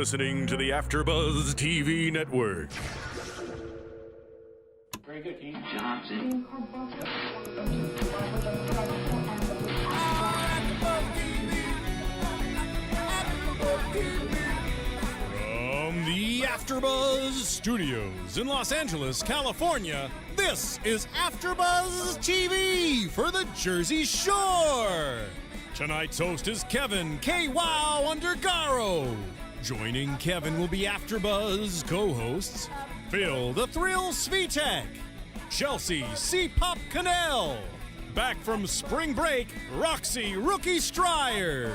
listening to the AFTERBUZZ TV network. Very good, Ian Johnson. From the AFTERBUZZ Studios in Los Angeles, California, this is AFTERBUZZ TV for the Jersey Shore. Tonight's host is Keven, Kwow, Undergaro. Joining Keven will be AFTERBUZZ co-hosts Phil, the Thrill Svitek, Chelsea, C-Pop Cannell, back from spring break, Roxy, Rookie Striar,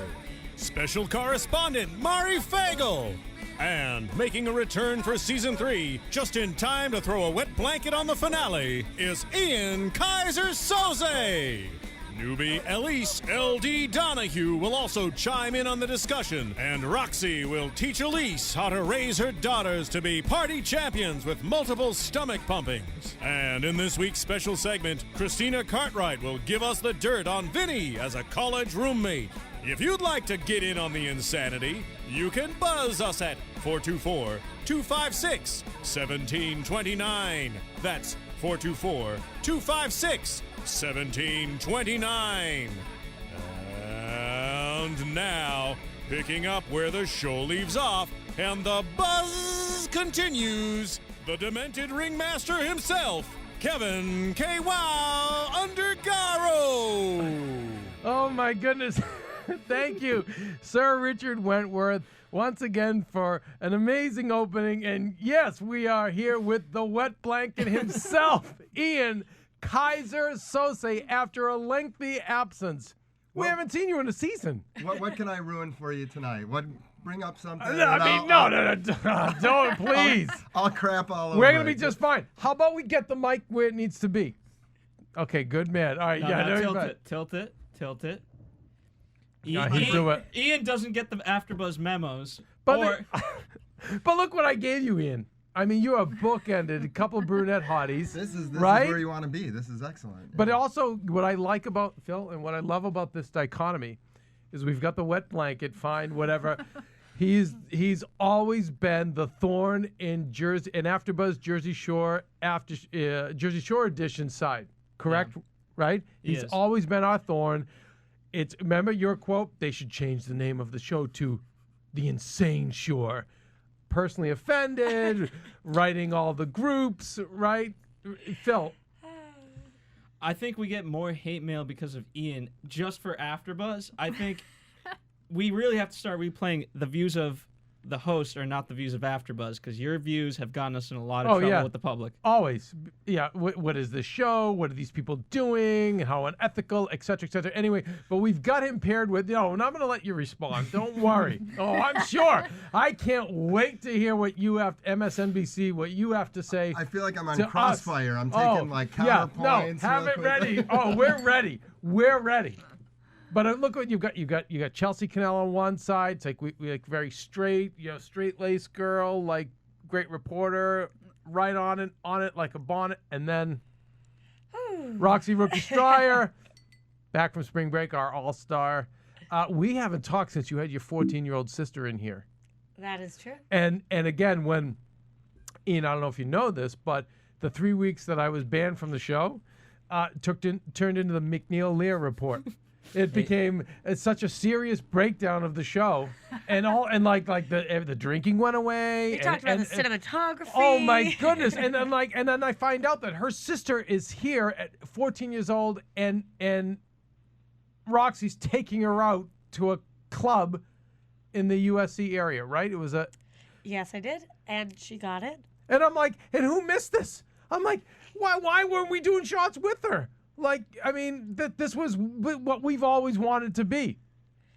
special correspondent Mari Fagel, and making a return for season 3, just in time to throw a wet blanket on the finale, is Ian Keiser Sose. Newbie Elise L.D. Donahue will also chime in on the discussion, and Roxy will teach Elise how to raise her daughters to be party champions with multiple stomach pumpings. And in this week's special segment, Christina Cartwright will give us the dirt on Vinny as a college roommate. If you'd like to get in on the insanity, you can buzz us at 424-256-1729. That's 424-256-1729. And now, picking up where the show leaves off and the buzz continues, the demented ringmaster himself, Keven Kwow Undergaro. Oh my goodness. Thank you, Sir Richard Wentworth, once again for an amazing opening. And yes, we are here with the wet blanket himself, Ian Keiser Sose, after a lengthy absence. We haven't seen you in a season. What can I ruin for you tonight? Bring up something. No, don't, please. I'll crap all over. We're going to be just fine. How about we get the mic where it needs to be? Okay, good man. All right, Tilt it. Ian doesn't get the AFTERBUZZ memos. But look what I gave you, Ian. I mean, you are bookended, a couple of brunette hotties. This is right? where you want to be. This is excellent. But also, what I like about Phil and what I love about this dichotomy is we've got the wet blanket, fine, whatever. He's always been the thorn in AFTERBUZZ Jersey Shore Jersey Shore edition side. Correct? Yeah. Right? He's always been our thorn. Remember your quote? They should change the name of the show to The Insane Shore. Personally offended, writing all the groups, right? Phil. I think we get more hate mail because of Ian just for AFTERBUZZ. I think we really have to start replaying the views of the host are not the views of AFTERBUZZ, because your views have gotten us in a lot of trouble with the public. Always. Yeah. What is the show? What are these people doing? How unethical, et cetera, et cetera. Anyway, but we've got him paired with, and I'm going to let you respond. Don't worry. I'm sure. I can't wait to hear what you have, MSNBC, what you have to say. I feel like I'm on crossfire. I'm taking counterpoints. Have it ready. We're ready. We're ready. But look what you've got. You got Chelsea Cannell on one side. It's like we like very straight, straight-laced girl, like great reporter, right on it like a bonnet. And then Roxy, Rookie Striar, back from spring break, our all-star. We haven't talked since you had your 14-year-old sister in here. That is true. And again, when Ian, I don't know if you know this, but the 3 weeks that I was banned from the show turned into the McNeil-Lear report. It became such a serious breakdown of the show, and like the drinking went away. We talked about the cinematography. Oh my goodness! And then I find out that her sister is here at 14 years old, and Roxy's taking her out to a club in the USC area. Right? It was a. Yes, I did, and she got it. And I'm like, and who missed this? I'm like, why weren't we doing shots with her? Like, I mean, this was what we've always wanted to be.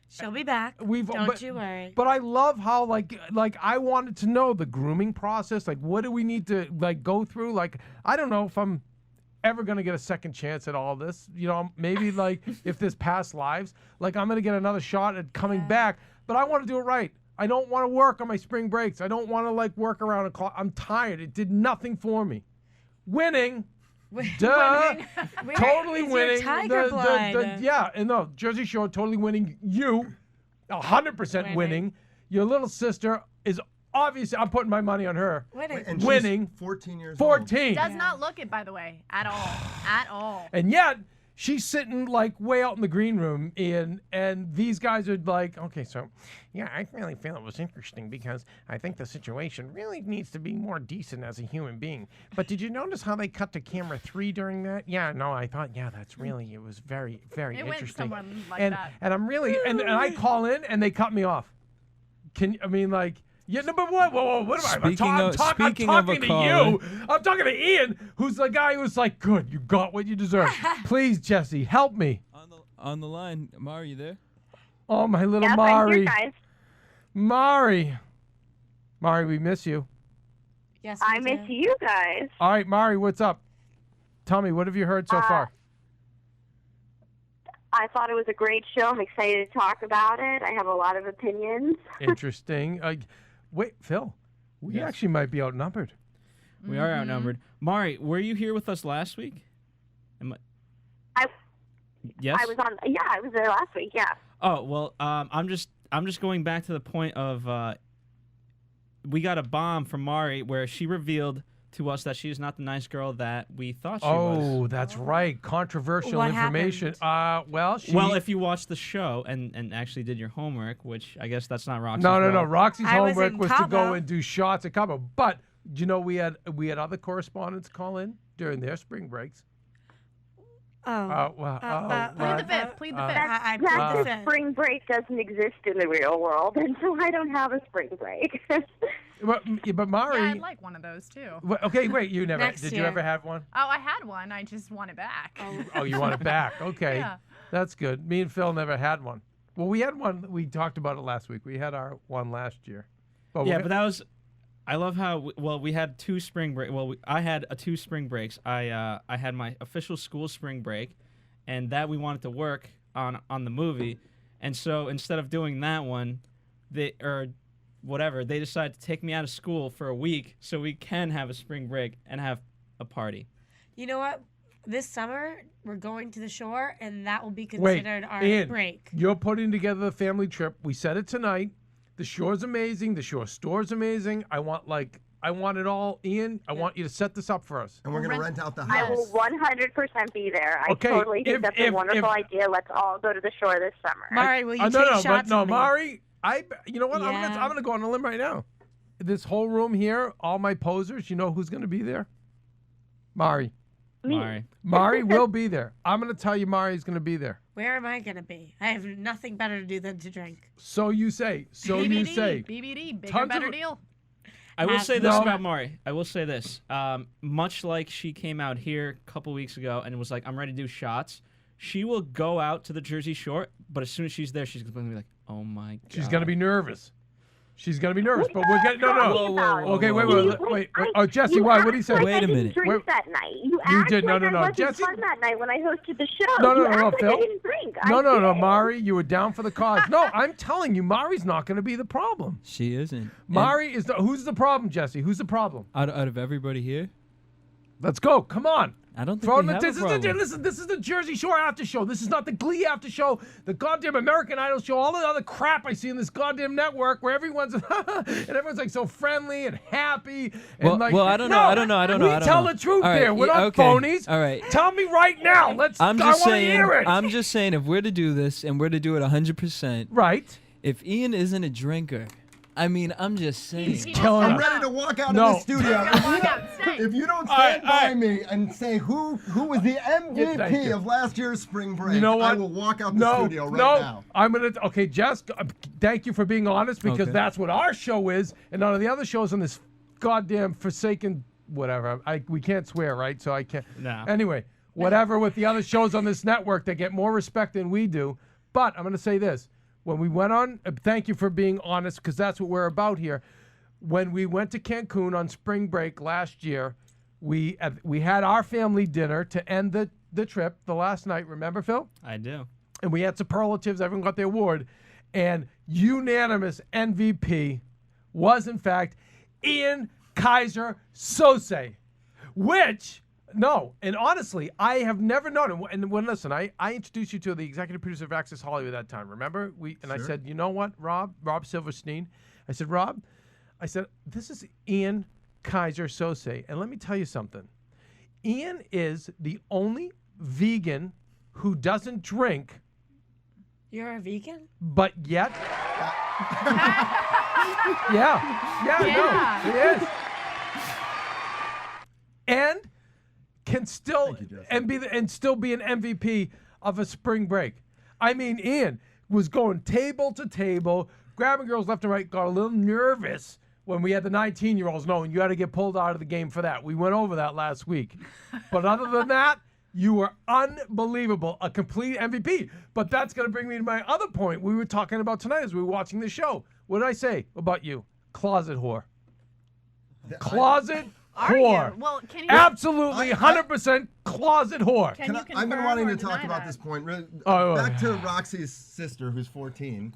She'll be back. Don't you worry. But I love how, like I wanted to know the grooming process. Like, what do we need to, go through? Like, I don't know if I'm ever going to get a second chance at all this. Maybe, if there's past lives. Like, I'm going to get another shot at coming back. But I want to do it right. I don't want to work on my spring breaks. I don't want to, work around a clock. I'm tired. It did nothing for me. Winning. Duh. Totally winning. Tiger blood. Jersey Shore totally winning. You, 100% winning. Your little sister, is obviously, I'm putting my money on her. And Winning. She's 14 years old. 14. Does not look it, by the way, at all. At all. And yet, she's sitting like way out in the green room, and these guys are like, okay, so, yeah, I really feel it was interesting because I think the situation really needs to be more decent as a human being. But did you notice how they cut to camera 3 during that? Yeah, no, I thought, yeah, that's really, it was very, very It interesting. went somewhere like and, that. And I'm really, and I call in and they cut me off. Yeah, no, but what am I? I'm talking to you. I'm talking to Ian, who's the guy who's like, good, you got what you deserve. Please, Jesse, help me. On the line, Mari, you there? Oh, my little Yep, Mari. I'm here, guys. Mari, we miss you. Yes, I miss you guys. All right, Mari, what's up? Tell me, what have you heard so far? I thought it was a great show. I'm excited to talk about it. I have a lot of opinions. Interesting. Wait, Phil, we actually might be outnumbered. We are outnumbered. Mari, were you here with us last week? Yes. I was on. Yeah, I was there last week. Yeah. Oh well, I'm just going back to the point of we got a bomb from Mari where she revealed to us that she is not the nice girl that we thought she was. Oh, that's right. Controversial What information. Well, if you watched the show and actually did your homework, which I guess that's not Roxy's No. role. Roxy's I was homework in was to go Cabo. and do shots at Cabo. But do you know we had other correspondents call in during their spring breaks. Oh. Plead the fifth. Plead the fifth. I That's plead the if fifth. spring break doesn't exist in the real world, and so I don't have a spring break. But Mari. Yeah, I'd like one of those too. Okay, wait. You never Next did. You year. ever have one? Oh, I had one. I just want it back. Oh, you want it back? Okay, Yeah. that's good. Me and Phil never had one. Well, we had one. We talked about it last week. We had our one last year. But Yeah, but that was. I love how we had 2 spring break. Well, I had 2 spring breaks. I had my official school spring break, and that we wanted to work on the movie, and so instead of doing that one, they decided to take me out of school for a week so we can have a spring break and have a party. You know what? This summer, we're going to the shore, and that will be Wait, considered our Ian, break. you're putting together the family trip. We said it tonight. The shore's amazing. The shore store's amazing. I want it all. Ian, I want you to set this up for us. And we're going to rent out the I house. will 100% be there. I Okay, totally think that's a wonderful if- idea. Let's all go to the shore this summer. Mari, will you take shots with me? Mari, you know what? Yeah. I'm gonna go on a limb right now. This whole room here, all my posers, you know who's gonna be there? Mari. Me. Mari will be there. I'm gonna tell you Mari's gonna be there. Where am I going to be? I have nothing better to do than to drink. So you say. BBD, bigger, Tons better of- deal. I will say this No. about Mari. I will say this. Much like she came out here a couple weeks ago and was like, I'm ready to do shots, she will go out to the Jersey Shore, but as soon as she's there, she's going to be like, oh my God. She's gonna be nervous. She's gonna be nervous, but we're getting Okay, wait. Oh, Jesse, why? What did he say? Like Wait I a didn't minute. drink Wait. that night. You did. No, like I wasn't Jesse. fun that night when I hosted the show. No, you act like Phil. I didn't drink. No, I did. Mari, you were down for the cause. No, I'm telling you, Mari's not gonna be the problem. She isn't. Mari is who's the problem, Jesse? Who's the problem? Out of everybody here, Let's go. Come on. I don't think Throw we in the, have a this, is the, problem. listen, this is the Jersey Shore after show. This is not the Glee after show, the goddamn American Idol show, all the other crap I see in this goddamn network where everyone's and everyone's like so friendly and happy. And Well, I don't know. I don't know. We tell the truth All right, there. We're yeah, not okay. phonies. All right. Tell me right now. I want to hear it. I'm just saying, if we're to do this and we're to do it 100%, right. if Ian isn't a drinker, I mean, I'm just saying. Killing I'm us. ready to walk out No. of the studio. If you don't stand by me and say who was the thank MVP you. of last year's spring break, You know what? I will walk out the studio right now. I'm gonna. Okay, Jess. Thank you for being honest because Okay. that's what our show is, and none of the other shows on this goddamn forsaken whatever. We can't swear, right? So I can't. No. Anyway, whatever with the other shows on this network that get more respect than we do. But I'm gonna say this: when we went on, thank you for being honest because that's what we're about here. When we went to Cancun on spring break last year, we had our family dinner to end the trip the last night. Remember, Phil? I do. And we had superlatives. Everyone got their award. And unanimous MVP was, in fact, Ian Keiser Sose, and honestly, I have never known. And when listen, I introduced you to the executive producer of Access Hollywood at that time. Remember? I said, you know what, Rob Silverstein? I said, Rob, I said, this is Ian Keiser Sose. And let me tell you something. Ian is the only vegan who doesn't drink. You're a vegan? But yet. No, he is. And can still still be an MVP of a spring break. I mean, Ian was going table to table, grabbing girls left and right, got a little nervous when we had the 19-year-olds knowing you had to get pulled out of the game for that. We went over that last week. But other than that, you were unbelievable, a complete MVP. But that's going to bring me to my other point we were talking about tonight as we were watching the show. What did I say about you? Closet whore. Closet whore. Well, can you absolutely 100% closet whore. I've been wanting to talk about this point. Back to Roxy's sister, who's 14.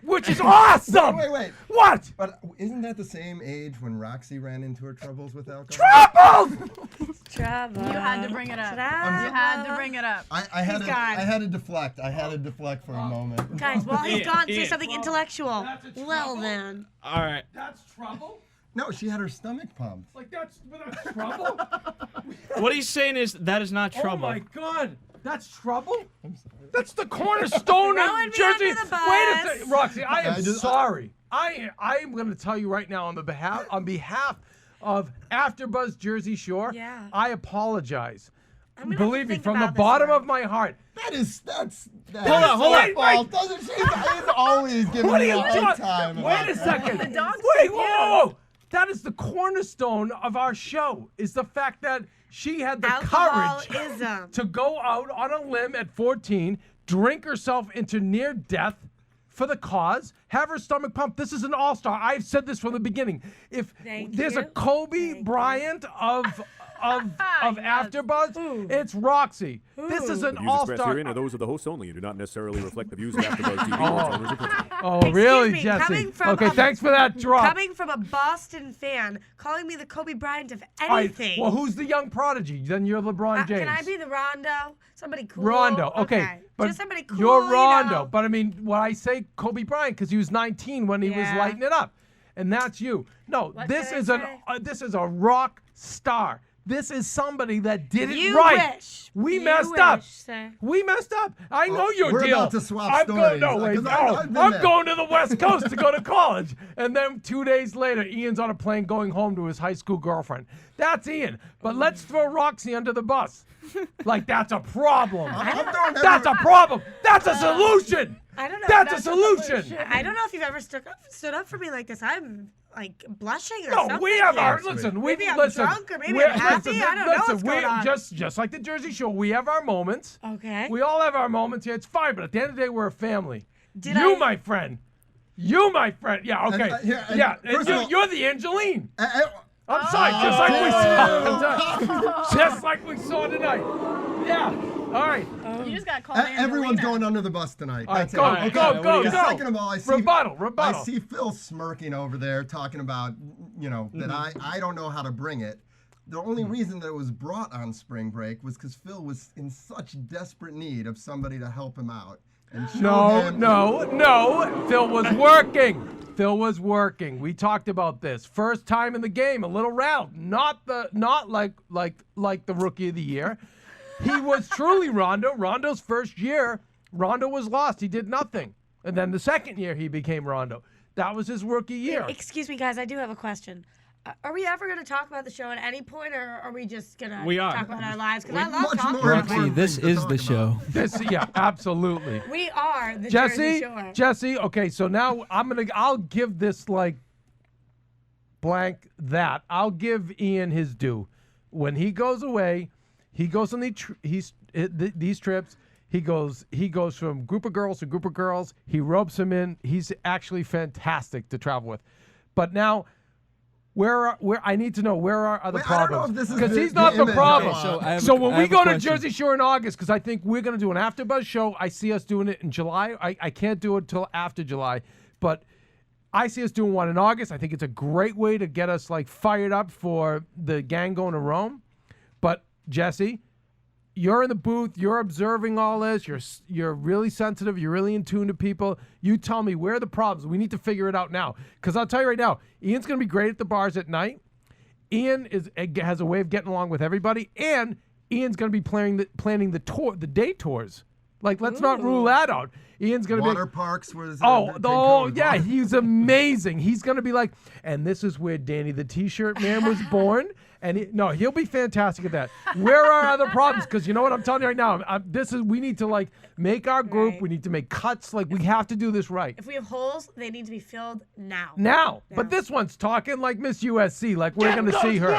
Which is awesome! Wait. What? But isn't that the same age when Roxy ran into her troubles with alcohol? Trouble. You had to bring it up. Trouble. You had to bring it up. I had to deflect. I had to deflect for a moment. Guys, well, he's gone to say something intellectual. Well, then. All right. That's trouble? No, she had her stomach pumped. Like, that's trouble? What he's saying is that is not trouble. Oh, my God. That's trouble? That's the cornerstone of Jersey. Wait a second, Roxy. I am sorry. I am going to tell you right now on behalf of AfterBuzz Jersey Shore. Yeah. I apologize. Believe me, from the bottom of my heart. That's Hold on. fault. Doesn't she? He's always giving me a hard time. Wait a second. The dog's Wait, whoa. That is the cornerstone of our show, is the fact that she had the courage to go out on a limb at 14, drink herself into near death for the cause, have her stomach pumped. This is an all-star. I've said this from the beginning. If there's a Kobe Bryant of AfterBuzz, it's Roxy. This is an all-star. Are those of the hosts only and do not necessarily reflect the views of AfterBuzz TV. Oh, really, Jesse? Okay, thanks for that drop. Coming from a Boston fan, calling me the Kobe Bryant of anything. Well, who's the young prodigy? Then you're LeBron James. Can I be the Rondo? Somebody cool. Rondo, okay. But just somebody cool. You're Rondo. You know. But I mean, when I say Kobe Bryant, because he was 19 when he was lighting it up, and that's you. No, this is a rock star. This is somebody that did it right. We messed up. We messed up. I know your we're deal. About to swap stories. I'm going to the West Coast to go to college. And then 2 days later, Ian's on a plane going home to his high school girlfriend. That's Ian. But let's throw Roxy under the bus. Like, that's a problem. That's a problem. That's a solution. I don't know. That's a solution. I don't know if you've ever stood up for me like this. I'm like blushing or no, something. we have our maybe I'm drunk or maybe I'm happy. I don't know what's going on. Just like the Jersey Shore, we have our moments. Okay. We all have our moments here. It's fine, but at the end of the day, we're a family. My friend. You, my friend. Yeah, okay. You're the Angeline. I'm sorry, just like we saw tonight. Yeah. All right. You just got called everyone's going under the bus tonight. All right, go. Second of all, I see rebuttal. I see Phil smirking over there, talking about that I don't know how to bring it. The only reason that it was brought on spring break was because Phil was in such desperate need of somebody to help him out. And no. Phil was working. Phil was working. We talked about this. First time in the game, a little rattled. Not like the rookie of the year. He was truly Rondo. Rondo's first year, Rondo was lost. He did nothing. And then the second year, he became Rondo. That was his rookie year. Excuse me, guys. I do have a question. Are we ever going to talk about the show at any point, or are we just going to talk about our lives? Because I love talking about it. Roxy, this is the show. Absolutely. We are the Jersey Shore. Jesse, okay, so now I'll give this like blank that. I'll give Ian his due. When he goes away, he goes on these trips. He goes from group of girls to group of girls. He ropes them in. He's actually fantastic to travel with. But now, where I need to know where are the problems? Because he's not the problem. So when we go to Jersey Shore in August, because I think we're going to do an AfterBuzz show. I see us doing it in July. I can't do it till after July, but I see us doing one in August. I think it's a great way to get us like fired up for the gang going to Rome. But Jesse, you're in the booth. You're observing all this. You're really sensitive. You're really in tune to people. You tell me where are the problems. We need to figure it out now. Because I'll tell you right now, Ian's going to be great at the bars at night. Ian has a way of getting along with everybody, and Ian's going to be planning the day tours. Like, let's not rule that out. Ian's going to be water parks. Yeah, he's amazing. He's going to be like, and this is where Danny the T-shirt man was born. And he'll be fantastic at that. Where are other problems? Because you know what I'm telling you right now. We need to like make our group. Right. We need to make cuts. Like we have to do this right. If we have holes, they need to be filled now. Now. But this one's talking like Miss USC. Like we're going to see her.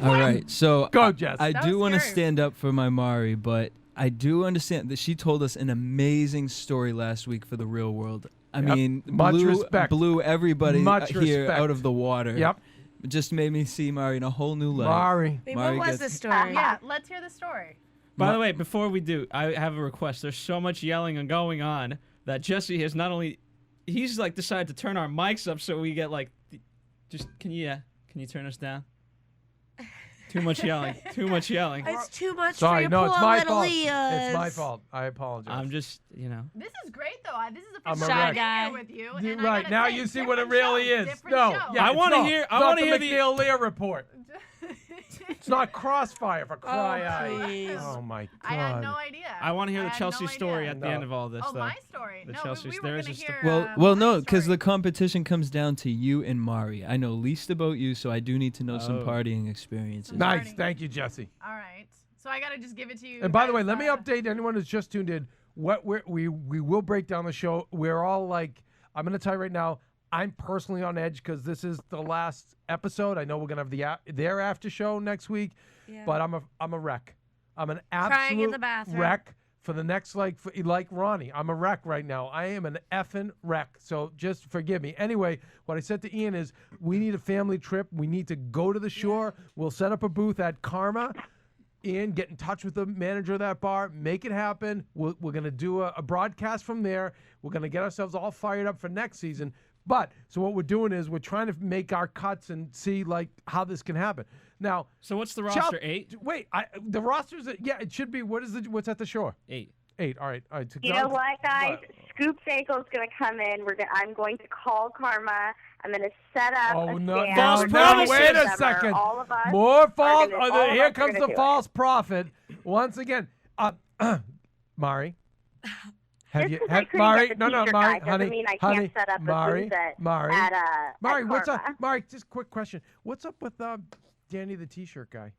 All right, so go, Jess. I do want to stand up for my Mari, but I do understand that she told us an amazing story last week for the real world. I mean, blew everybody here out of the water. Yep. It just made me see Mari in a whole new light. Mari. What was the story? Yeah, let's hear the story. By the way, before we do, I have a request. There's so much yelling and going on that Jesse has not only... He's like decided to turn our mics up so we get like... Just, can you turn us down? Too much yelling. Too much yelling. It's too much Sorry, for your no, poor it's my little fault. ears. It's my fault. I apologize. I'm just, This is great, though. This is the I'm first a time wreck. I'm here with you. And Right, now you see what it really is. Different No, show. yeah, I want to hear. I want to hear the McNeil Lear report. It's not Crossfire for cry out. Please. Oh my God. I had no idea. I want to hear the had Chelsea no story idea. at the end of all this. Oh, though. my story. The No, Chelsea we were there going is to just a- hear. Well, no, my because story. the competition comes down to you and Mari. I know least about you, so I do need to know some partying experiences. Nice, thank you, Jesse. All right. So I got to just give it to you. And by the way, guys, let me update anyone who's just tuned in. We will break down the show. We're all like, I'm going to tell you right now, I'm personally on edge because this is the last episode. I know we're going to have their after show next week, but I'm a wreck. I'm an Crying in absolute the bathroom. wreck for the next, like Ronnie. I'm a wreck right now. I am an effing wreck. So just forgive me. Anyway, what I said to Ian is we need a family trip. We need to go to the shore. We'll set up a booth at Karma. Ian, get in touch with the manager of that bar. Make it happen. We're going to do a broadcast from there. We're going to get ourselves all fired up for next season. But, so what we're doing is we're trying to make our cuts and see, like, how this can happen. Now, so what's the roster? 8? Wait, the roster's, it should be, what's at the shore? 8. 8, all right. All right. You know what, guys? Scoop Fagel's going to come in. I'm going to call Karma. I'm going to set up a stand. False promises. Wait a second. All of us More false. Here are comes gonna the do false prophet. Once again, Mari. Mari, Mari, honey, mean I honey, can't set up Mari, a Mari, at Mari, what's up? Karma. Mari, just a quick question. What's up with Danny the T-shirt guy?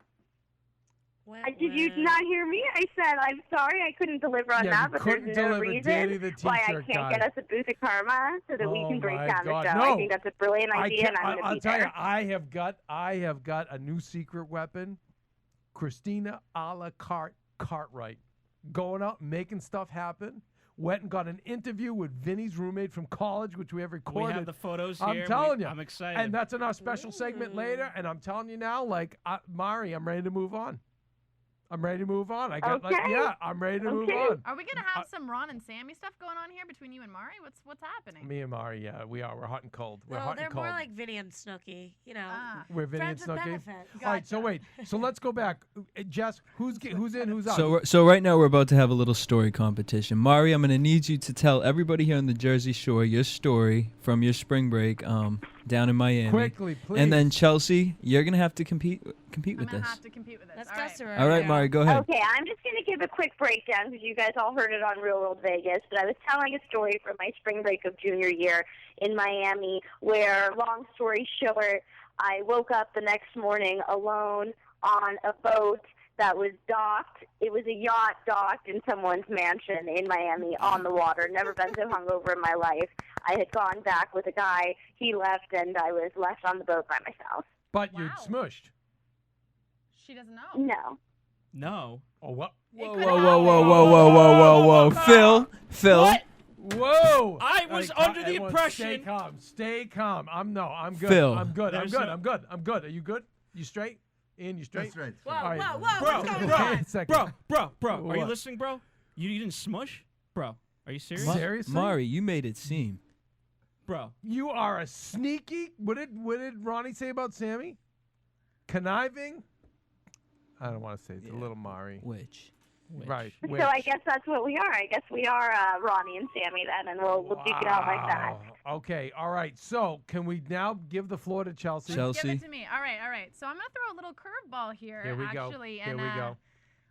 Did you not hear me? I said I'm sorry I couldn't deliver on that, but there's no reason why I can't get us a booth at Karma so that we can break down the show. No. I think that's a brilliant idea, and I'm going to be tell there. you, I have got a new secret weapon, Christina a la carte Cartwright, going out making stuff happen. Went and got an interview with Vinny's roommate from college, which we have recorded. We have the photos here. I'm telling you. I'm excited. And that's in our special segment later. And I'm telling you now, like, Mari, I'm ready to move on. I'm ready to move on. I'm ready to move on. Are we going to have some Ron and Sammy stuff going on here between you and Mari? What's happening? Me and Mari, yeah, we are. We're hot and cold. We're No, hot they're and cold. more like Vinny and Snooki, you know. We're Vinny and friends with Snooki. benefit. All right, so wait. So let's go back. Jess, who's in, who's out? So right now we're about to have a little story competition. Mari, I'm going to need you to tell everybody here on the Jersey Shore your story from your spring break down in Miami. Quickly, please. And then Chelsea, you're going to have to compete with I'm this. going to have to compete with this. Let's All go, right. All right, Mari, go ahead. Okay, I'm just going to give a quick breakdown because you guys all heard it on Real World Vegas. But I was telling a story from my spring break of junior year in Miami where, long story short, I woke up the next morning alone on a boat that was docked. It was a yacht docked in someone's mansion in Miami on the water. Never been so hungover in my life. I had gone back with a guy. He left, and I was left on the boat by myself. But you'd smushed. She doesn't know. No. No. Oh, what? Whoa. Phil. What? Whoa! I was under the impression. Stay calm. Stay calm. I'm good. Phil. I'm good. I'm good. Are you good? You straight? Ian, you straight? Straight. Whoa, right. whoa, Bro, what's going bro, on? bro. Are you What? listening, bro? You didn't smush? Bro, are you serious? Seriously? Mari, you made it seem. Bro. You are a sneaky. What did Ronnie say about Sammy? Conniving. I don't want to say it. The little Mari. Witch. Right. So I guess that's what we are. I guess we are Ronnie and Sammy then, and we'll duke it out like that. Okay. All right. So can we now give the floor to Chelsea? Give it to me. All right. So I'm going to throw a little curveball here, Here we actually. go. Here we go.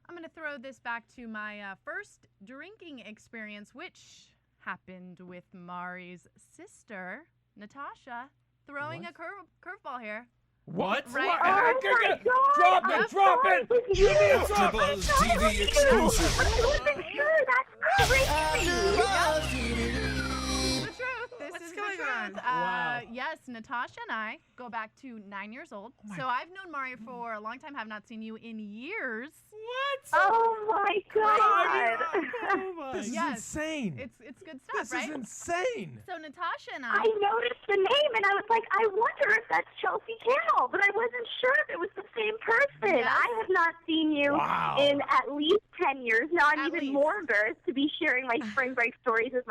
I'm going to throw this back to my first drinking experience, which happened with Mari's sister, Natasha, throwing a curveball here. What? Right. What? Oh Drop it! You AfterBuzz TV exclusive. I wasn't sure. That's crazy. The truth. This is going the truth. on? Wow. Yes, Natasha and I go back to 9 years old. So I've known Mari for a long time. Have not seen you in years. Oh my God. This is insane. It's good stuff, This right? is insane. So Natasha and I noticed the name and I was like, I wonder if that's Chelsea Cannell, but I wasn't sure if it was the same person. Yes. I have not seen you in at least 10 years. Now I'm even more embarrassed to be sharing my spring break stories with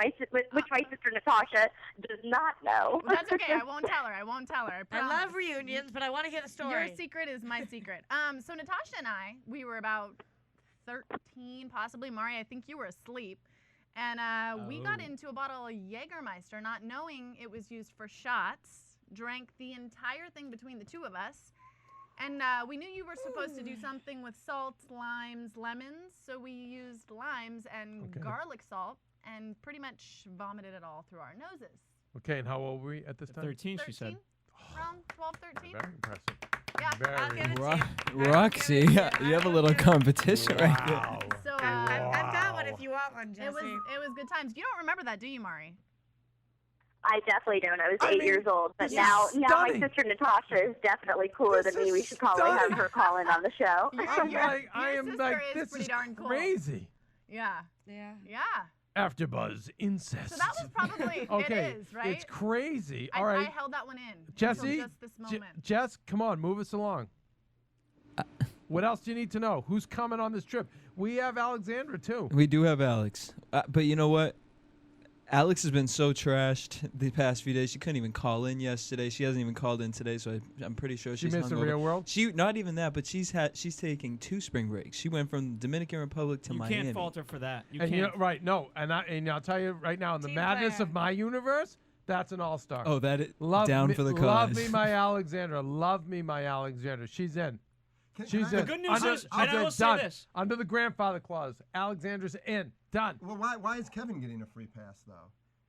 which my sister Natasha does not know. That's okay. I won't tell her. I love reunions, but I want to hear the story. Your secret is my secret. So Natasha and I, we were about 13, possibly. Mari, I think you were asleep. And we got into a bottle of Jägermeister, not knowing it was used for shots, drank the entire thing between the two of us. And we knew you were supposed to do something with salt, limes, lemons. So we used limes and garlic salt and pretty much vomited it all through our noses. Okay, and how old were we at this time? 13, she said. Around 12, 13. Very impressive. Yeah, I'll give it to you. Roxy, you have a little competition right there. So I've got one if you want one, Jesse. it was good times. You don't remember that, do you, Mari? I definitely don't. I was 8 mean, years old, but this now is my stunning. sister Natasha is definitely cooler This than me. is We should probably have stunning. her call in on the show. I am sister like, is this pretty is darn cool. crazy. Yeah. Yeah. AfterBuzz incest. So that was probably okay. it is, right? It's crazy. I All right, held that one in. Jesse. Until just this moment. Jess, come on, move us along. What else do you need to know? Who's coming on this trip? We have Alexandra too. We do have Alex. But you know what? Alex has been so trashed the past few days. She couldn't even call in yesterday. She hasn't even called in today, so I'm pretty sure She she's missed the hungover. real world? She not even that, but she's taking 2 spring breaks. She went from Dominican Republic to Miami. You can't fault her for that. You and can't. you know, right? No, and I'll tell you right now, in the Team madness player. of my universe, that's an all-star. Oh, that is love down me, for the cause. Love me, my Alexandra. Love me, my Alexandra. She's in. She's in. The good news is, and I will say done. this. Under the grandfather clause, Alexandra's in. Done. Well, why is Kevin getting a free pass though?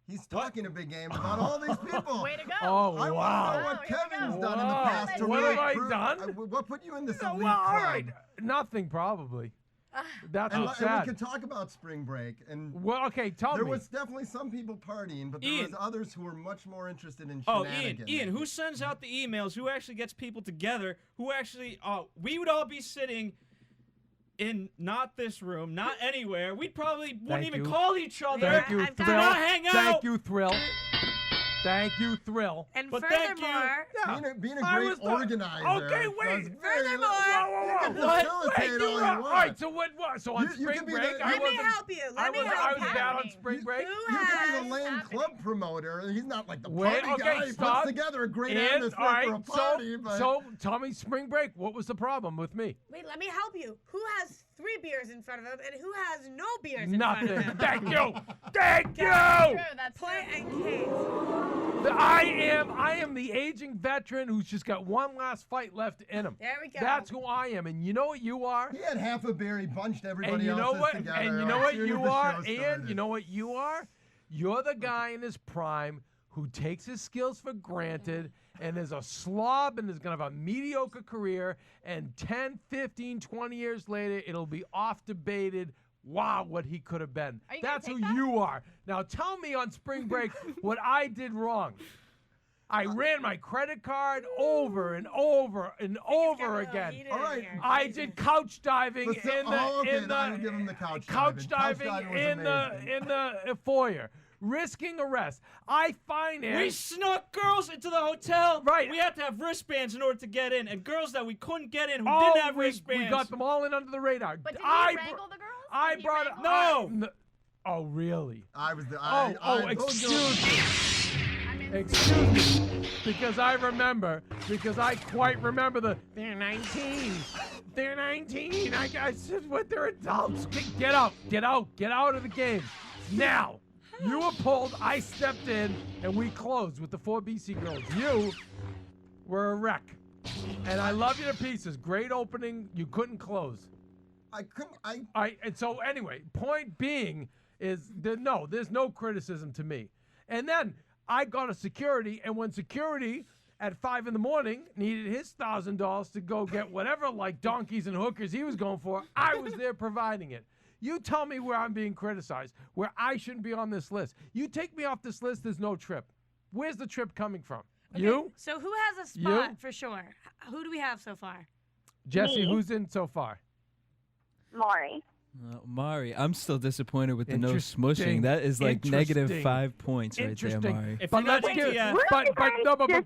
He's talking a big game about all these people. Way to go. Oh, I wow. want to know what Oh, here we Kevin's go. done in the Whoa. past to What have I recruit- done? What put you in this elite Well, all club? right. Nothing, probably. That's And, what's and we sad. can talk about spring break. And Well, okay, tell there me. was definitely some people partying, but there Ian. was others who were much more interested in Oh, shenanigans. Ian, who sends out the emails? Who actually gets people together? Who actually, we would all be sitting in not this room, not anywhere. We probably wouldn't even you. call each other. Thank you, I've got Thrill. it. not hang out. Thank you, Thrill. Thank you, Thrill. And But thank you. furthermore, Being a I great was the- organizer. Okay, wait. does very little- Furthermore- You can What? facilitate Wait, all you all want. right, so what? So on You spring could be break, the- I let me wasn't. help you. I Let me was help bad you. on spring break. Who You could be has the lame club promoter. He's not like the Wait, party okay, guy. He stop. puts together a great And, atmosphere all right, for a party. but so tell me, spring break. What was the problem with me? Wait, let me help you. Who has 3 beers in front of him and who has no beers in front Nothing. of him? Thank you. Thank True, you. that's Play true. and case. I am the aging veteran who's just got one last fight left in him. There we go. That's who I am. And you know what you are? he had half a beer. He bunched everybody And you know else's what? together. And you know as what soon as you the are, show Ian? started. You know what you are? You're the guy in his prime who takes his skills for granted and is a slob and is going to have a mediocre career. And 10, 15, 20 years later, it'll be off debated. Wow, what he could have been. Are you gonna That's who take that? you are. Now tell me on spring break what I did wrong. I ran my credit card over and over and over again. All right. I did couch diving Let's say- in the okay, in then I the would give him the couch couch diving. diving Couch diving was in amazing. the foyer, risking arrest. I We financed. snuck girls into the hotel. Right. We had to have wristbands in order to get in, and girls that we couldn't get in who Oh, didn't have we wristbands. got them all in under the radar. But did I he br- wrangle the girls? I Did he brought wrangle No. Oh, really? I was the. Oh, those excuse girls- me. I'm in Excuse me, because I quite remember they're 19. They're 19. I said, what? They're adults. Get out of the game. Now, you were pulled, I stepped in, and we closed with the 4 BC girls. You were a wreck. And I love you to pieces. Great opening. You couldn't close. I couldn't. And so anyway, point being is there's no criticism to me. And then I got a security, and when security at 5 a.m. needed his $1,000 to go get whatever like donkeys and hookers he was going for, I was there providing it. You tell me where I'm being criticized, where I shouldn't be on this list. You take me off this list, there's no trip. Where's the trip coming from? Okay, you? So who has a spot for sure? Who do we have so far? Jesse, who's in so far? Mari. Mari, I'm still disappointed with the no smushing. That is like -5 points right there, Mari.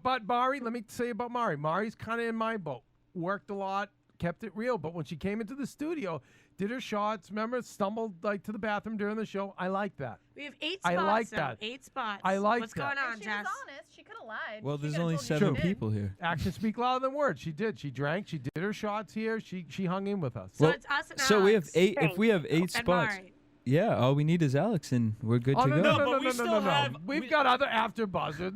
But Mari, let me say about Mari. Mari's kind of in my boat. Worked a lot, kept it real. But when she came into the studio, did her shots, remember, stumbled like to the bathroom during the show. I like that. We have 8 spots. I like that. 8 spots. I like What's that. going on, She Jess? was honest. She could have lied. Well, She there's could've only told you 7 she did. people here. Actions speak louder than words. She did. She drank. She did her shots here. She hung in with us. So it's us and so we have Alex. 8. If we have 8 And spots, Mari. yeah, all we need is Alex, and we're good to go. No. We've got other AfterBuzzers.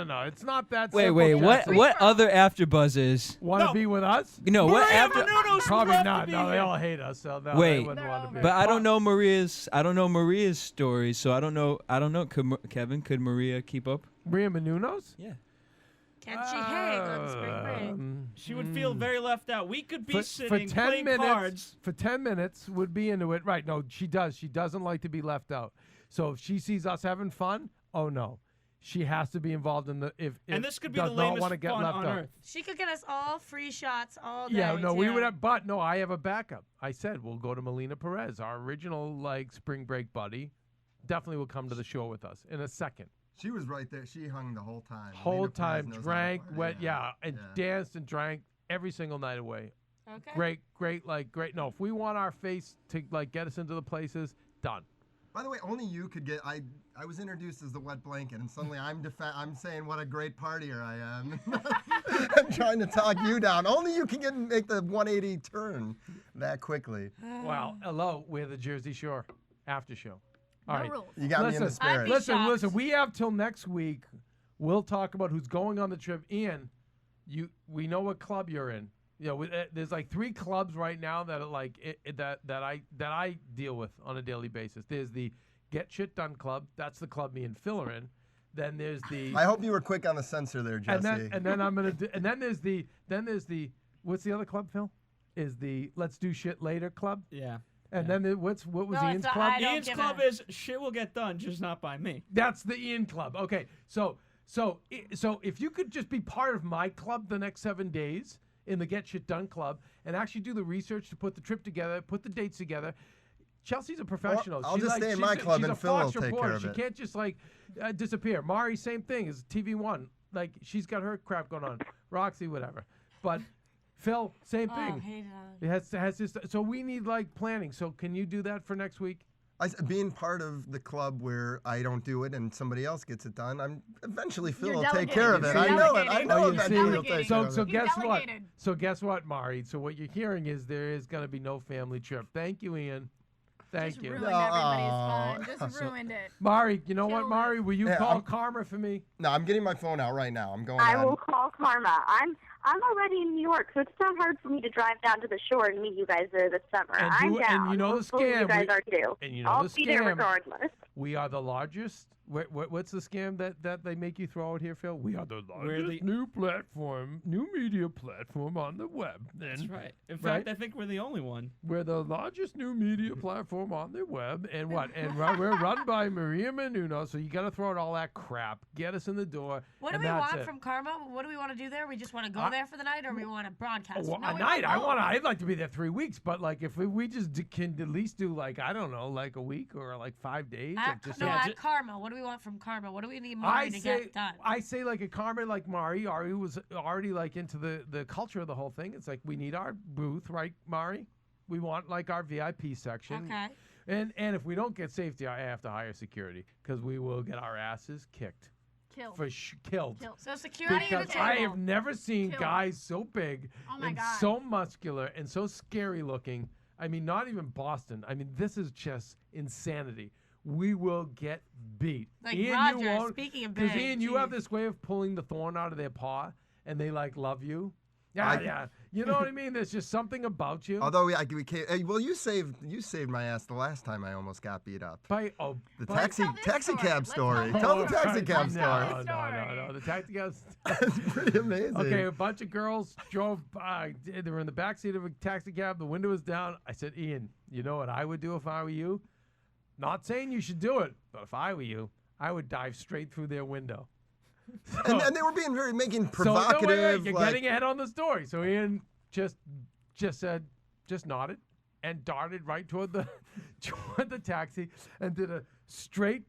No. It's not that Wait, simple, what? Jesse. What other AfterBuzzers? Want to be with us? No, what after? Menounos Probably would love not. to be No, they here. all hate us. So no, Wait. they wouldn't want to be. But I don't know Maria's story, so I don't know. Kevin, could Maria keep up? Maria Menounos? Yeah. Can she hang on spring break? She would feel very left out. We could be sitting for 10 playing minutes. cards. For 10 minutes, would be into it. Right? No, she does. She doesn't like to be left out. So if she sees us having fun, oh no, she has to be involved in the. If And this could be does the not lamest want to get fun left on out. earth. She could get us all free shots all day. Yeah, no, we too. would have, but no, I have a backup. I said we'll go to Melina Perez, our original like spring break buddy. Definitely will come to the show with us in a second. She was right there. She hung the whole time. Whole Melina Perez time, knows how to drank, party. wet, and danced and drank every single night away. Okay. Great. No, if we want our face to like get us into the places, done. By the way, only you could get. I was introduced as the wet blanket, and suddenly I'm saying what a great partier I am. I'm trying to talk you down. Only you can make the 180 turn that quickly. Wow. Hello, we're the Jersey Shore after show. All No right. rules. You got me in the spirit. Listen. We have till next week. We'll talk about who's going on the trip. Ian, we know what club you're in. You know, there's like 3 clubs right now that are like that I deal with on a daily basis. There's the Get Shit Done Club. That's the club me and Phil are in. Then there's the. I hope you were quick on the censor there, Jesse. And then I'm gonna do. And then there's the. What's the other club, Phil? Is the Let's Do Shit Later club. Yeah. And then what was No, Ian's it's club? Ian's club is shit will get done, just not by me. That's the Ian club. Okay, so if you could just be part of my club the next 7 days in the Get Shit Done club and actually do the research to put the trip together, put the dates together. Chelsea's a professional. Well, I'll just stay in my club and Phil will take care of it. She can't just like disappear. Mari, same thing as TV1. Like she's got her crap going on. Roxy, whatever. But Phil, same thing. I hate It has this. So we need like planning. So can you do that for next week? Being part of the club where I don't do it and somebody else gets it done, eventually Phil You're will take delegating. care of it. You're I know it. I delegating. know you eventually see? he'll take care So of it. guess what? delegated. So guess what, Mari? So what you're hearing is there is going to be no family trip. Thank you, Ian. Thank Just you. ruined everybody's fun. Just ruined it. Mari, you know what, Killed Mari? it. Will you Yeah, call I'm- Karma for me? No, I'm getting my phone out right now. I'm going I on. will call Karma. I'm already in New York, so it's not hard for me to drive down to the shore and meet you guys there this summer. And I'm do- down. and you know the Hopefully scam, You guys we- are too. and you know I'll the be there scam. regardless. We are the largest. What's the scam that they make you throw out here, Phil? We are the We're largest new media platform on the web. That's right. In Right? fact, I think we're the only one. We're the largest new media platform on the web, and what? And we're run by Maria Menounos. So you got to throw out all that crap. Get us in the door. What do and we that's want it. from Karma? What do we want to do there? We just want to go there for the night, or we want to broadcast? Well, No, a we night. both. I'd like to be there 3 weeks, but like if we just can at least do like I don't know, like a week or like 5 days. At, just no, yeah, at Karma. What do we want from Karma? What do we need Mari to get done? I say like a Carmen like Mari. Ari was already like into the culture of the whole thing. It's like we need our booth, right, Mari? We want like our VIP section. Okay. And if we don't get safety, I have to hire security because we will get our asses kicked. Killed. Killed. So security at the Because table. I have never seen Killed. guys so big and so muscular and so scary looking. I mean, not even Boston. I mean, this is just insanity. We will get beat. Like Ian, Roger, you won't, speaking of big. because Ian, you have this way of pulling the thorn out of their paw, and they like love you. Yeah. You know what I mean? There's just something about you. Although we can't. Hey, well, you saved my ass the last time I almost got beat up. The taxi cab story. Tell the taxi cab story. No. The taxi cab. That's pretty amazing. Okay, a bunch of girls drove by. They were in the backseat of a taxi cab. The window was down. I said, Ian, you know what I would do if I were you? Not saying you should do it, but if I were you, I would dive straight through their window. So, and they were making provocative. Wait, you're getting ahead on the story. So Ian just nodded and darted right toward the taxi and did a straight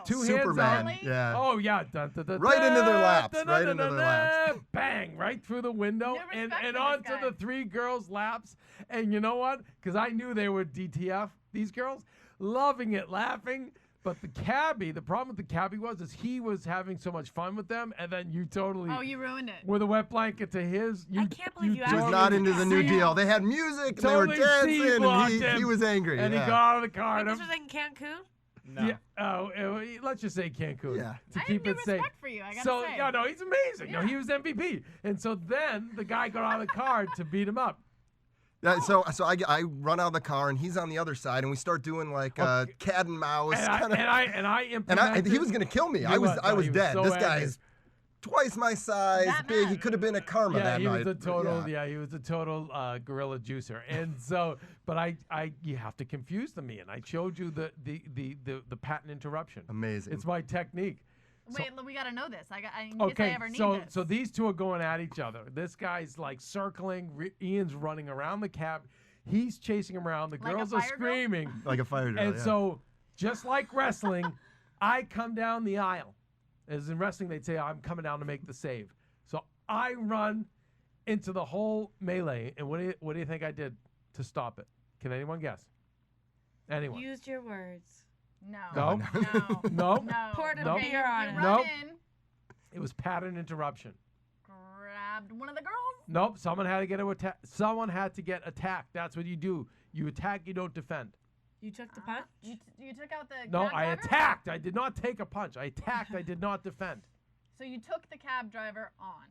two Superman. hands out. Yeah. Oh yeah. Right into their laps. Right into their laps. Bang! Right through the window and onto the three girls' laps. And you know what? Because I knew they were DTF. These girls loving it, laughing. But the problem with the cabbie is he was having so much fun with them, and then you totally. Oh, you ruined it. With a wet blanket to his. I can't believe you He was not into the New Deal. They had music, and they were dancing, and he was angry. And he got out of the car. Wait, this was in Cancun? No. Yeah. Let's just say Cancun. Yeah. To I keep have it new safe. respect for you, I gotta say. No, he's amazing. Yeah. No, he was MVP. And so then the guy got out of the car to beat him up. So I run out of the car and he's on the other side and we start doing like cat and mouse. And he was gonna kill me. I was dead. This guy is twice my size, big. He could have been a karma that night. He was a total gorilla juicer. And so, but you have to confuse them, Ian. I showed you the patent interruption. Amazing. It's my technique. Wait, we gotta know this. In case I ever need this. So these two are going at each other. This guy's like circling. Ian's running around the cab. He's chasing him around. The girls are screaming. Like a fire drill. And so, just like wrestling, I come down the aisle. As in wrestling, they'd say, I'm coming down to make the save. So I run into the whole melee. And what do you think I did to stop it? Can anyone guess? Anyone? Used your words. No. No. Poured a beer on it. Nope. It was pattern interruption. Grabbed one of the girls? Nope. Someone had to get attacked. That's what you do. You attack, you don't defend. You took the punch? You took out the No, cab I driver? attacked. I did not take a punch. I attacked. I did not defend. So you took the cab driver on?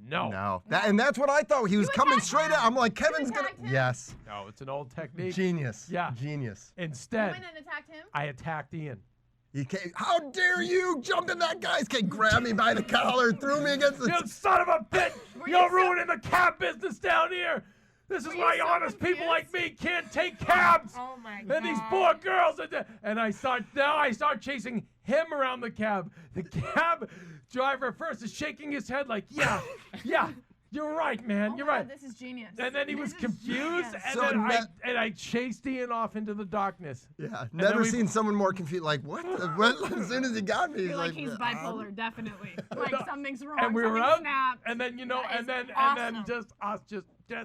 No. And that's what I thought. He was coming straight at. I'm like, Kevin's gonna. Yes. No, it's an old technique. Genius. Yeah. Genius. Instead, You went and attacked him? I attacked Ian. He came, how dare you jump in that guy's cage, grabbed me by the collar, threw me against the. You son of a bitch! You're ruining the cab business down here. This is why honest people like me can't take cabs. Oh my God. And these poor girls and I start chasing him around the cab. The cab driver first is shaking his head like, yeah, you're right, man, you're right. This is genius. And then he was confused, and I chased Ian off into the darkness. Yeah, never seen someone more confused. Like, what? As soon as he got me, You're like he's bipolar, definitely. Like something's wrong. And we were something out, snapped. and then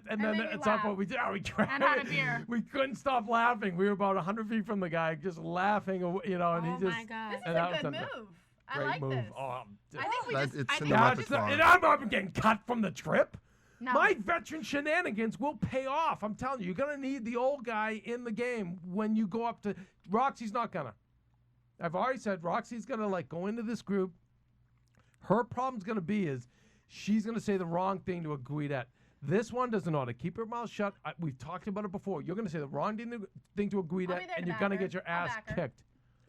and then at some point we grabbed. And had a beer. We couldn't stop laughing. We were about 100 feet from the guy, just laughing, and he just. my God. This is a good move. I Great like move. this. Oh, I think we That's- just. it's I in think the we repertoire. and I'm not getting cut from the trip. No. My veteran shenanigans will pay off. I'm telling you, you're gonna need the old guy in the game when you go up to. Roxy's not gonna. I've already said Roxy's gonna go into this group. Her problem's gonna be is she's gonna say the wrong thing to a Guidette. This one doesn't know how to keep her mouth shut. We've talked about it before. You're gonna say the wrong thing to a Guidette, and you're gonna get your ass kicked.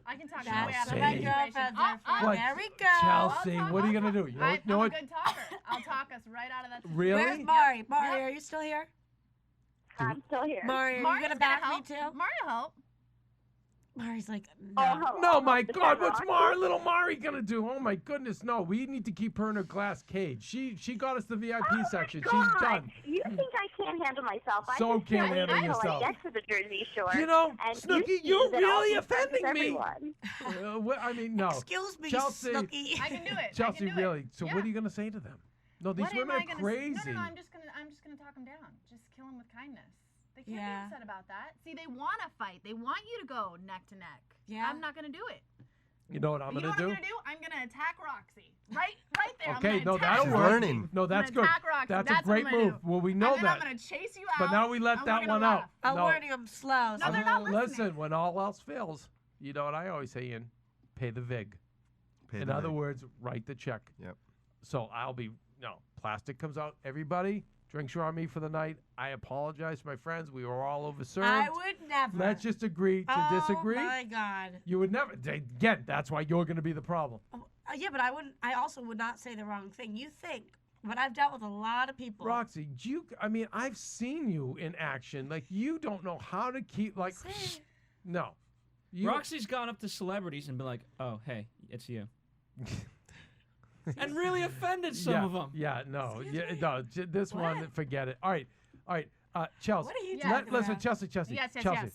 I can talk That's my way out of what that my situation. girlfriend's there for. What? There we go. Chelsea, what are you gonna do? You I'm know a what? good talker. I'll talk us right out of that situation. Really? Where's Mari? Mari, are you still here? I'm still here. Mari, are you Mari's gonna back me help. too? Mari will help. Mari's like, no. Oh, No, my hello. God, what's little Mari gonna do? Oh my goodness, no. We need to keep her in a glass cage. She got us the VIP section. God. She's done. You think I can't handle myself? So I just can't handle I yourself. get to the Jersey Shore. You know, and Snooki, you you're see that I'll really be friends with offending me. everyone. I mean, no. Excuse me, Chelsea, Snooki. I can do it. Chelsea, I can do really. It. So Yeah. what are you gonna say to them? No, these What women am I are gonna crazy. No, I'm just gonna talk them down. Just kill them with kindness. They can't Yeah. be upset about that. See, they want to fight. They want you to go neck to neck. Yeah. I'm not gonna do it. You know what I'm gonna do? I'm gonna attack Roxy. Right there. Okay, no, that'll work. No, that's good. That's a great move. Well, we know that. I'm gonna chase you out. But now we let that one out. I'm warning them slow. No, they're not listening. Listen, when all else fails, you know what I always say, Ian? Pay the vig. In other words, write the check. Yep. So plastic comes out. Everybody, drinks are on me for the night. I apologize to my friends. We were all overserved. I would never. Let's just agree to disagree. Oh my God. You would never. Again, that's why you're going to be the problem. Yeah, but I wouldn't. I also would not say the wrong thing. You think, but I've dealt with a lot of people. Roxy, I've seen you in action. Like, you don't know how to keep, like, no. Roxy's gone up to celebrities and been like, "Oh, hey, it's you," and really offended some of them. Yeah, no, this one, forget it. All right, Chelsea. What are you doing? Listen, Chelsea.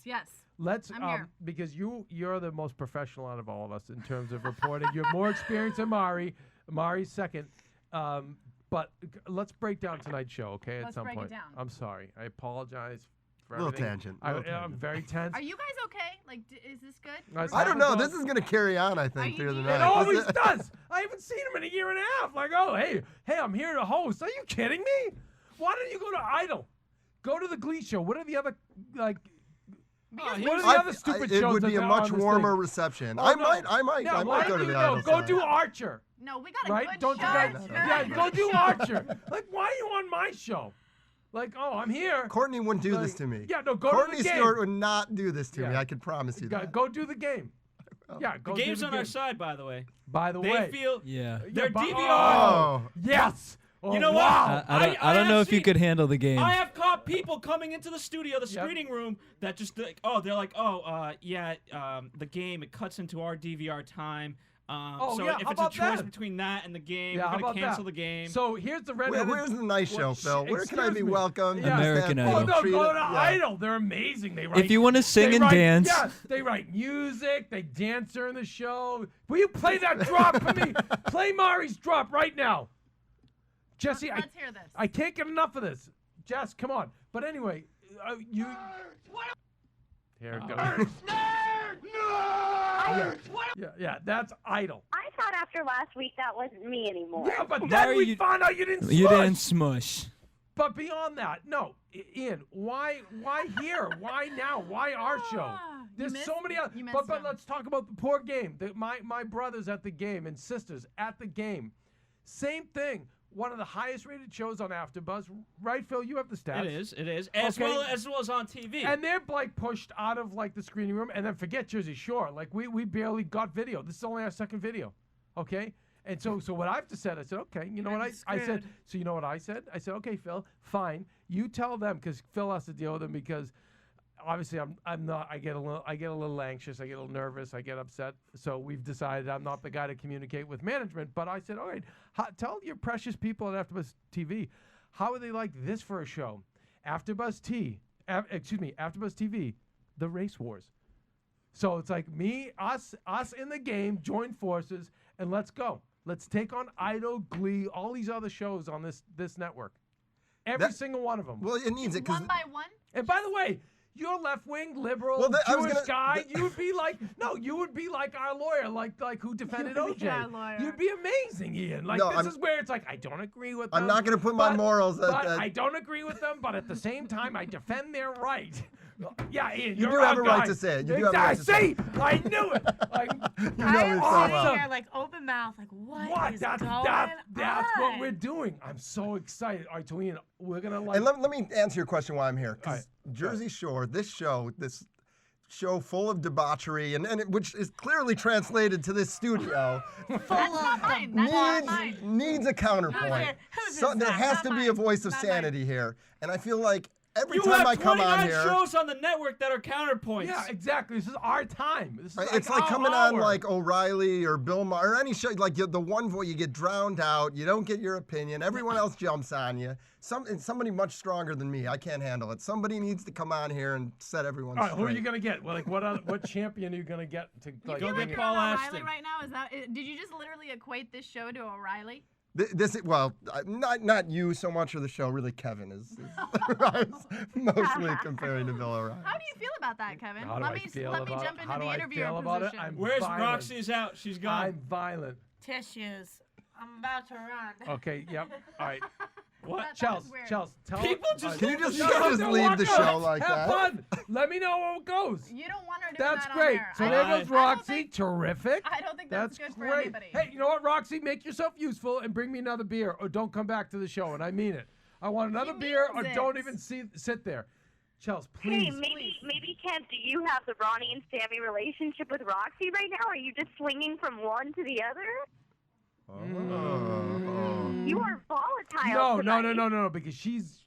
Yes. Let's because you're the most professional out of all of us in terms of reporting. You have more experience than Mari. Mari's second. But let's break down tonight's show, okay? At some point. Break it down. I'm sorry. I apologize for Little everything. tangent. I'm very tense. Are you guys okay? Like, is this good? I don't know. This is gonna carry on, I think, through the night. It always does. I haven't seen him in a year and a half. Like, oh, hey, I'm here to host. Are you kidding me? Why don't you go to Idol? Go to the Glee show. What are the other what are the other stupid shows? It would be a much warmer reception. I might go to the Idol. Go do Archer. No, we got a good Don't show. Yeah, go do Archer. Like, why are you on my show? Like, oh, I'm here. Courtney wouldn't do this to me. Yeah, no, go Courtney to the game. Stewart would not do this to me. I can promise you that. Go do the game. Yeah, the game's on our side, by the way. They feel their DVR. Oh, yes. You know what? I don't know if you could handle the game. I have caught people coming into the studio, the screening room, that just the game, it cuts into our DVR time. If it's a choice between that and the game, we're going to cancel the game. So here's the red. Where's the nice show, Phil? Where can I be welcomed? American Idol. Oh, no, go to Idol. They're amazing. They write, if you want to sing and dance. Yeah, they write music. They dance during the show. Will you play that drop for me? Play Mari's drop right now. Jesse, let's hear this. I can't get enough of this. Jess, come on. But anyway, you... Here it goes. Yeah, that's Idol. I thought after last week that wasn't me anymore. Yeah, but then we found out you didn't smush. You didn't smush. But beyond that, no. Ian, why here? Why now? Why our show? There's so many other... But let's talk about the poor game. My brothers at the game and sisters at the game. Same thing. One of the highest rated shows on AfterBuzz, right, Phil? You have the stats. It is, as well as on TV. And they're like pushed out of like the screening room, and then forget Jersey Shore. Like we barely got video. This is only our second video, okay? And so what I've just said, I said, okay, you know what I said. So you know what I said? I said, okay, Phil, fine. You tell them, because Phil has to deal with them, because obviously I'm not. I get a little anxious. I get a little nervous. I get upset. So we've decided I'm not the guy to communicate with management. But I said, all right, tell your precious people at AfterBuzz TV, how would they like this for a show? AfterBuzz TV, the Race Wars. So it's like us in the game, join forces, and let's go. Let's take on Idol, Glee, all these other shows on this network. Every single one of them. Well, it needs it. One by one. And by the way, you're left-wing, liberal, Jewish guy. You would be like, you would be like our lawyer, like who defended OJ. You'd be amazing, Ian. Like, this is where it's like, I don't agree with them. I'm not going to put my morals at that. I don't agree with them, but at the same time, I defend their right. Yeah, Ian, you do have a right to say it. You do have a right to say it. I knew it. I'm here, like, open mouth, like, what is going on? That's what we're doing. I'm so excited. All right, so Ian, we're going to like... And let me answer your question why I'm here. Because Jersey Shore, this show full of debauchery, which is clearly translated to this studio, needs a counterpoint. There has to be a voice of sanity here. And I feel like every time I come on here... You have 29 shows on the network that are counterpoints. Yeah, exactly. This is our time. This is it's like coming on like O'Reilly or Bill Maher or any show. Like the one voice, you get drowned out. You don't get your opinion. Everyone else jumps on you. Somebody much stronger than me. I can't handle it. Somebody needs to come on here and set everyone straight. All right, who are you going to get? Well, like what champion are you going to get to like, go get Paul O'Reilly right now? Did you just literally equate this show to O'Reilly? This well, not you so much or the show. Really, Keven is I was mostly comparing to Bill O'Reilly. How do you feel about that, Keven? Let me jump into the interviewer position. Where's Roxy's out? She's gone. I'm violent. Tissues. I'm about to run. Okay. Yep. All right. What? Chels, tell people just can you just leave the show like that? Have fun. Let me know how it goes. You don't want her doing That's that great. on So air. there goes Roxy. Terrific. I don't think that's good great. for anybody. Hey, you know what, Roxy? Make yourself useful and bring me another beer, or don't come back to the show. And I mean it. I want another beer, or don't even sit there. Chels, please. Hey, maybe Kev, do you have the Ronnie and Sammy relationship with Roxy right now? Are you just swinging from one to the other? You are volatile. No, because she's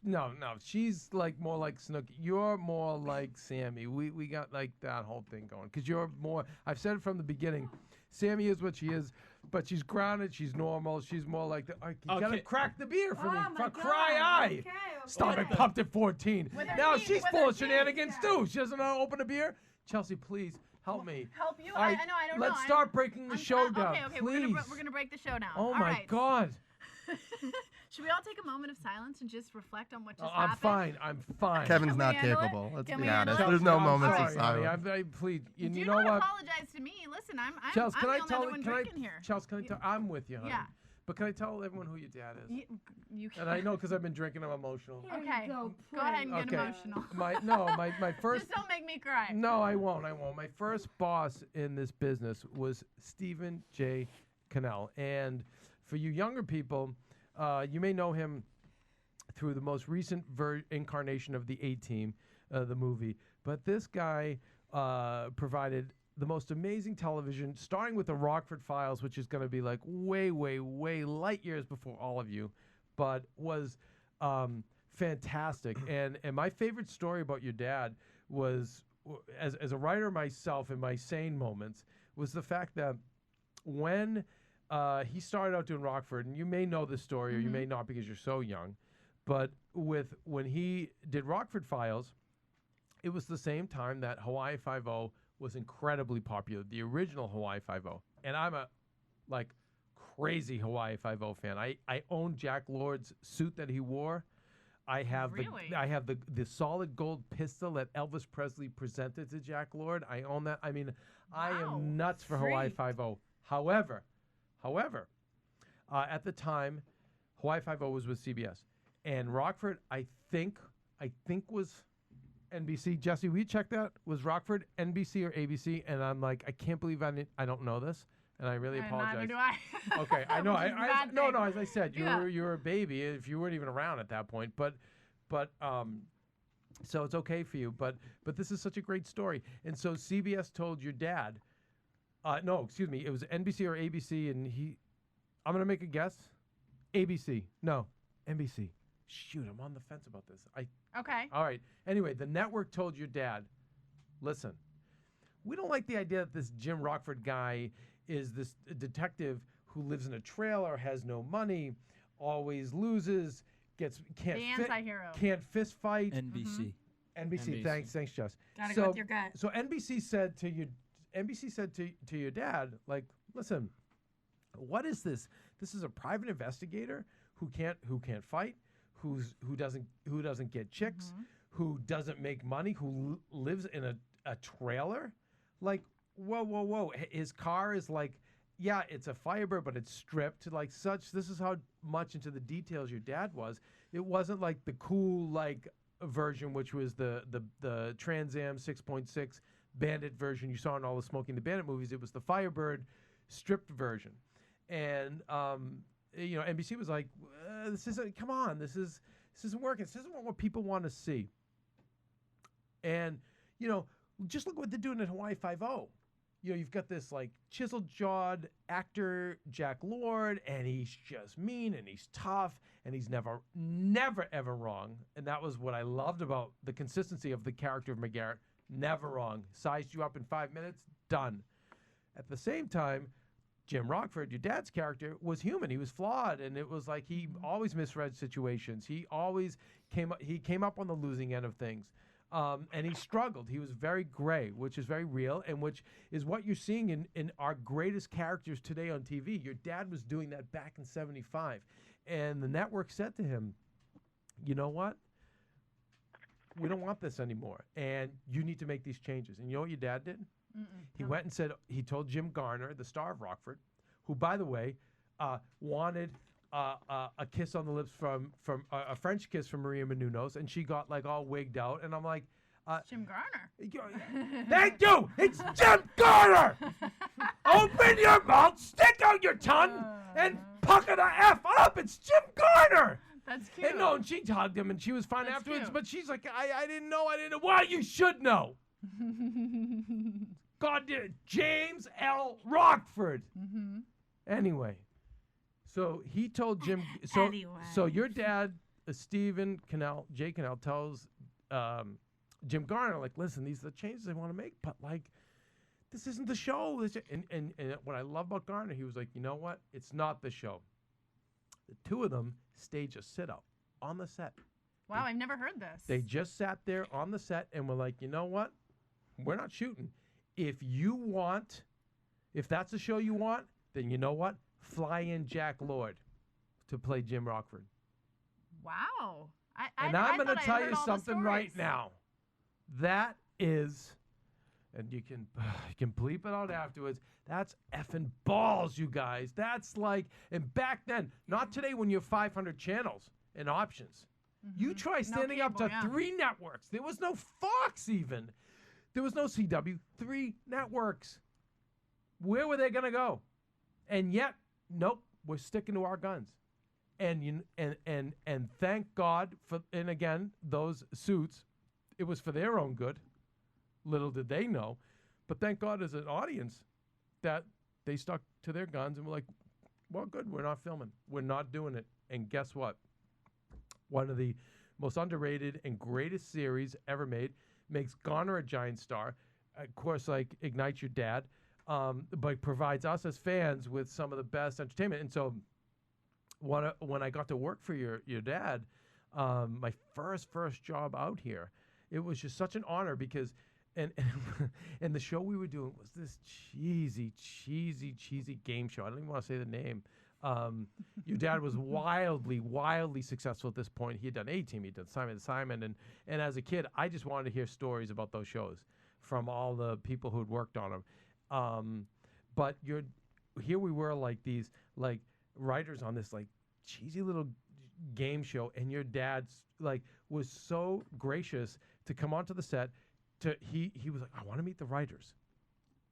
she's like more like Snooki. You're more like Sammy. We got like that whole thing going. Because you're more, I've said it from the beginning, Sammy is what she is, but she's grounded, she's normal, she's more like the, you gotta crack the beer for me, for cry eye. Okay. Stop it, pumped at 14. Now she's full of shenanigans too. She doesn't know how to open a beer. Chelsea, please. Help me. Help you? All right, I don't know. let's start breaking the show down, okay, please. we're gonna break the show down. Oh All my right. God. Should we all take a moment of silence and just reflect on what just I'm happened? I'm fine. Kevin's Can we not handle it? capable. Let's Can be we handle honest. it? There's no I'm moments sorry, of silence. honey. Please, you You know don't what? apologize to me. Listen, I'm Chels, the only other one drinking here. Chels, can I tell? I'm with you, honey. Yeah. But can I tell everyone who your dad is? You And I know because I've been drinking. I'm emotional. Okay. Go ahead and get emotional. My first. Just don't make me cry. No, I won't. My first boss in this business was Stephen J. Cannell, and for you younger people, you may know him through the most recent incarnation of the A-Team, the movie. But this guy provided the most amazing television, starting with the Rockford Files, which is going to be like way, way, way light years before all of you, but was fantastic. And my favorite story about your dad was, as a writer myself in my sane moments, was the fact that when he started out doing Rockford, and you may know this story or you may not because you're so young, but when he did Rockford Files, it was the same time that Hawaii Five-0 was incredibly popular, the original Hawaii Five-0. And I'm a crazy Hawaii Five-0 fan. I own Jack Lord's suit that he wore. I have the solid gold pistol that Elvis Presley presented to Jack Lord. I own that. I mean, I am nuts for Hawaii Five-0. However, at the time, Hawaii Five-0 was with CBS, and Rockford, I think was NBC. Jesse, will you check that? Was Rockford NBC or ABC? And I'm like, I can't believe I don't know this, and I really apologize. Neither do I. Okay, I know. No. As I said, you Yeah. were a baby if you weren't even around at that point. But so it's okay for you. But this is such a great story. And so CBS told your dad. No, excuse me. It was NBC or ABC, and I'm gonna make a guess. ABC. No, NBC. Shoot, I'm on the fence about this. Okay. All right. Anyway, the network told your dad, listen, we don't like the idea that this Jim Rockford guy is this detective who lives in a trailer, has no money, always loses, can't fist fight. NBC. NBC. Thanks, Jess. Gotta go with your gut. So NBC said to your dad, like, listen, what is this? This is a private investigator who can't fight, who doesn't get chicks, who doesn't make money, who lives in a trailer. Like, whoa. His car is like, yeah, it's a Firebird, but it's stripped like such. This is how much into the details your dad was. It wasn't like the cool like version, which was the Trans Am 6.6 Bandit version you saw in all the Smoking the Bandit movies. It was the Firebird stripped version, and NBC was like, this isn't working. This isn't what people want to see. And just look what they're doing at Hawaii Five-0. You've got this like chiseled-jawed actor, Jack Lord, and he's just mean and he's tough and he's never ever wrong. And that was what I loved about the consistency of the character of McGarrett. Never wrong. Sized you up in 5 minutes, done. At the same time, Jim Rockford, your dad's character, was human. He was flawed, and it was like he always misread situations. He always came up on the losing end of things. And he struggled. He was very gray, which is very real, and which is what you're seeing in our greatest characters today on TV. Your dad was doing that back in '75. And the network said to him, you know what? We don't want this anymore. And you need to make these changes. And you know what your dad did? He went and said, he told Jim Garner, the star of Rockford, who, by the way, wanted a kiss on the lips from a French kiss from Maria Menounos, and she got like all wigged out, and I'm like, Jim Garner. Thank you. It's Jim Garner. Open your mouth, stick out your tongue, and pucker the F up. It's Jim Garner. That's cute. And no, and she hugged him, and she was fine That's afterwards. cute. But she's like, I didn't know. Why? You should know. God did. James L. Rockford. Anyway, so he told Jim. So your dad, Stephen Cannell, Jay Cannell, tells Jim Garner, like, listen, these are the changes I want to make, but like, this isn't the show. And what I love about Garner, he was like, you know what? It's not the show. The two of them staged a sit-up on the set. Wow, I've never heard this. They just sat there on the set and were like, you know what? We're not shooting. If that's the show you want, then you know what? Fly in Jack Lord to play Jim Rockford. Wow. I'm going to tell you something right now. That is, and you can bleep it out afterwards, that's effing balls, you guys. That's like, and back then, not today when you have 500 channels and options. You try standing up to 3 networks. There was no Fox even. There was no CW. 3 networks. Where were they going to go? And yet, nope, we're sticking to our guns. And thank God for, and again, those suits, it was for their own good. Little did they know. But thank God as an audience that they stuck to their guns and were like, well, good, we're not filming. We're not doing it. And guess what? One of the most underrated and greatest series ever made, makes Garner a giant star. Of course, like ignites your dad, but provides us as fans with some of the best entertainment. And so when I got to work for your dad, my first job out here, it was just such an honor because and the show we were doing was this cheesy game show. I don't even want to say the name. Your dad was wildly successful at this point. He had done A-Team, he'd done Simon, and as a kid, I just wanted to hear stories about those shows from all the people who had worked on them. But here we were like these like writers on this like cheesy little game show, and your dad's like was so gracious to come onto the set. He was like, I want to meet the writers.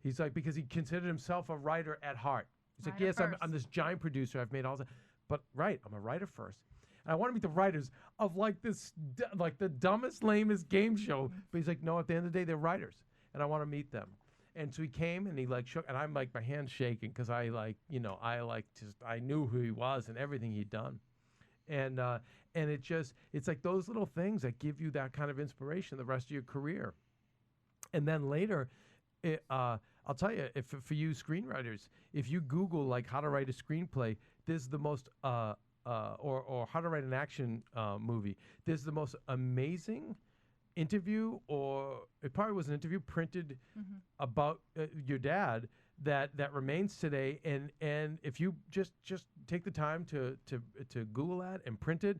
He's like, because he considered himself a writer at heart. He's like, yes, I'm this giant producer. I've made all that. But, I'm a writer first. And I want to meet the writers of, like, this, like, the dumbest, lamest game show. But he's like, no, at the end of the day, they're writers. And I want to meet them. And so he came and he, like, shook. And I'm, like, my hand's shaking because I knew who he was and everything he'd done. And it's like those little things that give you that kind of inspiration the rest of your career. And then later, I'll tell you, if for you screenwriters, if you Google like how to write a screenplay, there's the most or how to write an action movie. There's the most amazing interview, or it probably was an interview printed about your dad that remains today. And if you just take the time to Google that and print it,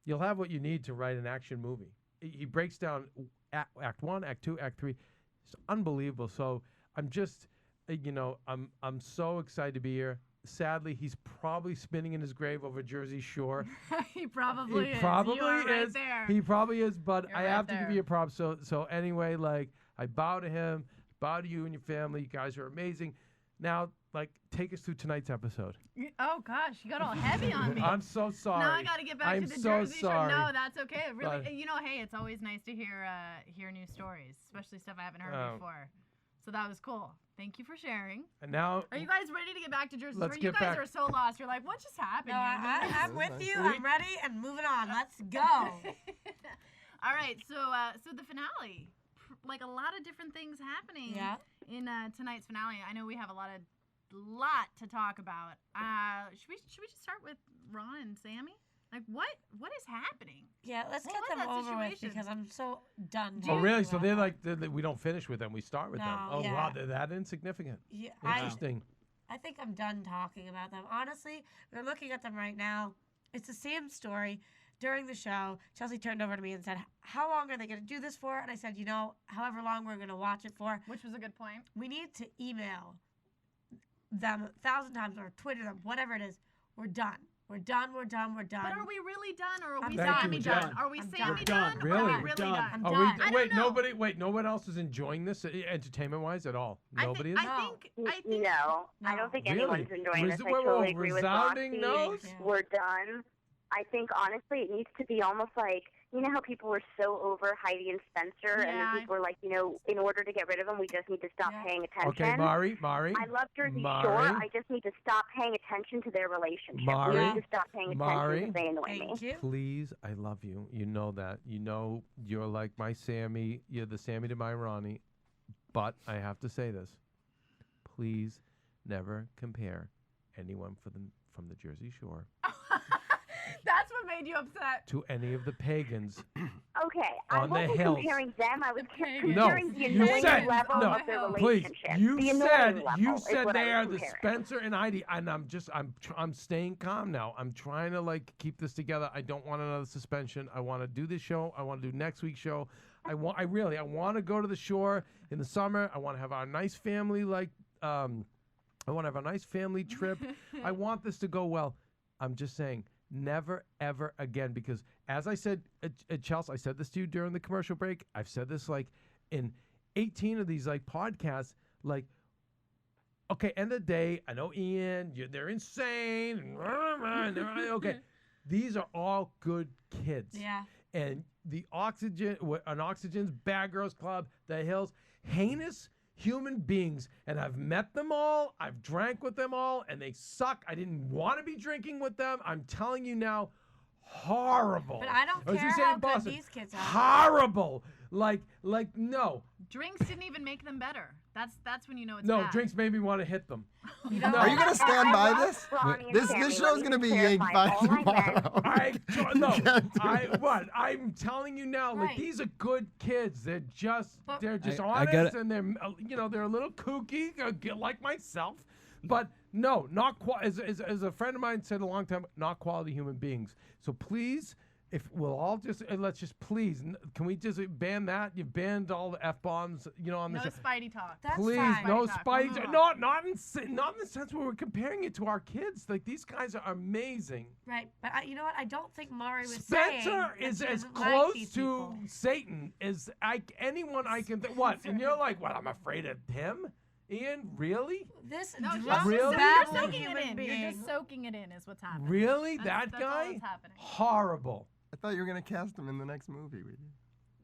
you'll have what you need to write an action movie. He breaks down Act 1, Act 2, Act 3. It's unbelievable. So I'm just, I'm so excited to be here. Sadly, he's probably spinning in his grave over Jersey Shore. He probably is. Probably you are is. Right there. He probably is. But You're I right have to there. give you a prop. So anyway, like I bow to him, bow to you and your family. You guys are amazing. Now, like, take us through tonight's episode. Oh gosh, you got all heavy on me. I'm so sorry. Now I got to get back to the so Jersey sorry. Shore. No, that's okay. Really, But- hey, it's always nice to hear new stories, especially stuff I haven't heard before. So that was cool. Thank you for sharing. And now, Are you guys ready to get back to Jersey Let's Shore? You get guys back. are so lost. You're like, what just happened? No, I'm with you. I'm ready and moving on. Let's go. All right, so the finale, like a lot of different things happening in tonight's finale. I know we have a lot to talk about. Should we just start with Ron and Sammy? Like, what is happening? Yeah, let's What get was them that over with situation? because I'm so done. Oh, really? So talking they're about like, we don't finish with them. We start with them. No, Oh, yeah. wow. They're that insignificant. Yeah, Interesting. I think I'm done talking about them. Honestly, we're looking at them right now. It's the same story. During the show, Chelsea turned over to me and said, how long are they going to do this for? And I said, however long we're going to watch it for. Which was a good point. We need to email them 1,000 times or Twitter them, whatever it is. We're done. We're done. We're done. We're done. But are we really done, or are we Thank you, Sammy we're done? done. Are we I'm Sammy done. done? Really? Or are we We're really done. done? I'm Are done. I don't know. Wait, no one else is enjoying this entertainment-wise at all? Nobody is? I think No, I don't think Really? anyone's enjoying this. I Whoa, totally agree with resounding Roxy. no's? We're done. I think, honestly, it needs to be almost like, you know how people were so over Heidi and Spencer, and then people were like, in order to get rid of them, we just need to stop paying attention. Okay, Mari. I love Jersey Shore. I just need to stop paying attention to their relationship. Mari, we need to stop paying attention because they annoy me. Thank you. Please, I love you. You know that. You know you're like my Sammy. You're the Sammy to my Ronnie. But I have to say this. Please never compare anyone from the Jersey Shore that's what made you upset. to any of the pagans. Okay, I On the wasn't hills. comparing them. I was No, comparing the you annoying said level no. of their Please, relationship. you The annoying said level is what they I are was the comparing. Spencer and Heidi, and I'm staying calm now. I'm trying to keep this together. I don't want another suspension. I want to do this show. I want to do next week's show. I want to go to the shore in the summer. I want to have our nice family I want to have a nice family trip. I want this to go well. I'm just saying, never, ever again. Because as I said, Chelsea, I said this to you during the commercial break. I've said this in 18 of these podcasts. Okay, end of the day, I know Ian, they're insane. Okay, these are all good kids. Yeah. And the Oxygen's Bad Girls Club, the Hills, heinous human beings, and I've met them all, I've drank with them all, and they suck. I didn't want to be drinking with them. I'm telling you now, horrible. But I don't As care you say how in good Boston, these kids are. horrible. No. Drinks didn't even make them better. That's when you know it's No, bad. drinks made me want to hit them. No. Are you gonna stand by this? Ronnie and This Sammy, show's let me gonna be clarify. yanked by All I meant- tomorrow. I'm telling you now, Right. these are good kids. They're just But- honest, gotta- and they're a little kooky, like myself. But no, not as a friend of mine said a long time, not quality human beings. So please, if we'll all let's just please, can we just ban that? You've banned all the F-bombs, on the No show. Spidey talk. That's Please, fine. no Spidey talk. Spidey. We'll move Not in the sense where we're comparing it to our kids. These guys are amazing. Right, but you know what? I don't think Mari was Spencer saying that is she as doesn't like close these to people. Satan as anyone I can think. What? And you're like, what? I'm afraid of him? Ian, really? This No, drunk, Really? bad You're soaking it human in. being. You're just soaking it in is what's happening. Really? That's That all guy? that's happening. Horrible. I thought you were gonna cast him in the next movie we did.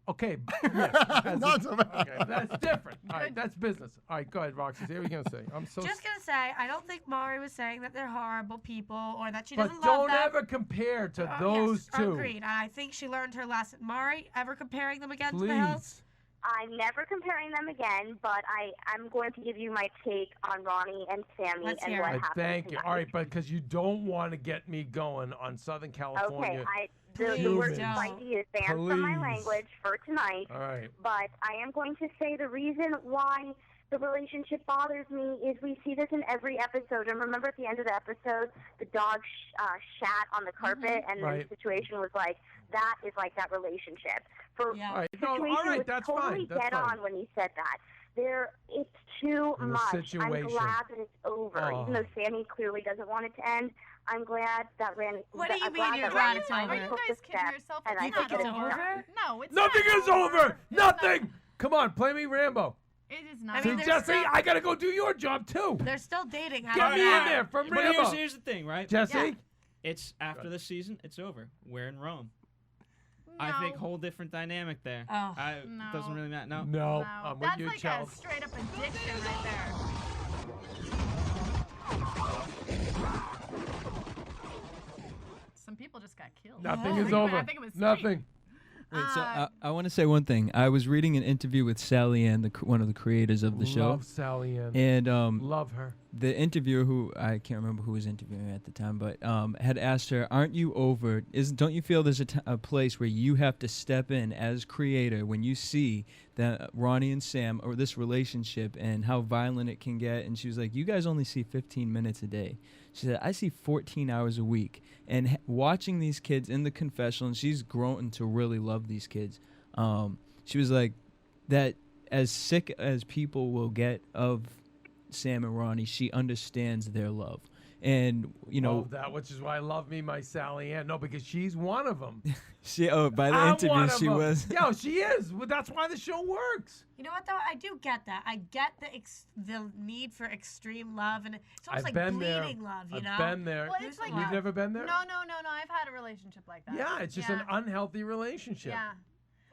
Okay. Yeah, Not so bad. okay, that's different. All right, that's business. All right, go ahead, Roxy. What are you going to say? I'm so Just gonna say, I don't think Mari was saying that they're horrible people or that she But doesn't love don't them. ever compare to Yes, those two. Agreed. I think she learned her lesson. Mari, ever comparing them again to the Please. Hills? I'm never comparing them again, but I'm going to give you my take on Ronnie and Sammy Let's and hear what it. happened Thank you. tonight. All right, but because you don't want to get me going on Southern California. Okay, the Please word don't. spicy is banned from my Please. language for tonight. All right. But I am going to say the reason why the relationship bothers me is we see this in every episode. And remember at the end of the episode, the dog shat on the carpet, and Right. the situation was like, that is like that relationship. For Yeah. All right. No, situation all right. was That's totally fine. That's dead fine. on when he said that. It's too In the much. situation. I'm glad that it's over. Oh. Even though Sammy clearly doesn't want it to end, I'm glad that ran. What do you I'm mean glad you're that glad Randy it's finally over? Are you took guys the kidding step, yourself? and It's I not think it's it's over? done. No, it's Nothing not is over. It's not Nothing. over. Come on, play me Rambo. It is I not. mean, See, they're Jesse, still- I gotta go do your job too. They're still dating. I Get don't me know. in there from But Rambo. here's the thing, right? Jesse. Yeah. It's after the season. It's over. We're in Rome. No. I think whole different dynamic there. Oh. No. Doesn't really matter. No. No, No. I'm with That's you, like Chelsea. a straight up addiction right there. Some people just got killed. Nothing Yeah. is over. I think it was three. Nothing. Wait, so I want to say one thing. I was reading an interview with Sally Ann, one of the creators of the show, Love Sally Ann. and Love her. the interviewer, who I can't remember who was interviewing at the time, but had asked her, "Aren't you over? Don't you feel there's a place where you have to step in as creator when you see that Ronnie and Sam or this relationship and how violent it can get?" And she was like, "You guys only see 15 minutes a day." She said, "I see 14 hours a week." And watching these kids in the confessional, and she's grown to really love these kids. She was like, that as sick as people will get of Sam and Ronnie, she understands their love. And, you know. That, which is why I love me my Sally Ann. No, because she's one of them. By the interview, she was. Yeah, she is. Well, that's why the show works. You know what, though? I do get that. I get the need for extreme love, and it's almost I've like been bleeding there. love, you I've know? been there. Well, it's like You've never been there? No. I've had a relationship like that. Yeah, it's just an unhealthy relationship. Yeah.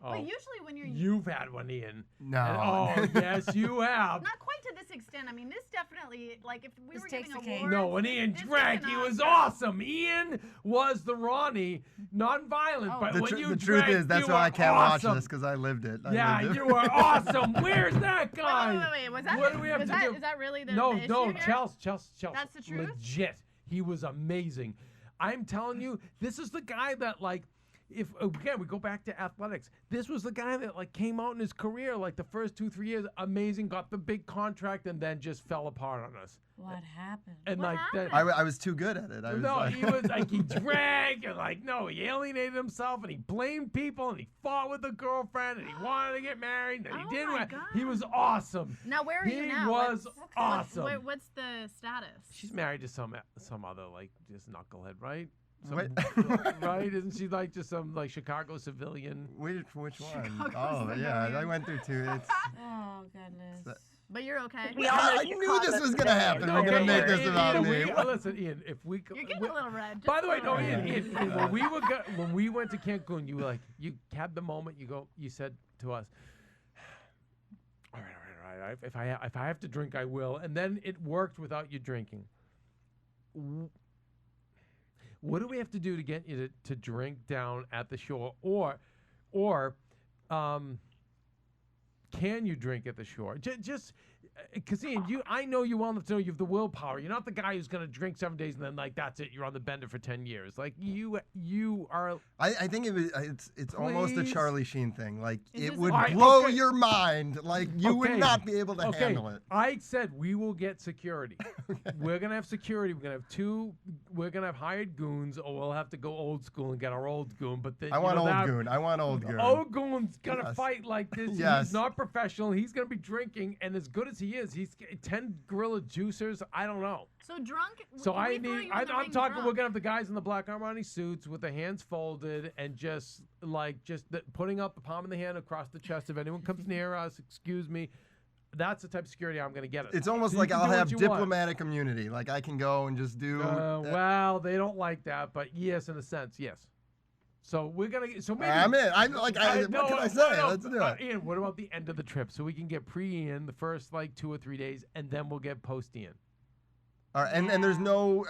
Oh, Well, usually when you've had one, Ian. No. And, yes, you have. Not quite to this extent. I mean, this definitely, like, if we were giving awards. No, when Ian drank, he was awesome. Ian was the Ronnie, non-violent, but when you the drank, truth is, that's you why I were can't awesome. watch this, because I lived it. Yeah, you were awesome. Where's that guy? Wait. Was that? What do we have to do? Is that really the No, issue no, here? Chelsea. That's the truth? Legit. He was amazing. I'm telling you, this is the guy that, like, if again we go back to athletics, this was the guy that like came out in his career like the first 2-3 years, amazing, got the big contract, and then just fell apart on us. What happened? And What like happened? I was too good at it. I was like... he was like he drank and like he alienated himself and he blamed people and he fought with a girlfriend and he wanted to get married and he didn't. my God. He was awesome. Now, where are he you now? He was awesome. What's the status? She's married to some other like just knucklehead, right? What? Right? Isn't she like just some like Chicago civilian? Which one? Chicago Yeah, I went through two. It's, Oh, goodness. But you're okay. I knew this was gonna happen. We're gonna make this about me. Listen, Ian, if we You're getting a little red. By the way, no, Ian, when we went to Cancun, you were like, you had the moment. You said to us, all right. If I have to drink, I will. And then it worked without you drinking. What do we have to do to get you to drink down at the shore, or can you drink at the shore? Just because Ian, I know you well enough to know you have the willpower. You're not the guy who's gonna drink 7 days and then like that's it. You're on the bender for 10 years. Like you are. I think it's almost a Charlie Sheen thing. Like it would All right, blow okay. your mind. Like you would not be able to handle it. I said we will get security. We're gonna have security. We're gonna have two. We're gonna have hired goons, or we'll have to go old school and get our old goon. But then, I want old goon. I want old goon. Old goon's gonna fight like this. Yes. He's not professional. He's gonna be drinking, and as good as he is, he's 10 gorilla juicers. I don't know. So drunk. So I'm talking. We're gonna have the guys in the black Armani suits with their hands folded and just putting up the palm of the hand across the chest. If anyone comes near us, excuse me. That's the type of security I'm gonna get us. It's almost like I'll have diplomatic immunity. Like I can go and just do. Well, they don't like that, but yes, in a sense, yes. So we're gonna. So maybe I'm in. What can I say? Let's do it. Ian, what about the end of the trip? So we can get pre-Ian the first 2 or 3 days, and then we'll get post-Ian. All right, and there's no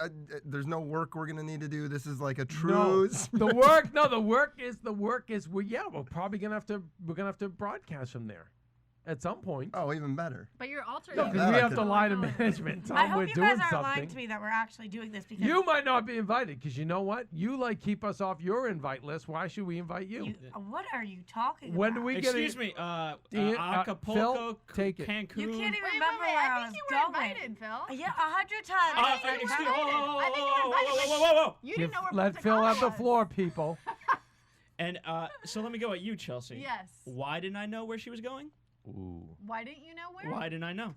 work we're gonna need to do. This is like a truce. No, the work is. We're probably gonna have to broadcast from there. At some point. Oh, even better. But you're altering. No, because we have to lie to management. Tell I them we're hope you doing guys aren't something. lying to me that we're actually doing this because You might not be invited because you know what? You keep us off your invite list. Why should we invite you? What are you talking When about? do we get Excuse me, Ian, Acapulco, Phil, take it. Cancun. You can't even Wait, remember wait, where I I was think you were going. invited, Phil. Yeah, 100 times. I think you were invited. I think you were invited. Whoa. You didn't know where Let Punta Phil Cana have the was. floor, people. And so let me go at you, Chelsea. Yes. Why didn't I know where she was going? Ooh. Why didn't you know where? Why didn't I know?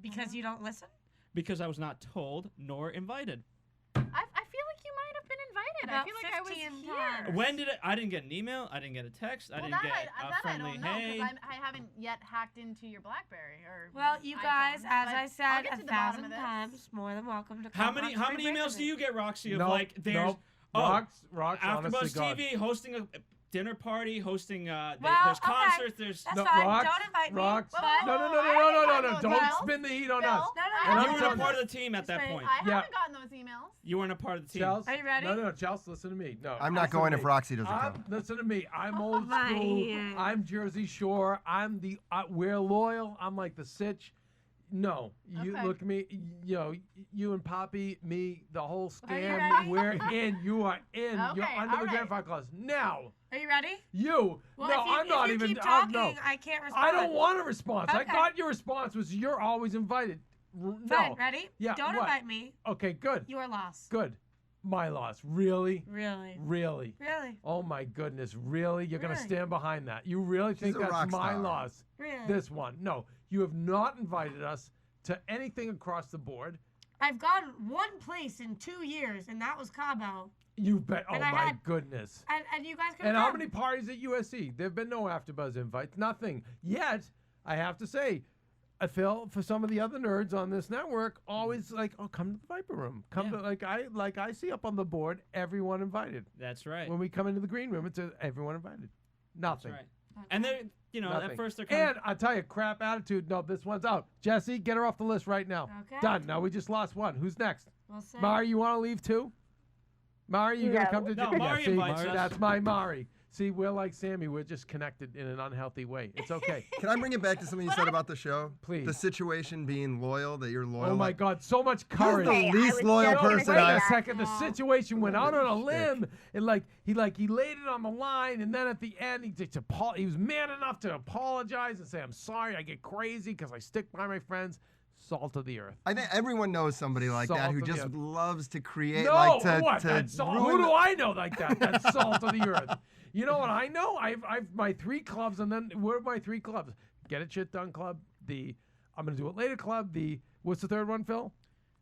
Because you don't listen? Because I was not told nor invited. I feel like you might have been invited. About I feel like I was 15 here. times. When did I didn't get an email. I didn't get a text. I Well, didn't that get I a friendly don't know hey. because I haven't yet hacked into your BlackBerry or. Well, you guys, iPhone, as but I I'll said get to 1,000 the bottom of this. times, more than welcome to come How many on Spring Break emails with do me. you get, Roxy? Of No, like there's no. Rox, honestly, AfterBuzz God. TV hosting a dinner party, hosting Well, there's okay. concerts, there's That's No, fine. Rox, Don't invite me. Rox. But No. Don't Well, spin the heat on Phil, us. No, And I'm you weren't telling a part of the team at that Just point. I Yeah. haven't gotten those emails. You weren't a part of the team. Chelsea, Are you ready? No, Chelsea, listen to me. No, I'm not listen going to if me. Roxy doesn't come. Listen to me. I'm old my school. Ian. I'm Jersey Shore. We're loyal. I'm like the Sitch. No, you Okay. look at me. You and Poppy, me, the whole Are you scam. ready? We're in. You are in. You're Okay, under all the right. grandfather clause now. Are you ready? You. Well, no, if you, I'm not if you even. keep talking, no. I can't respond. I don't want a response. I Okay. thought your response was you're always invited. No. Fine, ready? Yeah, Don't what? invite me. Okay, good. Your loss. Good. My loss. Really? Really? Really? Really? Oh my goodness. Really? You're going to Really? stand behind that? You really think a that's rock my star. loss? Really? This one. No. You have not invited us to anything across the board. I've gone one place in 2 years, and that was Cabo. You bet. Oh And I my had- goodness. And you guys could And have how come. many parties at USC? There have been no AfterBuzz invites. Nothing. Yet, I have to say, Phil, for some of the other nerds on this network, always like, oh, come to the Viper Room. Come to like I see up on the board, everyone invited. That's right. When we come into the green room, it says everyone invited. That's Nothing. right. And they're, Nothing. at first they're kind And I tell you, crap attitude. No, this one's out. Jesse, get her off the list right now. Okay. Done. Now we just lost one. Who's next? We'll see. Mari, you want to leave too? Mari, you gonna No. come to? No, yeah, Mari see, invites us. that's my Mari. See, we're like Sammy. We're just connected in an unhealthy way. It's okay. Can I bring it back to something you said about the show? Please. The situation being loyal, that you're loyal. Oh my God, so much You're courage. the Hey, I least was loyal just gonna person say Wait a that. second. The situation went out on a Shit. limb, and he laid it on the line, and then at the end he was man enough to apologize and say, "I'm sorry. I get crazy because I stick by my friends." Salt of the earth. I think everyone knows somebody like that Salt who of the just earth. loves to create, No, like to, what? to That's salt. ruin Who do the- I know like that? That's salt of the earth. You know what I know? I've my 3 clubs, and then what are my 3 clubs? Get It Shit Done Club. I'm gonna do it later club. What's the third one, Phil?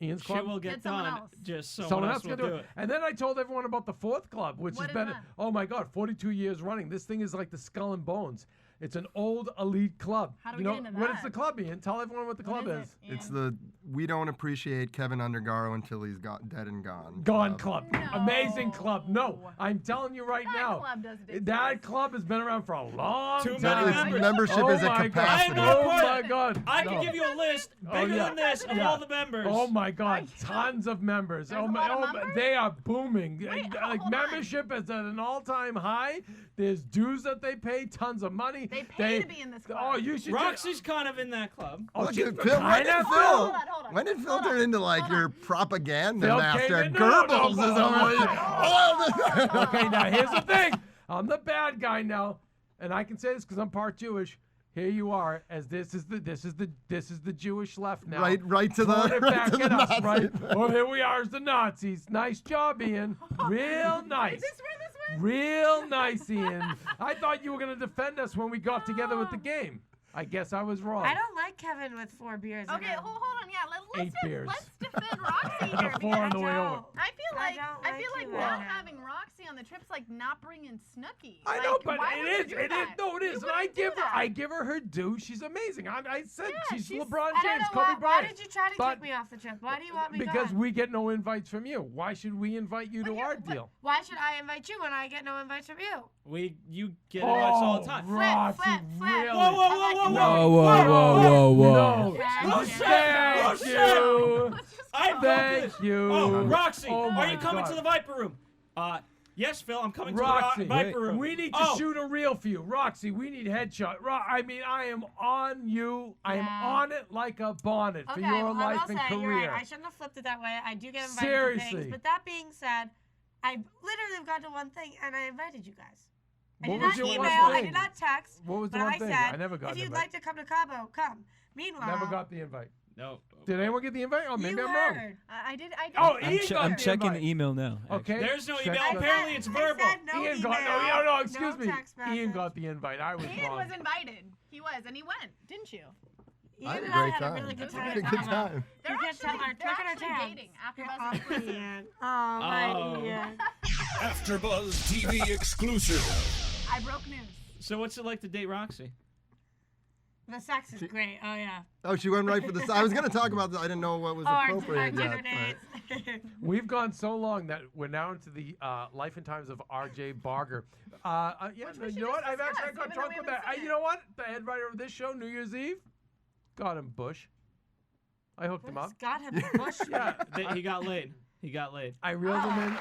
Ian's club. shit will get Get someone done. else. Just Someone else will can do it. And then I told everyone about the 4th club, which What has is been, that? oh my God, 42 years running. This thing is like the Skull and Bones. It's an old elite club. How do we you know, get into what is that? the club, Ian? Tell everyone what the club What is. it, It's Ian? the we don't appreciate Keven Undergaro until he's dead and gone. Gone Club. No. Amazing club. No, I'm telling you right That now. club doesn't exist. That club has been around for a long Too time. many Its members. membership Oh is a my God. capacity. I am Oh part of my it. God. I No. can give you a list bigger yeah. than this of Yeah. all the members. Oh my God, tons of members. There's Oh a my, lot of oh, members? they are booming. Wait, Like hold on. membership is at an all-time high. There's dues that they pay, tons of money. They pay to be in this club. Oh, you should. Roxy's kind of in that club. Oh, Look she's at Phil. When did kinda Phil? Hold on. When did Phil Hold turn on. into like Hold your on. propaganda Phil master? came in- Goebbels no, is over. Okay, now here's the thing. I'm the bad guy now, and I can say this because I'm part Jewish. Here you are, as this is the Jewish left now. Right to the Throwing it right back to the at us, Nazi. right? Oh, here we are as the Nazis. Nice job, Ian. Real nice. Is this where this went? Real nice, Ian. I thought you were gonna defend us when we got together with the game. I guess I was wrong. I don't like Kevin with 4 beers. in Okay, him. hold on. Yeah, Eight beers. let's defend Roxy And here. a 4 on the way over. don't. I feel I like don't I feel like like you not right now. having Roxy on the trip's like not bringing Snooki. I Like, know, but why would you it is. do It is. that? No, it You is. And I wouldn't do give her. that. I give her her due. She's amazing. I said Yeah, she's she's- LeBron I don't James, know Kobe why Bryant. did you try to But- kick me off the trip? Why do you want me Because gone? we get no invites from you. Why should we invite you to But our here- deal? Why should I invite you when I get no invites from you? You get invites all the time. Roxy, Flip, really? Whoa, whoa, whoa, whoa, No. Whoa, whoa, whoa, No. Oh, shit. Oh, Thank shit. you. I vote Thank this. you. Oh, Roxy, Oh are my you coming God. to the Viper Room? Yes, Phil, I'm coming Roxy, to the Viper Room. we need to Oh, shoot a reel for you. Roxy, we need headshot. I mean, I am on you. I am Yeah. on it like a bonnet for Okay, your well, life I will and say, career. you're right. I shouldn't have flipped it that way. I do get invited to Seriously. things. But that being said, I literally have gone to one thing and I invited you guys. I What did was not your email, one I thing? did not text. What was the but one I thing? said, I never got if an you'd invite. like to come to Cabo, come. Meanwhile, Never got the invite. no. Did anyone get the invite? Oh, maybe you I'm wrong. heard. I did. Oh, I'm, Ian got I'm the checking invite. the email now. Okay. There's no check email. the- Apparently, it's verbal. I said no Ian email, got no, excuse no me. text Ian message. got the invite. I was Ian wrong. was invited. He was, and he went, didn't you? Ian I had a and I great had a time. really good It was a time. I had a good time. They're You can't tell actually, our- they're look at our actually tabs. dating after Oh, Buzz exclusive. Ian. Oh, my Oh. Ian. AfterBuzz TV exclusive. I broke news. So what's it like to date Roxy? The sex is great. Oh, yeah. Oh, she went right for the. I was going to talk about that. I didn't know what was Oh, our appropriate dinner yet. dates. We've gone so long that we're now into the life and times of R.J. Barger. Yeah, Which we you should know what? just I've actually discuss, got even drunk though we with that. haven't seen You know what? The head writer of this show, New Year's Eve, got him Bush. I hooked him up. Got him bush. Yeah, He got laid. He got laid. I reeled him in.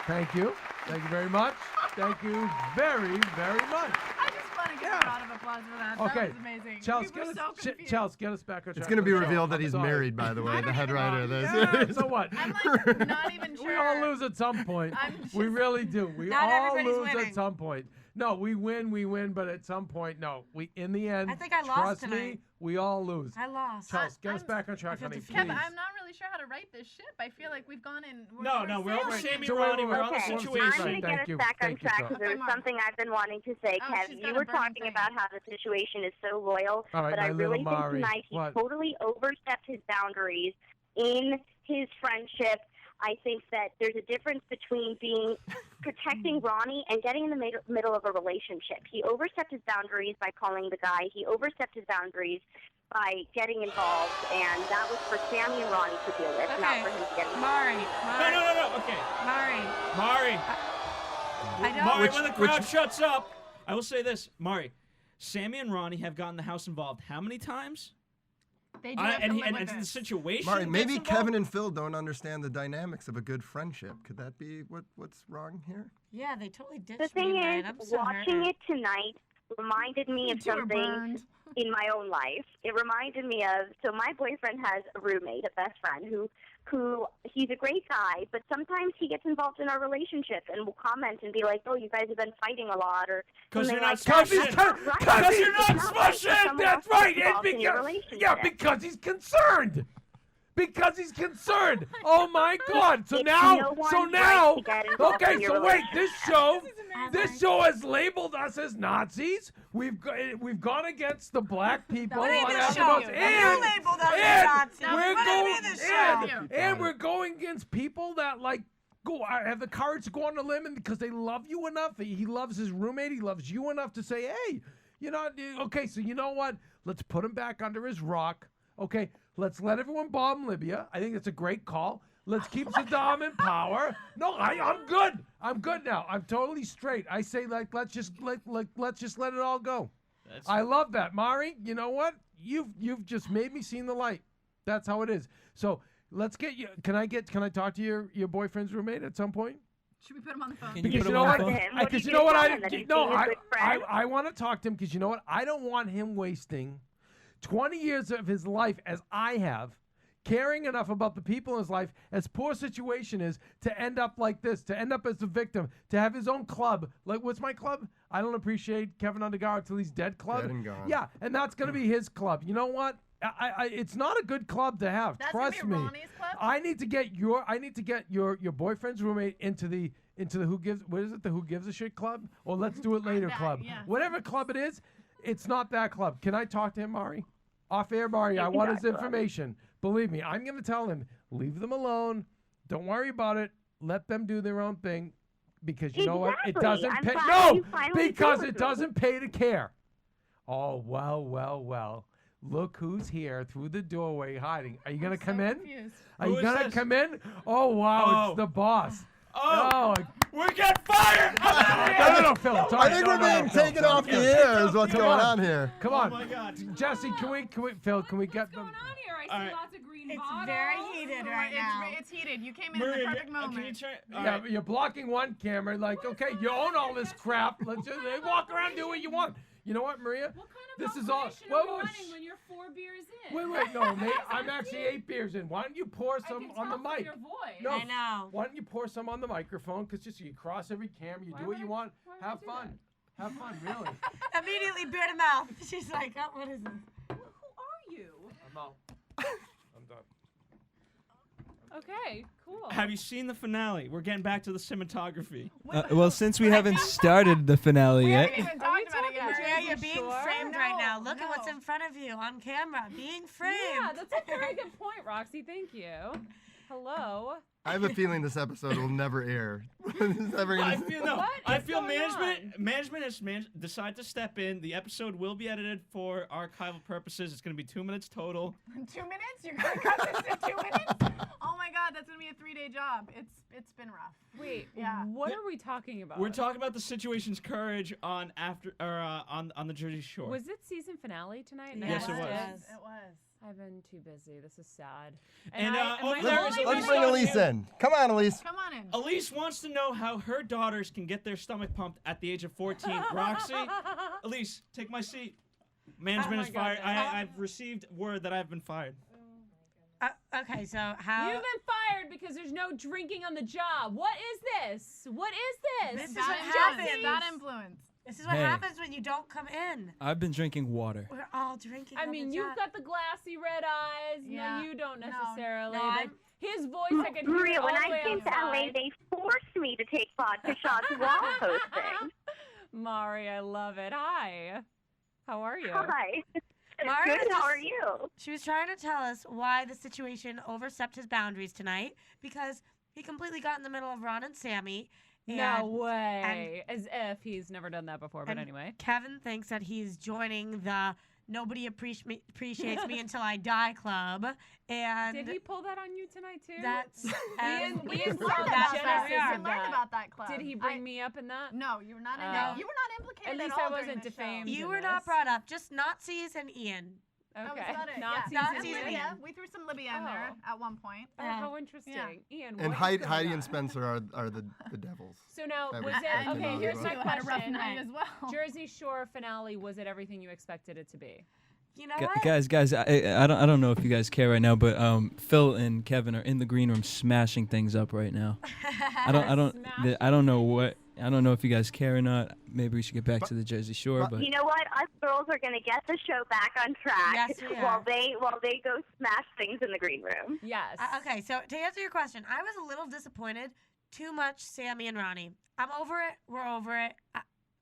Thank you. Thank you very much. Thank you very, very much. I just want to give a round of applause for that. Okay. That was amazing. Chelsea, We were so confused. Chelsea, get us back on track. It's going to be Sorry. revealed that he's Sorry. married, by the way, the head writer of this. Yeah, so what? I'm like not even sure. We all lose at some point. We really do. We Not all everybody's lose winning. at some point. No, we win, but at some point, no. We in the end. I think I lost trust me, tonight. we all lose. I lost. Chelsea, get us back on track, honey. defeated. Kevin, Please. I'm not really sure how to write this ship. I feel like we've gone in. No, we're over sailing. Sammy So wait, Ronnie. wait, We're on the Okay, I'm situation. going to Thank get you. us back on Thank you, track Chelsea. because there was Okay, something I've been wanting to say, Oh, Kev. she's You got a were burning talking thing. about how the situation is so loyal, All right, but I my little really think Mari. tonight he What? totally overstepped his boundaries in his friendship. I think that there's a difference between protecting Ronnie and getting in the middle of a relationship. He overstepped his boundaries by calling the guy. He overstepped his boundaries by getting involved, and that was for Sammy and Ronnie to deal with, not for him to get involved. Mari. No. Okay. Mari. I know. Mari, when the crowd shuts up, I will say this. Mari, Sammy and Ronnie have gotten the house involved how many times? They do have to live with And the it. situation. Mari, maybe gets involved? Kevin and Phil don't understand the dynamics of a good friendship. Could that be what's wrong here? Yeah, they totally ditched The me thing tonight. is, I'm so watching hurt. it tonight reminded me of You two are something burned. in my own life. It reminded me of, so my boyfriend has a roommate, a best friend, who he's a great guy, but sometimes he gets involved in our relationship and will comment and be like, oh, you guys have been fighting a lot, or Because something you're not like that. smushing. That's not right. Because you're not It's not right for smushing. someone That's else to get right. And involved in your because, relationship. because he's concerned. Because he's concerned. Oh my God! So It's now, no one's so right now, to get involved okay. in your So wait, relationship. this show has labeled us as Nazis. We've gone against the black people. What do you on mean After the show? Buzz, You and labeled us as Nazis. we're What do you going mean the show? and we're going against people that like have the courage to go on a limb and because they love you enough. He loves his roommate. He loves you enough to say, hey, you know, okay. So you know what? Let's put him back under his rock. Okay, let's let everyone bomb Libya. I think that's a great call. Let's keep Saddam in power. No, I'm good. I'm good now. I'm totally straight. I say let's just let it all go. I love that, Mari. You know what? You've just made me see the light. That's how it is. So let's get you. Can I talk to your boyfriend's roommate at some point? Should we put him on the phone? Can Because put you him know on what? the phone? Because What you know what? do you think about him? That he's being a good friend? I want to talk to him because you know what? I don't want him wasting 20 years of his life as I have, caring enough about the people in his life, as poor situation is, to end up like this, to end up as a victim, to have his own club. Like, what's my club? I don't appreciate Keven Undergaro till he's dead club. Dead and gone. Yeah, and that's going to be his club. You know what? It's not a good club to have. That's Trust gonna be me. Ronnie's club? I need to get your boyfriend's roommate into the who gives the who gives a shit club, or let's do it later That, club. yeah. Whatever club it is, it's not that club. Can I talk to him, Mari? Off air, Mari. I want his information. Believe me, I'm gonna tell him, leave them alone. Don't worry about it. Let them do their own thing, because you know what? It doesn't I'm pay. glad No, you finally because agree it with me. doesn't pay to care. Oh well. Look who's here through the doorway hiding. Are you gonna come in? Confused. Are Who you is gonna this? come in? Oh wow, Oh. it's the boss. Oh, we're getting fired. No, Phil. I think we're being taken off the air is what's going on here. Come on. Oh my God. Jesse, can we, Phil, can we get them? on here? I see All right. lots of green It's bottles. very heated right now. It's heated. You came in Maria, at the perfect moment. can you turn? All Yeah, right. you're blocking one camera. Like, okay, you own all this crap. Let's just walk around, do what you want. You know what, Maria? What kind of This is all. operation are we running when you're 4 beers in? Wait, no, mate. I'm actually 8 beers in. Why don't you pour I some can on the tell from mic? your voice. No. I know. Why don't you pour some on the microphone? Because just you cross every camera, you Why do what would you I- want. why would I Have do fun. Have fun, really. Immediately beer to mouth. She's like, oh, what is this? Who are you? I'm out. I'm done. Okay, cool. Have you seen the finale? We're getting back to the cinematography. Well, since we haven't started the finale We yet, haven't even talked about it yet. Maria, you're being Shore? framed right now. Look at what's No. in front of you on camera. Being framed. Yeah, that's a very good point, Roxy. Thank you. Hello. I have a feeling this episode will never air. It's never I gonna- feel no. What I is feel going management has decided to step in. The episode will be edited for archival purposes. It's going to be 2 minutes total. 2 minutes? You're gonna cut this in 2 minutes? Oh my God, that's gonna be a 3-day job. It's been rough. Wait, Yeah. what are we talking about? We're talking about the situation's courage on on the Jersey Shore. Was it season finale tonight? and I Yes, it missed was. It was. I've been too busy. This is sad. And, I, over my there only is Let's Elise bring on Elise here. in. Come on, Elise. Come on in. Elise wants to know how her daughters can get their stomach pumped at the age of 14. Roxy, Elise, take my seat. Management is fired. I've received word that I've been fired. Okay, so how... You've been fired because there's no drinking on the job. What is this? What is this? This is what happens. Bad influence. This is what happens when you don't come in. I've been drinking water. We're all drinking. I mean, you've got the glassy red eyes. Yeah. No, you don't necessarily. No, But his voice, I can hear Maria, it all when the I way came to LA, outside. they forced me to take vodka shots while hosting. Mari, I love it. Hi. How are you? Hi. Mario Good, how are you? She was trying to tell us why the situation overstepped his boundaries tonight because he completely got in the middle of Ron and Sammy. No way. As if he's never done that before, but and anyway. Kevin thinks that he's joining the Nobody Appreciates Me Until I Die club. And Did he pull that on you tonight, too? That's... We Ian learned saw about the that. genesis We of learned that. about that club. Did he bring me up in that? No, you were not in Oh. it. You were not implicated At least all I during wasn't the show. defamed. You in were not this. brought up, just Nazis and Ian. That was Okay. about it. Nazis yeah. and Libya. Ian. We threw some Libya in there at one point. Oh, how interesting. Ian, And what is going Heidi on? and Spencer are the devils. So now, That was was it, back in okay, those here's days. my You had a rough question. night as well. Jersey Shore finale, was it everything you expected it to be? You know what? Guys, I don't know if you guys care right now, but Phil and Kevin are in the green room smashing things up right now. I don't know if you guys care or not. Maybe we should get back to the Jersey Shore, but You know what? Us girls are going to get the show back on track Yes, we while are. they go smash things in the green room. Yes. Okay, so to answer your question, I was a little disappointed. Too much Sammy and Ronnie. I'm over it. We're over it.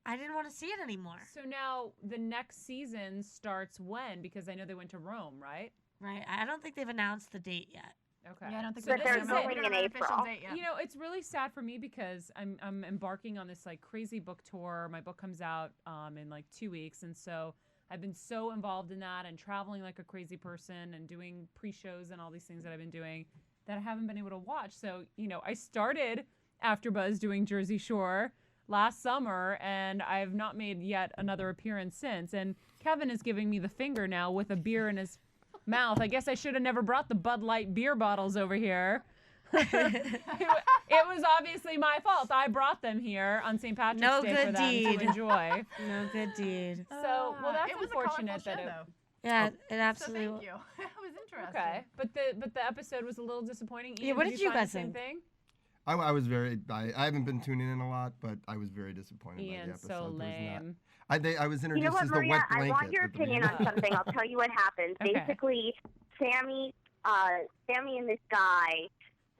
I didn't want to see it anymore. So now the next season starts when? Because I know they went to Rome, right? Right. I don't think they've announced the date yet. Okay. Yeah, I don't think so But this they're is going it. in April. You know, it's really sad for me because I'm embarking on this like crazy book tour. My book comes out in like 2 weeks, and so I've been so involved in that and traveling like a crazy person and doing pre-shows and all these things that I've been doing that I haven't been able to watch. So, you know, I started AfterBuzz doing Jersey Shore last summer, and I've not made yet another appearance since. And Kevin is giving me the finger now with a beer in his mouth. I guess I should have never brought the Bud Light beer bottles over here. It was obviously my fault. I brought them here on St. Patrick's No Day good for them deed. to enjoy. No good deed. So, well, that's it was unfortunate a colorful that show, it. though. Yeah, it So absolutely. thank you. It was interesting. Okay, but the episode was a little disappointing. Yeah, Ian, what did did you you find guys the same think? thing? I was very. I haven't been tuning in a lot, but I was very disappointed by the Ian, episode. so There was not- lame. I was You introduced know what, as the Maria? wet I blanket. want your at the opinion beginning. on something. I'll tell you what happened. Okay. Basically, Sammy and this guy,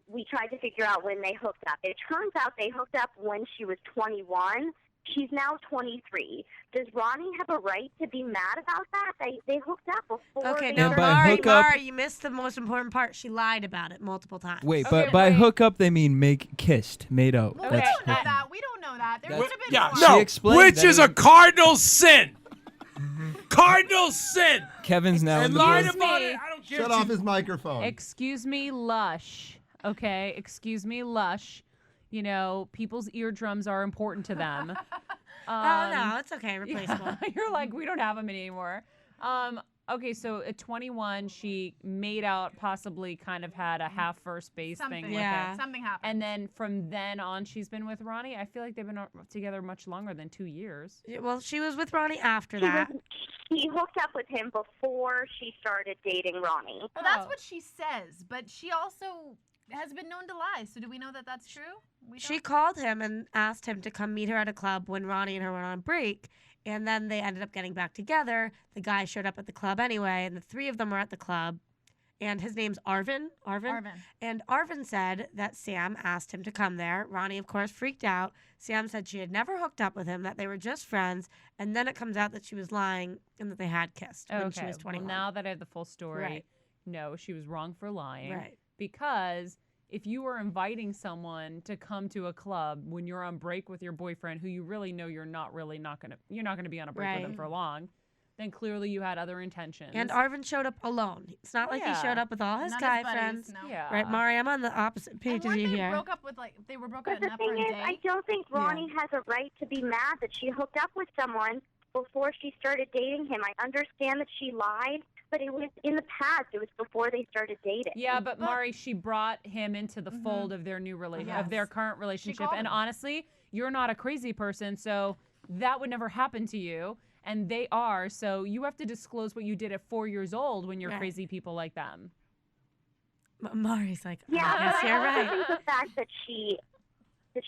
we tried to figure out when they hooked up. It turns out they hooked up when she was 21. She's now 23. Does Ronnie have a right to be mad about that? They hooked up before. Okay, they no, And by Mari, hookup- Mari, you missed the most important part. She lied about it multiple times. wait, Okay, but by wait. hookup they mean kissed, made out. Well, Okay, we That's don't know hooking. that. We don't know that. There That's- could have been Yeah, more. She no. explained Which that is a it- cardinal sin. Cardinal sin. Kevin's now in And the lied booth. about it. I don't care. Shut if off you- his microphone. Excuse me, Lush. Okay, excuse me, Lush. You know, people's eardrums are important to them. Oh, no, it's okay. Replaceable. Yeah, you're like, we don't have them anymore. Okay, so at 21, she made out, possibly kind of had a half first base Something. thing Yeah. with it. Something happened. And then from then on, she's been with Ronnie. I feel like they've been together much longer than 2 years. Well, she was with Ronnie after that. He hooked up with him before she started dating Ronnie. Well, that's Oh. what she says, but she also has been known to lie. So do we know that that's true? We She don't? called him and asked him to come meet her at a club when Ronnie and her went on break. And then they ended up getting back together. The guy showed up at the club anyway, and the three of them were at the club. And his name's Arvin. Arvin. And Arvin said that Sam asked him to come there. Ronnie, of course, freaked out. Sam said she had never hooked up with him, that they were just friends. And then it comes out that she was lying and that they had kissed when she was 21. Well, now that I have the full story, Right. no, she was wrong for lying. Right. Because if you were inviting someone to come to a club when you're on break with your boyfriend, who you really know you're not gonna be on a break with him Right. for long, then clearly you had other intentions. And Arvin showed up alone. It's not like he Yeah. showed up with all his None guy of buddies, friends. no. yeah, Right, Mari, I'm on the opposite page And as weren't you they here. broke up with they were broken But the up for a thing is, day? I don't think Ronnie has a right to be mad that she hooked up with someone before she started dating him. I understand that she lied, but it was in the past. It was before they started dating. Yeah, but Mari, she brought him into the fold of their new of their Yes. current relationship. called And him. honestly, you're not a crazy person, so that would never happen to you. And they are. So you have to disclose what you did at 4 years old when you're Right. crazy people like them. Mari's like, Yeah, yes, but you're I also right. think the fact that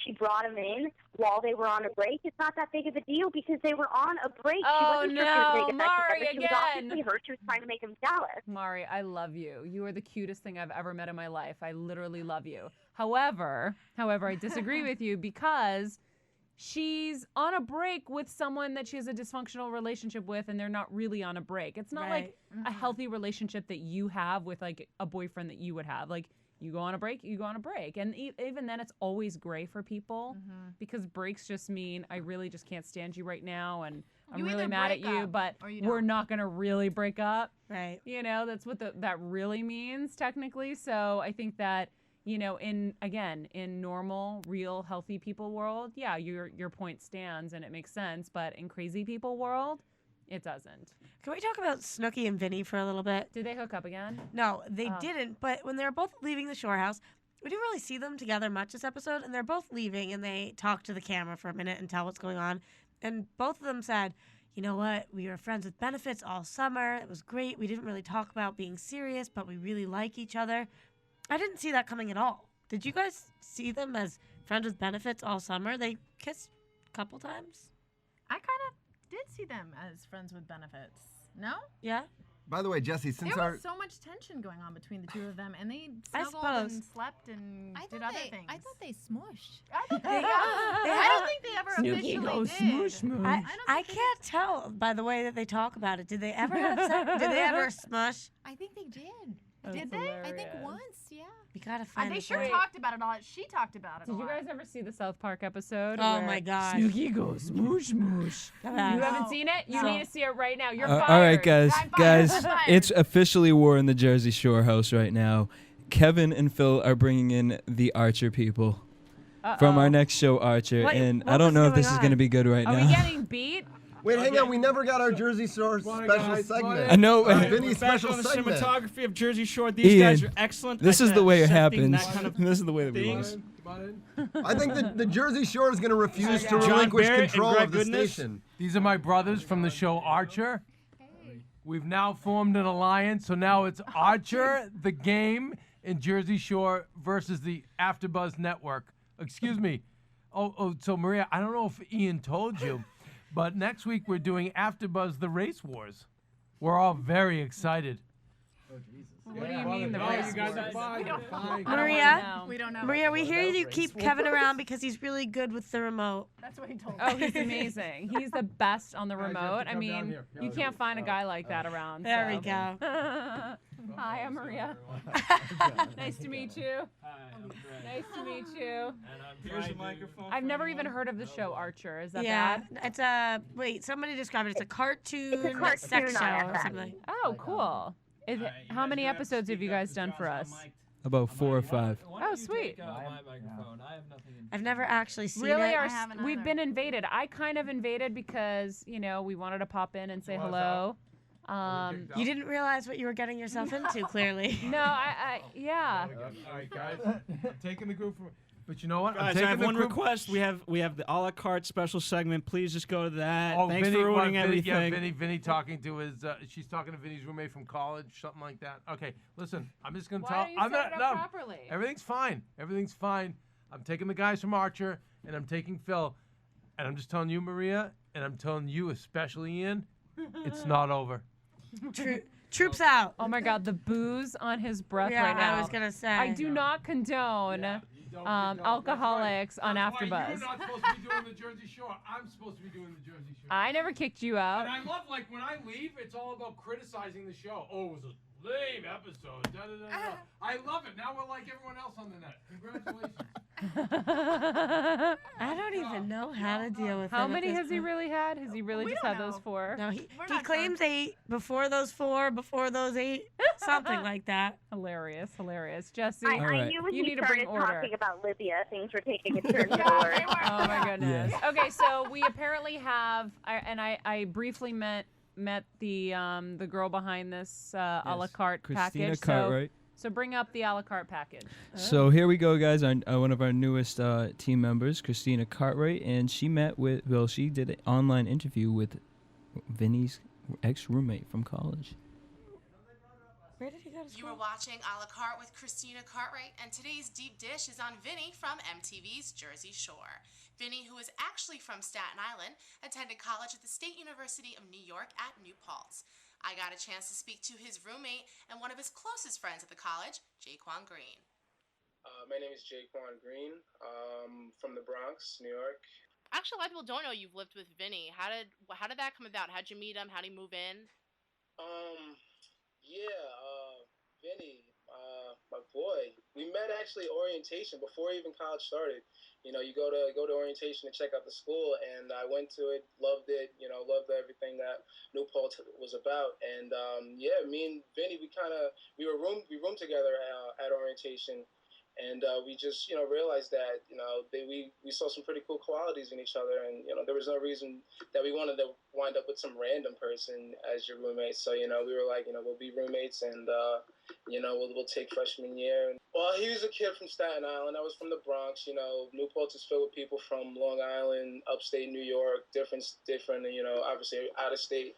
she brought him in while they were on a break, it's not that big of a deal because they were on a break. Oh, she wasn't sure if she was no, making Mari She was again. obviously hurt. She was trying to make him jealous. Mari, I love you. You are the cutest thing I've ever met in my life. I literally love you. However, I disagree with you because she's on a break with someone that she has a dysfunctional relationship with, and they're not really on a break. It's not like a healthy relationship that you have with like a boyfriend that you would have. Like, you go on a break, you go on a break. And even then, it's always gray for people because breaks just mean I really just can't stand you right now, and I'm You really either break break you, up but or you we're don't. not going to really break up. Right. You know, that's what that really means technically. So I think that, you know, in normal, real, healthy people world, yeah, your point stands and it makes sense. But in crazy people world, it doesn't. Can we talk about Snooki and Vinny for a little bit? Did they hook up again? No, they didn't. But when they were both leaving the shore house, we didn't really see them together much this episode. And they're both leaving, and they talk to the camera for a minute and tell what's going on. And both of them said, you know what? We were friends with benefits all summer. It was great. We didn't really talk about being serious, but we really like each other. I didn't see that coming at all. Did you guys see them as friends with benefits all summer? They kissed a couple times. I kind of did see them as friends with benefits. No? Yeah. By the way, Jesse, since There our was so much tension going on between the two of them, and they I snuggled suppose. and slept and I did thought other they, things. I thought they smushed. I don't think they ever officially did. I can't tell by the way that they talk about it. Did they ever have sex? Did they ever smush? I think they did. Did they? I think once, yeah. We gotta find They this sure out. talked about it a lot. She talked about it a Did lot. you guys ever see the South Park episode? Oh where my gosh. Snooki goes smoosh smoosh. You haven't seen it? You No. need to see it right now. You're fired. All right, guys, I'm fired. I'm fired. it's officially war in the Jersey Shore house right now. Kevin and Phil are bringing in the Archer people from our next show, Archer, What- and what I don't was know if going this is going to on? be good right Are now. we getting beat? Wait, hang on. We never got our Jersey Shore special segment. I know. Vinny's Back special on the segment. cinematography of Jersey Shore. These Ian, guys are excellent. This at is the way it accepting happens. that kind of This is the way that we things. want. I think that the Jersey Shore is going to refuse to John relinquish Barrett and control Greg of the Goodness. station. These are my brothers from the show Archer. We've now formed an alliance, so now it's Archer, the game, in Jersey Shore versus the AfterBuzz Network. Excuse me. Oh, so Maria, I don't know if Ian told you, but next week we're doing AfterBuzz the Race Wars. We're all very excited. What do you mean the race wars? Maria, We don't know. Maria, we hear you keep Kevin around because he's really good with the remote. That's what he told me. Oh, he's amazing. He's the best on the Guys, you have to remote. I come down mean, here. you can't find a guy like that around. There we so. go. Hi, I'm Maria. Nice to meet you. Nice to meet you. Here's a microphone. I've never even heard of the show Archer. Is that Yeah, bad? it's a wait. Somebody describe it. It's a cartoon, It's a cartoon sex show on or FX. something. Oh, cool. Is it, how many episodes have you guys done for us? About 4 or 5. Oh, sweet. I've never actually seen Really, it. our, I haven't we've either. been invaded. I kind of invaded because, you know, we wanted to pop in and say hello. You didn't realize what you were getting yourself into, clearly. No, yeah. All right, guys. I'm taking the group from. But you know what? I'm Guys, I taking have the one group. request. We have the a la carte special segment. Please just go to that. Oh, Thanks Vinny, for ruining what, everything. Yeah, Vinny talking to his. She's talking to Vinny's roommate from college, something like that. Okay, listen, I'm just gonna Why tell. don't you I'm set it not. up No, properly? everything's fine. Everything's fine. I'm taking the guys from Archer, and I'm taking Phil, and I'm just telling you, Maria, and I'm telling you, especially Ian, it's not over. Troops out. Oh my God, the booze on his breath Yeah, right now. I was gonna say. I do not condone alcoholics on That's why AfterBuzz. you're not supposed to be doing the Jersey Shore. I'm supposed to be doing the Jersey Shore. I never kicked you out. And I love, like, when I leave, it's all about criticizing the show. Oh, it was a lame episode. Da, da, da, da. I love it. Now we're like everyone else on the net. Congratulations. I don't even know how to deal with How him at many this has he point. really had? Has he really We just don't had those know. 4? No, he We're not claims 8 before those 4, before those 8, something like that. Hilarious, hilarious. Jesse, I right. knew when You he need to bring started order. talking about Libya, things were taking a turn for the Yeah, worse. they were. oh my goodness. Yeah. Okay, so we apparently have, I briefly met the girl behind this a la carte Christina package. Cartwright. So bring up the a la carte package. So here we go, guys. One of our newest team members, Christina Cartwright, and she met with. Well, she did an online interview with Vinny's ex-roommate from college. Where did he go to school? You were watching A La Carte with Christina Cartwright, and today's deep dish is on Vinny from MTV's Jersey Shore. Vinny, who is actually from Staten Island, attended college at the State University of New York at New Paltz. I got a chance to speak to his roommate and one of his closest friends at the college, Jaquan Green. My name is Jaquan Green, from the Bronx, New York. Actually, a lot of people don't know you've lived with Vinny. How did that come about? How'd you meet him? How'd he move in? Vinny, my boy. We met actually orientation before even college started. You know, you go to orientation to check out the school, and I went to it, loved it. You know, loved everything that New Paltz was about. And me and Vinny, we roomed together at orientation. And we just, realized that, we saw some pretty cool qualities in each other. And, there was no reason that we wanted to wind up with some random person as your roommate. So, we were like, we'll be roommates and, we'll take freshman year. Well, he was a kid from Staten Island. I was from the Bronx. New Paltz is filled with people from Long Island, upstate New York, different, obviously out of state.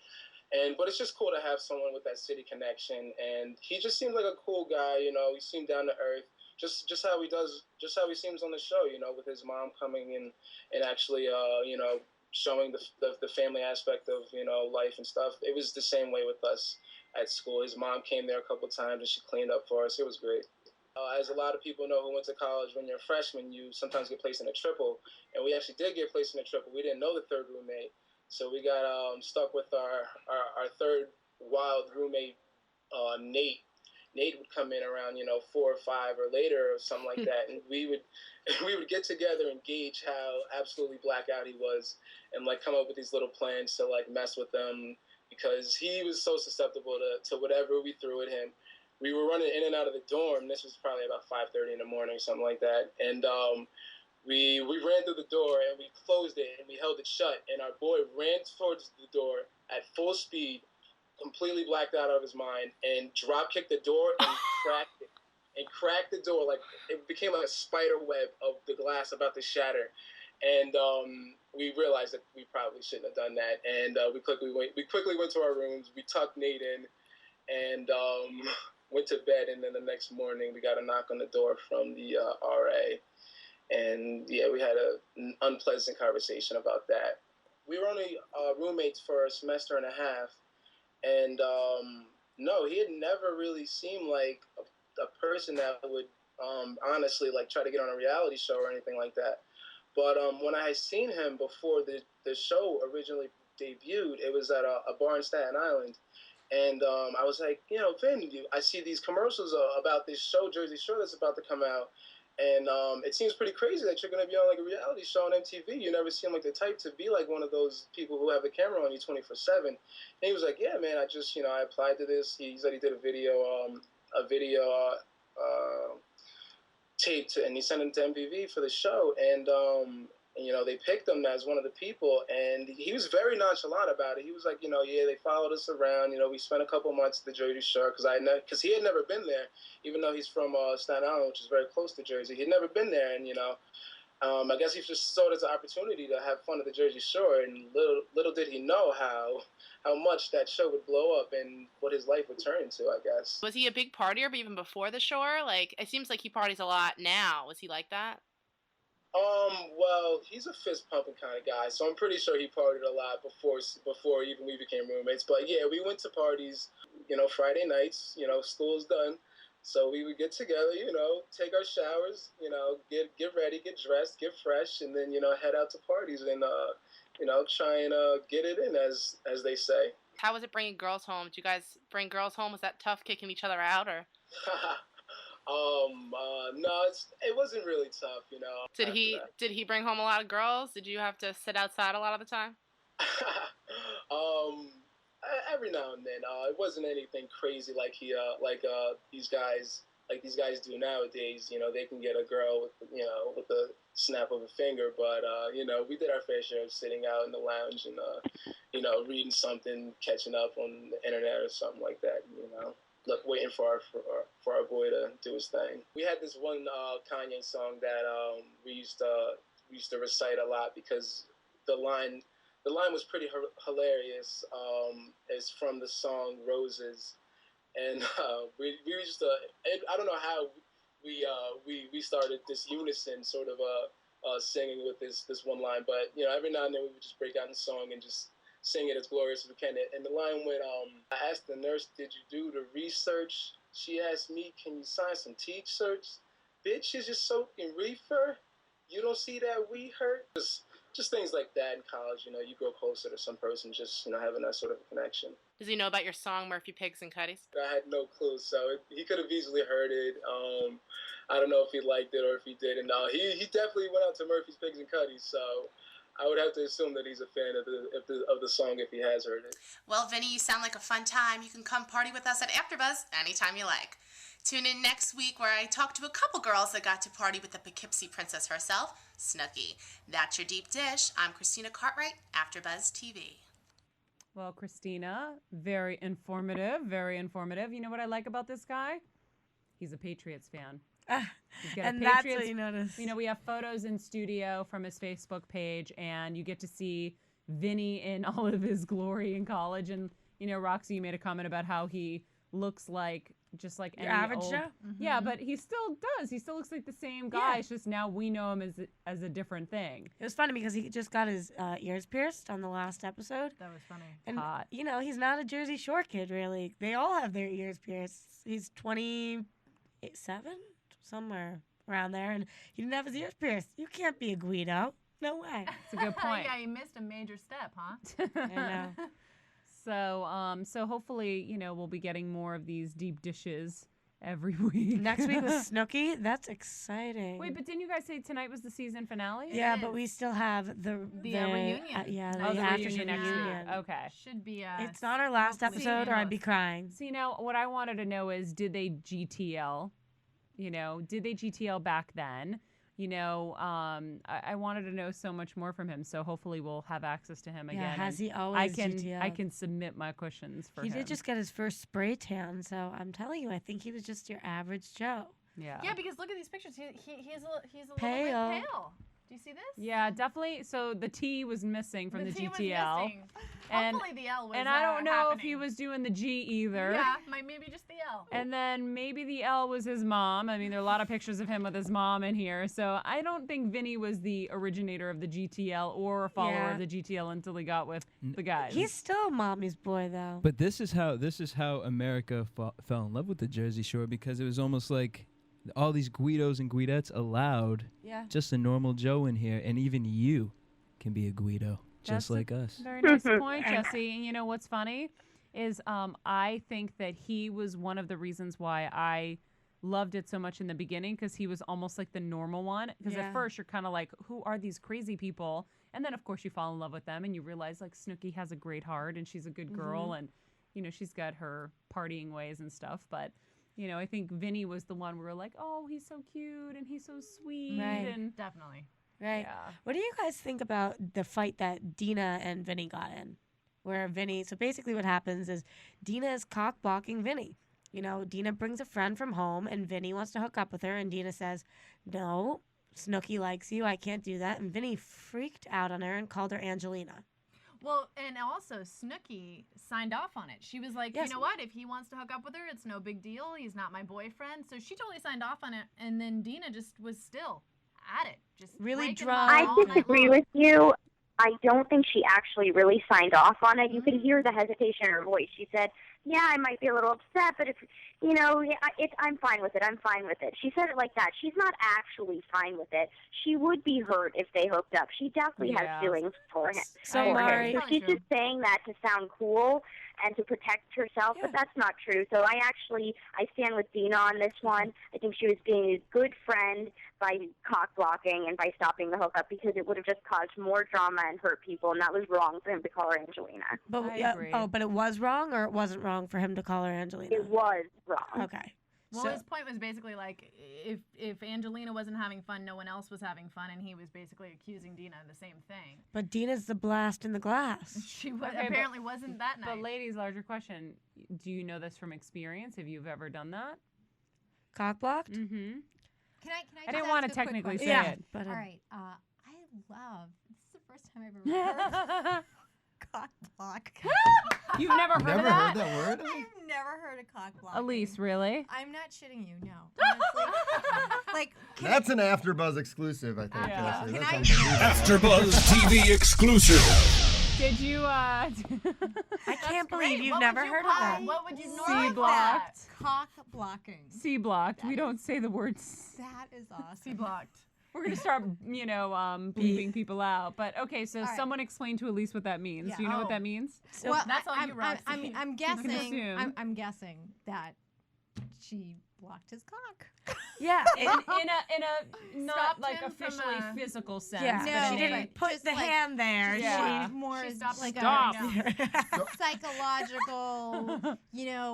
But it's just cool to have someone with that city connection. And he just seemed like a cool guy. He seemed down to earth. Just how he seems on the show, with his mom coming in and actually, showing the family aspect of, life and stuff. It was the same way with us at school. His mom came there a couple times and she cleaned up for us. It was great. As a lot of people know who went to college, when you're a freshman, you sometimes get placed in a triple. And we actually did get placed in a triple. We didn't know the third roommate. So we got stuck with our third wild roommate, Nate. Nate would come in around, 4 or 5 or later or something like that. And we would get together and gauge how absolutely blacked out he was and like come up with these little plans to like mess with him because he was so susceptible to whatever we threw at him. We were running in and out of the dorm. This was probably about 5:30 in the morning, something like that. And we ran through the door and we closed it and we held it shut. And our boy ran towards the door at full speed, completely blacked out of his mind, and drop kicked the door and cracked it. And cracked the door like it became like a spider web of the glass about to shatter. And we realized that we probably shouldn't have done that. And we quickly went to our rooms. We tucked Nate in and went to bed. And then the next morning we got a knock on the door from the RA. And yeah, we had an unpleasant conversation about that. We were only roommates for a semester and a half. And no, he had never really seemed like a person that would honestly like try to get on a reality show or anything like that. But when I had seen him before the show originally debuted, it was at a bar in Staten Island. And I was like, Vin, I see these commercials about this show, Jersey Shore, that's about to come out. And it seems pretty crazy that you're going to be on like a reality show on MTV. You never seem like the type to be like one of those people who have a camera on you 24/7. And he was like, yeah, man, I just, I applied to this. He said he did a video tape and he sent it to MTV for the show. And they picked him as one of the people. And he was very nonchalant about it. He was like, yeah, they followed us around. We spent a couple months at the Jersey Shore because he had never been there, even though he's from Staten Island, which is very close to Jersey. He'd never been there. And, I guess he just saw it as an opportunity to have fun at the Jersey Shore. And little did he know how much that show would blow up and what his life would turn into, I guess. Was he a big partier, but even before the Shore? Like, it seems like he parties a lot now. Was he like that? Well, he's a fist pumping kind of guy, so I'm pretty sure he partied a lot before even we became roommates. But yeah, we went to parties, Friday nights, school's done. So we would get together, take our showers, get ready, get dressed, get fresh, and then, head out to parties and, try and get it in, as they say. How was it bringing girls home? Did you guys bring girls home? Was that tough kicking each other out, or? No, it wasn't really tough, Did he bring home a lot of girls? Did you have to sit outside a lot of the time? Every now and then. It wasn't anything crazy like these guys do nowadays. They can get a girl with the snap of a finger. But we did our fair share of sitting out in the lounge and reading something, catching up on the internet or something like that. Waiting for our boy to do his thing. We had this one Kanye song that we used to recite a lot because the line the line was pretty hilarious. It's from the song Roses. And we used to, I don't know how we started this unison sort of singing with this one line, but every now and then we would just break out in song and just sing it as glorious as we can. And the line went, I asked the nurse, did you do the research? She asked me, can you sign some T-shirts? Bitch, is you soaking reefer? You don't see that we hurt? Just things like that in college, you grow closer to some person, just having that sort of connection. Does he know about your song Murphy Pigs and Cuddies? I had no clue, so he could have easily heard it. I don't know if he liked it or if he didn't. He definitely went out to Murphy's Pigs and Cuddies, so I would have to assume that he's a fan of the song if he has heard it. Well, Vinny, you sound like a fun time. You can come party with us at AfterBuzz anytime you like. Tune in next week where I talk to a couple girls that got to party with the Poughkeepsie princess herself, Snooki. That's your deep dish. I'm Christina Cartwright, AfterBuzz TV. Well, Christina, very informative, very informative. You know what I like about this guy? He's a Patriots fan. He's got And a that's Patriots, what you notice. we have photos in studio from his Facebook page, and you get to see Vinny in all of his glory in college. And, Roxy, you made a comment about how he looks like just like Your any average old, Joe? Yeah, but he still does. He still looks like the same guy. Yeah. It's just now we know him as a different thing. It was funny because he just got his ears pierced on the last episode. That was funny. And, Hot. he's not a Jersey Shore kid, really. They all have their ears pierced. He's 27, somewhere around there, and he didn't have his ears pierced. You can't be a Guido. No way. It's a good point. Yeah, you missed a major step, huh? I know. So hopefully, we'll be getting more of these deep dishes every week. Next week with Snooki. That's exciting. Wait, but didn't you guys say tonight was the season finale? Yeah, but we still have the reunion. The reunion after next week. reunion. Okay. Should be. It's not our last hopefully episode, or I'd seamless. be crying. See, now what I wanted to know is, did they GTL? Did they GTL back then? I wanted to know so much more from him. So hopefully we'll have access to him again. Yeah, has he always GTL? I can submit my questions for him. He did just get his first spray tan, so I'm telling you, I think he was just your average Joe. Yeah. Yeah, because look at these pictures. He's a Pale. little bit pale. Do you see this? Yeah, definitely. So the T was missing from the T GTL. was missing. And, Hopefully the L was and I don't know if happening. he was doing the G either. Yeah, maybe just the L. And then maybe the L was his mom. I mean, there are a lot of pictures of him with his mom in here. So I don't think Vinny was the originator of the GTL or a follower of the GTL until he got with the guys. He's still mommy's boy, though. But this is how America fell in love with the Jersey Shore, because it was almost like all these Guidos and Guidettes allowed just a normal Joe in here, and even you can be a Guido, just like us. Very nice point, Jesse. And you know what's funny is I think that he was one of the reasons why I loved it so much in the beginning, because he was almost like the normal one. Because at first you're kind of like, who are these crazy people? And then of course you fall in love with them, and you realize like Snooki has a great heart, and she's a good girl, and she's got her partying ways and stuff. But I think Vinny was the one where we're like, oh, he's so cute and he's so sweet. Right. And Definitely. Right. Yeah. What do you guys think about the fight that Dina and Vinny got in? Where Vinny, so basically what happens is Dina is cock blocking Vinny. Dina brings a friend from home, and Vinny wants to hook up with her, and Dina says, no, Snooki likes you, I can't do that. And Vinny freaked out on her and called her Angelina. Well, and also Snooki signed off on it. She was like, you know what? If he wants to hook up with her, it's no big deal. He's not my boyfriend. So she totally signed off on it. And then Dina just was still at it. Just really drunk. I disagree with you. I don't think she actually really signed off on it. You could hear the hesitation in her voice. She said, yeah, I might be a little upset, but if, I'm fine with it. I'm fine with it. She said it like that. She's not actually fine with it. She would be hurt if they hooked up. She definitely has feelings for him. So, Mari, so she's just saying that to sound cool and to protect herself, but that's not true. So I stand with Dina on this one. I think she was being a good friend by cock blocking and by stopping the hookup, because it would have just caused more drama and hurt people, and that was wrong for him to call her Angelina. But but it was wrong, or it wasn't wrong for him to call her Angelina? It was wrong. Okay. Well, his point was basically like, if Angelina wasn't having fun, no one else was having fun, and he was basically accusing Dina of the same thing. But Dina's the blast in the glass. She apparently wasn't that nice. But ladies, larger question, do you know this from experience? Have you ever done that? Cock blocked? Mm-hmm. Can I I didn't just want ask to a quick technically question? say it. But All right. I love, this is the first time I've ever heard cock block. You've never heard of that? Heard that word? I've never heard of cock block. Elise, really? I'm not shitting you, no. Honestly. Like, That's an AfterBuzz exclusive, I think. Yeah. Jesse. Can That's I- unbelievable. AfterBuzz TV exclusive. Did you, I can't believe you've never heard of that. What would you C normally blocked? cock blocking. C blocked. We don't say the word That is awesome. C blocked. We're gonna start, bleeping people out. But okay, so All right. someone explain to Elise what that means. Yeah. Do you know what Oh. that means? So Well, That's all you, Roxy. I'm can guessing. assume. I'm guessing that she blocked his cock. yeah, in a not Stopped like him from officially a- physical sense. yeah. but No, she in didn't a- put just the like- hand there. Yeah. She more She is stopped like Stop. psychological,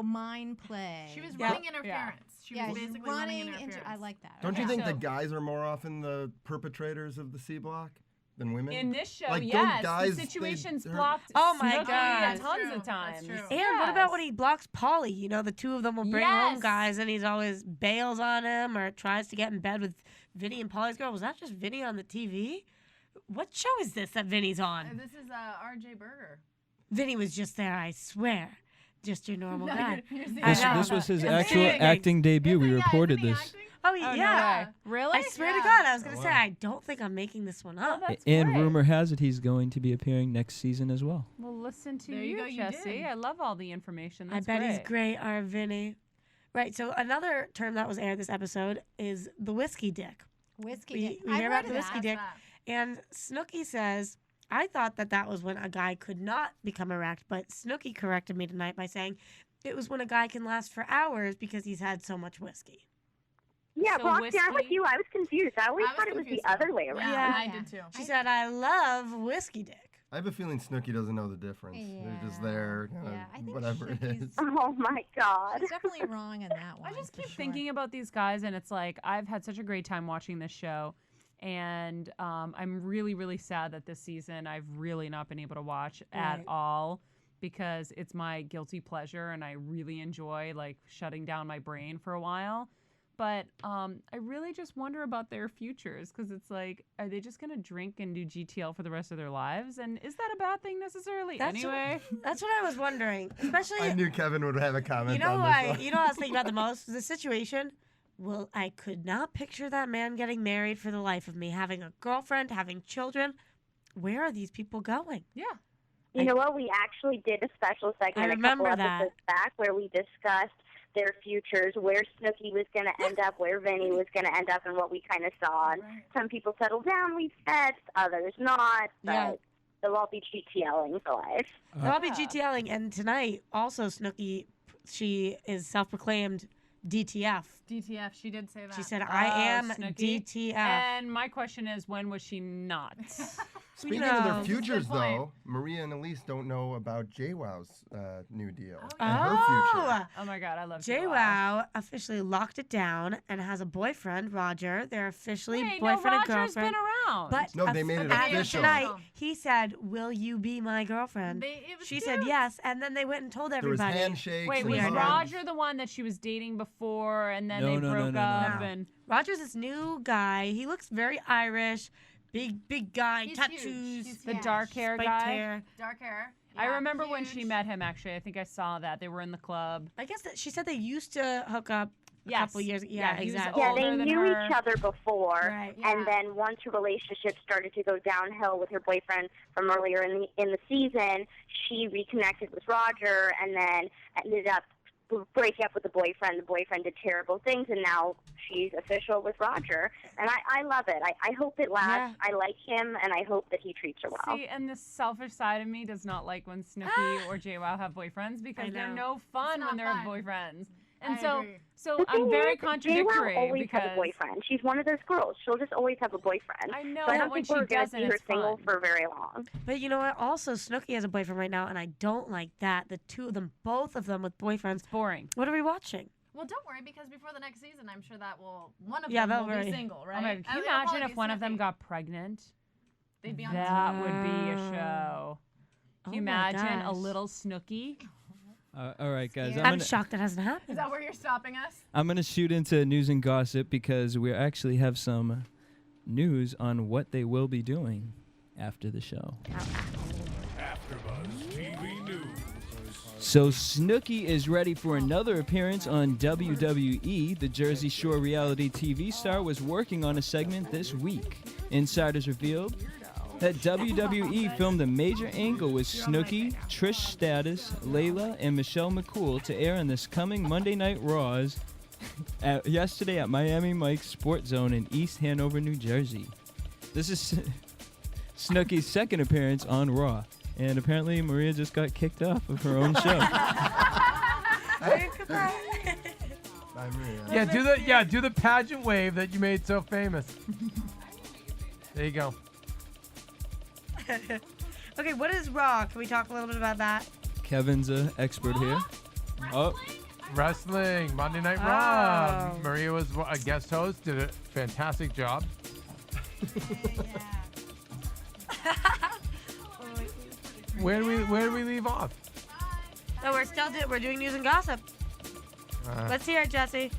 mind play. She was Yeah. running interference. She yeah, was she's basically running running interference. I like that. Don't you Okay. think the So- guys are more often the perpetrators of the C block than women? In this show, Like, don't yes, guys, the situation's they're- blocked. Oh my Snooki God. tons That's of true. times. That's true. And what about when he blocks Polly? You know, the two of them will bring home Yes. guys, and he's always bails on him or tries to get in bed with Vinny and Polly's girl. Was that just Vinny on the TV? What show is this that Vinny's on? This is RJ Berger. Vinny was just there, I swear. Just your normal guy. This, I know. this was his I'm actual kidding. acting debut. We Yeah, reported isn't he this. acting? Oh, Oh, yeah. no way. Really? I swear to Yeah. God, I was going to Oh, say, wow. I don't think I'm making this one up. That's And great. rumor has it he's going to be appearing next season as well. Well, listen to There you you, go, you Jesse. did. I love all the information. I That's bet great. he's great, our Vinny. Right, so another term that was aired this episode is the whiskey dick. Whiskey We- dick. we I've hear heard about of the whiskey that. dick. And Snooki says, I thought that was when a guy could not become erect, but Snooki corrected me tonight by saying it was when a guy can last for hours because he's had so much whiskey. Yeah, So Roxy, I'm with whiskey- you. I was confused. I always I was thought it was the confused, other too. way around. Yeah, I Yeah. did too. She said, I love whiskey dick. I have a feeling Snooki doesn't know the difference. They're just there, kind Yeah, I of think whatever it Snooki's- is. Oh my God. She's definitely wrong in that one. I just for keep sure. thinking about these guys, and it's like I've had such a great time watching this show, and I'm really, really sad that this season I've really not been able to watch at Right. all because it's my guilty pleasure, and I really enjoy like shutting down my brain for a while. But I really just wonder about their futures because it's like, are they just gonna drink and do GTL for the rest of their lives? And is that a bad thing necessarily? That's Anyway, That's what I was wondering. Especially, I knew Kevin would have a comment you know, on what this. you know what I was thinking about the most? The situation. Well, I could not picture that man getting married for the life of me, having a girlfriend, having children. Where are these people going? yeah. You know what? We actually did a special segment a couple remember that. episodes back where we discussed their futures, where Snooki was going to end up, where Vinny was going to end up, and what we kind of saw. And some people settled down, we said, others not. But Yeah. they'll all be GTLing for life. I'll be GTLing, and tonight also Snooki, she is self-proclaimed DTF. DTF, she did say that. She said, "I am Snooki. DTF." And my question is, when was she not? Speaking know. of their That's a good futures, point. though, Maria and Elise don't know about JWoww's new deal Oh, and her future. Oh my God, I love JWoww officially locked it down and has a boyfriend, Roger. They're officially Wait, boyfriend no, and Roger's girlfriend. been around. But No, they made it as of official. tonight, he said, "Will you be my girlfriend?" It was She cute. said yes, and then they went and told There was everybody. handshakes. Wait, and was hugs. Roger the one that she was dating before, and then No, they no, no, broke no, no, up? no. And Roger's this new guy. He looks very Irish, big guy, He's tattoos, huge. He's the huge. dark hair spiked guy. hair. Dark hair. I Yeah, remember when she huge. met him. Actually, I think I saw that they were in the club. I guess that she said they used to hook up a Yes. couple years. Yeah, Yeah, he was exactly. Yeah, older they than knew her. each other before, Right. Yeah. and then once her relationship started to go downhill with her boyfriend from earlier in the season, she reconnected with Roger, and then ended up breaking up with the boyfriend. The boyfriend did terrible things, and now she's official with Roger. And I love it. I hope it lasts. I like him, and I hope that he treats her well. See, and the selfish side of me does not like when Snooki or JWoww have boyfriends because they're know. no fun It's when not they're fun. boyfriends. And I so, agree. so The I'm thing very is, contradictory JWoww always because has a boyfriend. She's one of those girls. She'll just always have a boyfriend. I know, so I but don't when think we're she going to doesn't, see her it's single fun. for very long. But you know what? Also, Snooki has a boyfriend right now, and I don't like that. The two of them, both of them with boyfriends. It's boring. What are we watching? Well, don't worry, because before the next season, I'm sure that one of Yeah, them they'll will be worry. single, right? Oh my, can you It'll imagine probably if be one of them Snooki. got pregnant? They'd be on That TV. would be a show. Can you Oh my imagine a gosh. little Snooki? All right, guys. I'm shocked that hasn't Is happened. that where you're stopping us? I'm gonna shoot into news and gossip because we actually have some news on what they will be doing. after the show. AfterBuzz TV News. So Snooki is ready for another appearance on WWE. The Jersey Shore reality TV star was working on a segment this week. Insiders revealed that WWE filmed a major angle with Snooki, Trish Stratus, Layla, and Michelle McCool to air on this coming Monday Night Raws yesterday at Miami Mike's Sports Zone in East Hanover, New Jersey. This is Snooki's second appearance on Raw. And apparently Maria just got kicked off of her own show. Do the pageant wave that you made so famous. There you go. Okay, what is Raw? Can we talk a little bit about that? Kevin's an expert here. Oh, wrestling, Monday Night Raw. Maria was a guest host, did a fantastic job. Where do we leave off? No, we're doing news and gossip. Let's hear it, Jesse.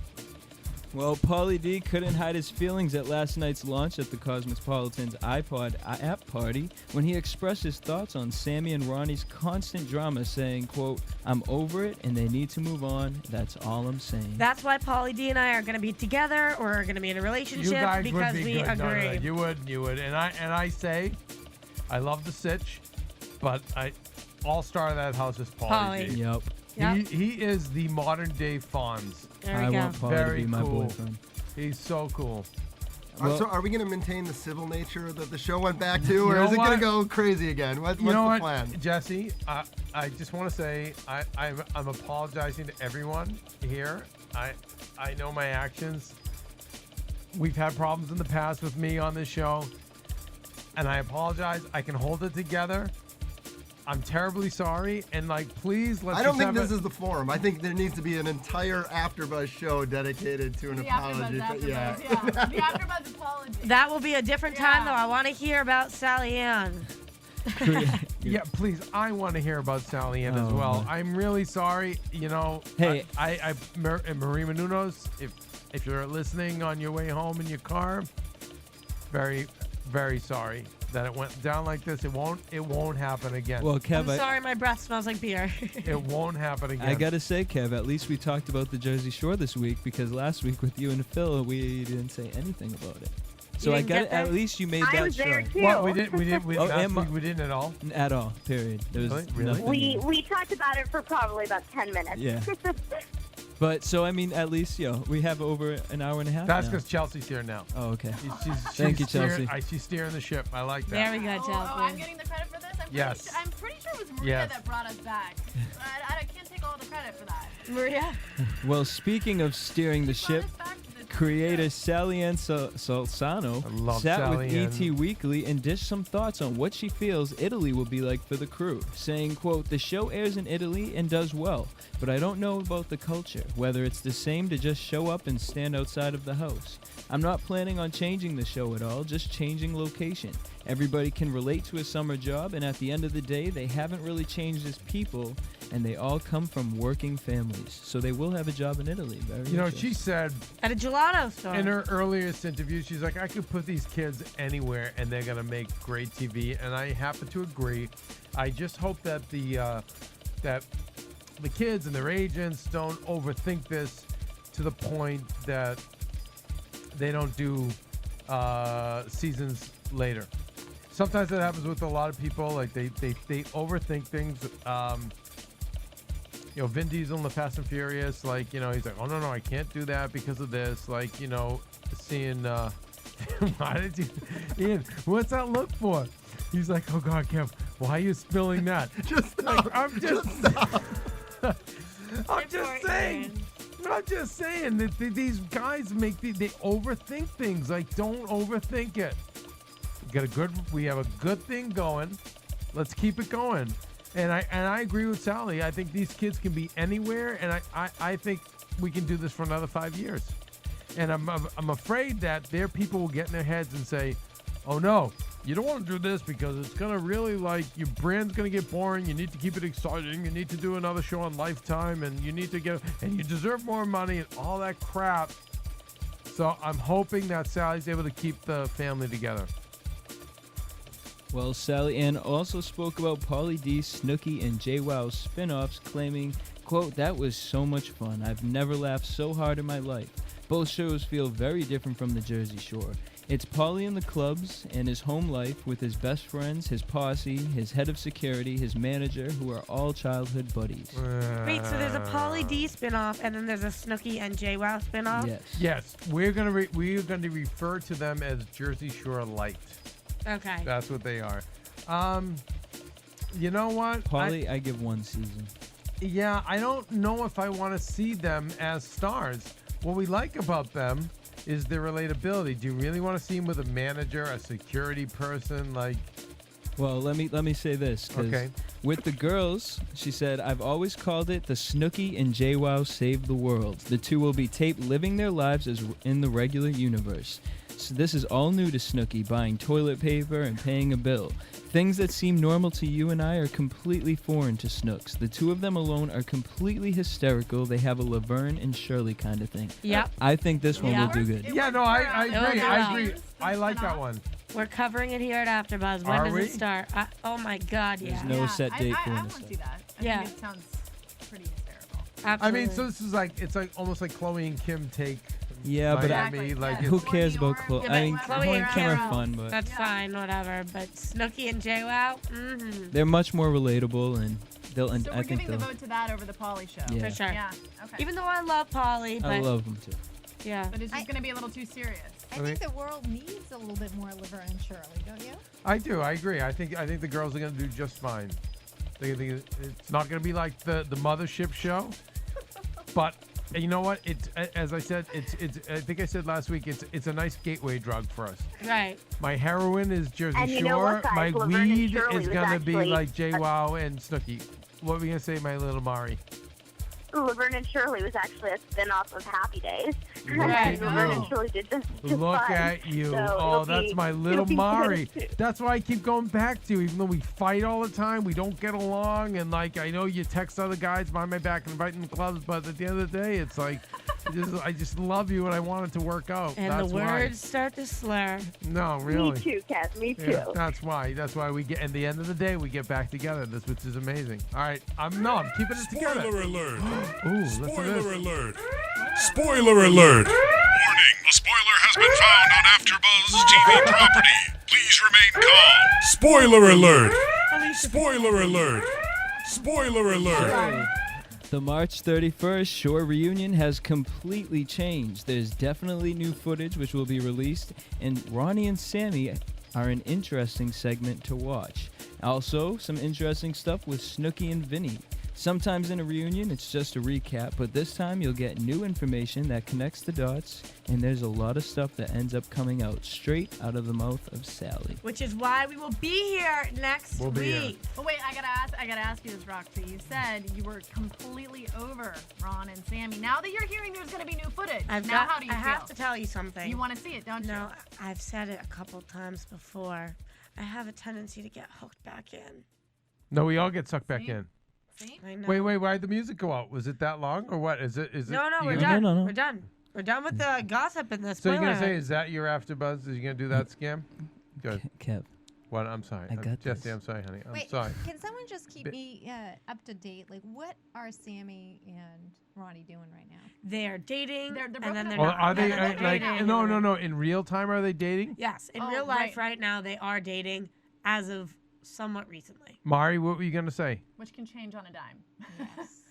Well, Pauly D couldn't hide his feelings at last night's launch at the Cosmopolitan's iPod app party when he expressed his thoughts on Sammy and Ronnie's constant drama, saying, quote, "I'm over it and they need to move on. That's all I'm saying." That's why Pauly D and I are going to be together or are going to be in a relationship You guys because would be we good. agree. No, you would. And I say, I love the sitch, but all-star of that house is Pauly D. Yep. He is the modern day Fonz. There we go. Want Pauly Very to be my cool. boyfriend. He's so cool. So are we going to maintain the civil nature that the show went back to, or is it going to go crazy again? What's the plan? Jesse, I just want to say I'm apologizing to everyone here. I know my actions. We've had problems in the past with me on this show, and I apologize. I can hold it together. I'm terribly sorry, and please let's. I don't think this is the forum. I think there needs to be an entire AfterBuzz show dedicated to an apology. The AfterBuzz apology. That will be a different time, though. I want to hear about Sally Ann. Yeah, please. I want to hear about Sally Ann as well. I'm really sorry. Hey, Marie Menounos, if you're listening on your way home in your car, very, very sorry that it went down like this. It won't happen again. Well, Kev, I'm sorry, my breath smells like beer. It won't happen again. I gotta say, Kev, at least we talked about the Jersey Shore this week, because last week with you and Phil, we didn't say anything about it. So I got at least you made that sure. What we didn't at all. At all. Period. There was nothing. We talked about it for probably about 10 minutes. Yeah. But so I mean, at least we have over an hour and a half. That's because Chelsea's here now. Oh, okay. Thank you, Chelsea. She's steering the ship. I like that. Very good, Chelsea. I'm getting the credit for this. I'm pretty sure it was Maria that brought us back. I can't take all the credit for that. Maria. Well, speaking of steering the ship, creator Sally Ann Solsano sat with ET Weekly and dished some thoughts on what she feels Italy will be like for the crew, saying, quote, "The show airs in Italy and does well, but I don't know about the culture, whether it's the same to just show up and stand outside of the house. I'm not planning on changing the show at all, just changing location. Everybody can relate to a summer job, and at the end of the day, they haven't really changed as people, and they all come from working families. So they will have a job in Italy." She said at a gelato store in her earliest interview, she's like, "I could put these kids anywhere, and they're gonna make great TV." And I happen to agree. I just hope that the kids and their agents don't overthink this to the point that they don't do seasons later. Sometimes that happens with a lot of people. Like they overthink things. Vin Diesel in the Fast and Furious, he's like, "Oh no, I can't do that because of this." Seeing why did you, Ian? What's that look for? He's like, "Oh God, Kev, why are you spilling that?" I'm just saying that these guys they overthink things. Don't overthink it. We have a good thing going. Let's keep it going. And I agree with Sally. I think these kids can be anywhere, and I think we can do this for another 5 years. And I'm afraid that their people will get in their heads and say, "Oh no, you don't want to do this because it's gonna really your brand's gonna get boring. You need to keep it exciting. You need to do another show on Lifetime, and you need to and you deserve more money and all that crap." So I'm hoping that Sally's able to keep the family together. Well, Sally Ann also spoke about Pauly D, Snooki, and JWoww spin-offs, claiming, quote, "That was so much fun. I've never laughed so hard in my life. Both shows feel very different from the Jersey Shore. It's Pauly in the clubs and his home life with his best friends, his posse, his head of security, his manager, who are all childhood buddies." Wait, so there's a Pauly D spinoff, and then there's a Snooki and JWoww spinoff? Yes. Yes, we're gonna refer to them as Jersey Shore Light. Okay. That's what they are. You know what? Pauly, I give 1 season. Yeah, I don't know if I want to see them as stars. What we like about them is their relatability. Do you really want to see them with a manager, a security person, like? Well, let me say this. 'Cause Okay. with the girls, she said, "I've always called it the Snooki and JWoww Save the World. The two will be taped living their lives as in the regular universe. So this is all new to Snooki, buying toilet paper and paying a bill. Things that seem normal to you and I are completely foreign to Snooks. The two of them alone are completely hysterical. They have a Laverne and Shirley kind of thing." Yep. I think this one will do good. Yeah, no, I agree. I agree. I like that one. We're covering it here at AfterBuzz. When Are does we? it start? Oh my God, yeah. There's no set date for I when want it to see that. I Yeah. think it sounds pretty hysterical. Absolutely. I mean, so this is like it's like almost like Chloe and Kim take. Yeah, but Miami, like who it's- cares about Chloe? Yeah, I mean, but Chloe and Kim are fun, but That's fine, whatever. But Snooki and JWoww, mm-hmm. they're much more relatable, and they'll. And So I we're think giving the they'll. vote to that over the Pauly show. Yeah. For sure. Yeah. Okay. Even though I love Pauly, but I love them too. yeah. But it's just going to be a little too serious. I think the world needs a little bit more Laverne and Shirley, don't you? I do. I agree. I think the girls are gonna do just fine. It's not gonna be like the mothership show, but you know what? It's as I said. It's. I think I said last week. It's a nice gateway drug for us. Right. My heroin is Jersey And Shore. you know what, guys? My Laverne and weed Shirley is was gonna be actually like JWoww and Snooki. What were we gonna say, my little Mari? Laverne and Shirley was actually a spin-off of Happy Days. Right. Laverne and Shirley did just Look fine. at you. So Oh, it'll that's be- my it'll little be Mari. good, too. That's why I keep going back to you, even though we fight all the time, we don't get along, and like I know you text other guys behind my back and invite them to clubs, but at the end of the day, it's like I just love you and I want it to work out. And that's the words start to slur. why. No, really. Me too, Kat. Me too. Yeah, that's why. That's why we get. At the end of the day, we get back together. This, which is amazing. All right, I'm keeping it together. Spoiler alert. Ooh, listen to Spoiler this. alert. Spoiler alert. Warning, the spoiler has been found on AfterBuzz TV property. Please remain calm. Spoiler alert. Spoiler alert. Spoiler alert. The March 31st Shore reunion has completely changed. There's definitely new footage which will be released, and Ronnie and Sammy are an interesting segment to watch. Also, some interesting stuff with Snooki and Vinny. Sometimes in a reunion, it's just a recap, but this time you'll get new information that connects the dots, and there's a lot of stuff that ends up coming out straight out of the mouth of Sally. Which is why we will be here next We'll be here. week. But wait, I gotta ask you this, Roxy. You said you were completely over Ron and Sammy. Now that you're hearing there's gonna be new footage, how do you I feel? have to tell you something. You want to see it, don't you? No, I've said it a couple times before. I have a tendency to get hooked back in. No, we all get sucked back See? in. See? I know. Wait, why'd the music go out? Was it that long or what? Is it? No, you we're gonna- done. no. We're done. We're done with the gossip and the So you're spoiler. gonna say, is that your AfterBuzz? Is you gonna do that scam? Good. Kev, What? I'm sorry. I got Jesse, this. I'm sorry, honey. I'm Wait, sorry. can someone just keep Bi- me up to date? Like, what are Sammy and Ronnie doing right now? They're dating, They're and broken then up they're Well, not. are they And then they're like? dating. No. In real time, are they dating? Yes, in Oh, real life, right. right now, they are dating as of somewhat recently. Mari, what were you gonna say? Which can change on a dime.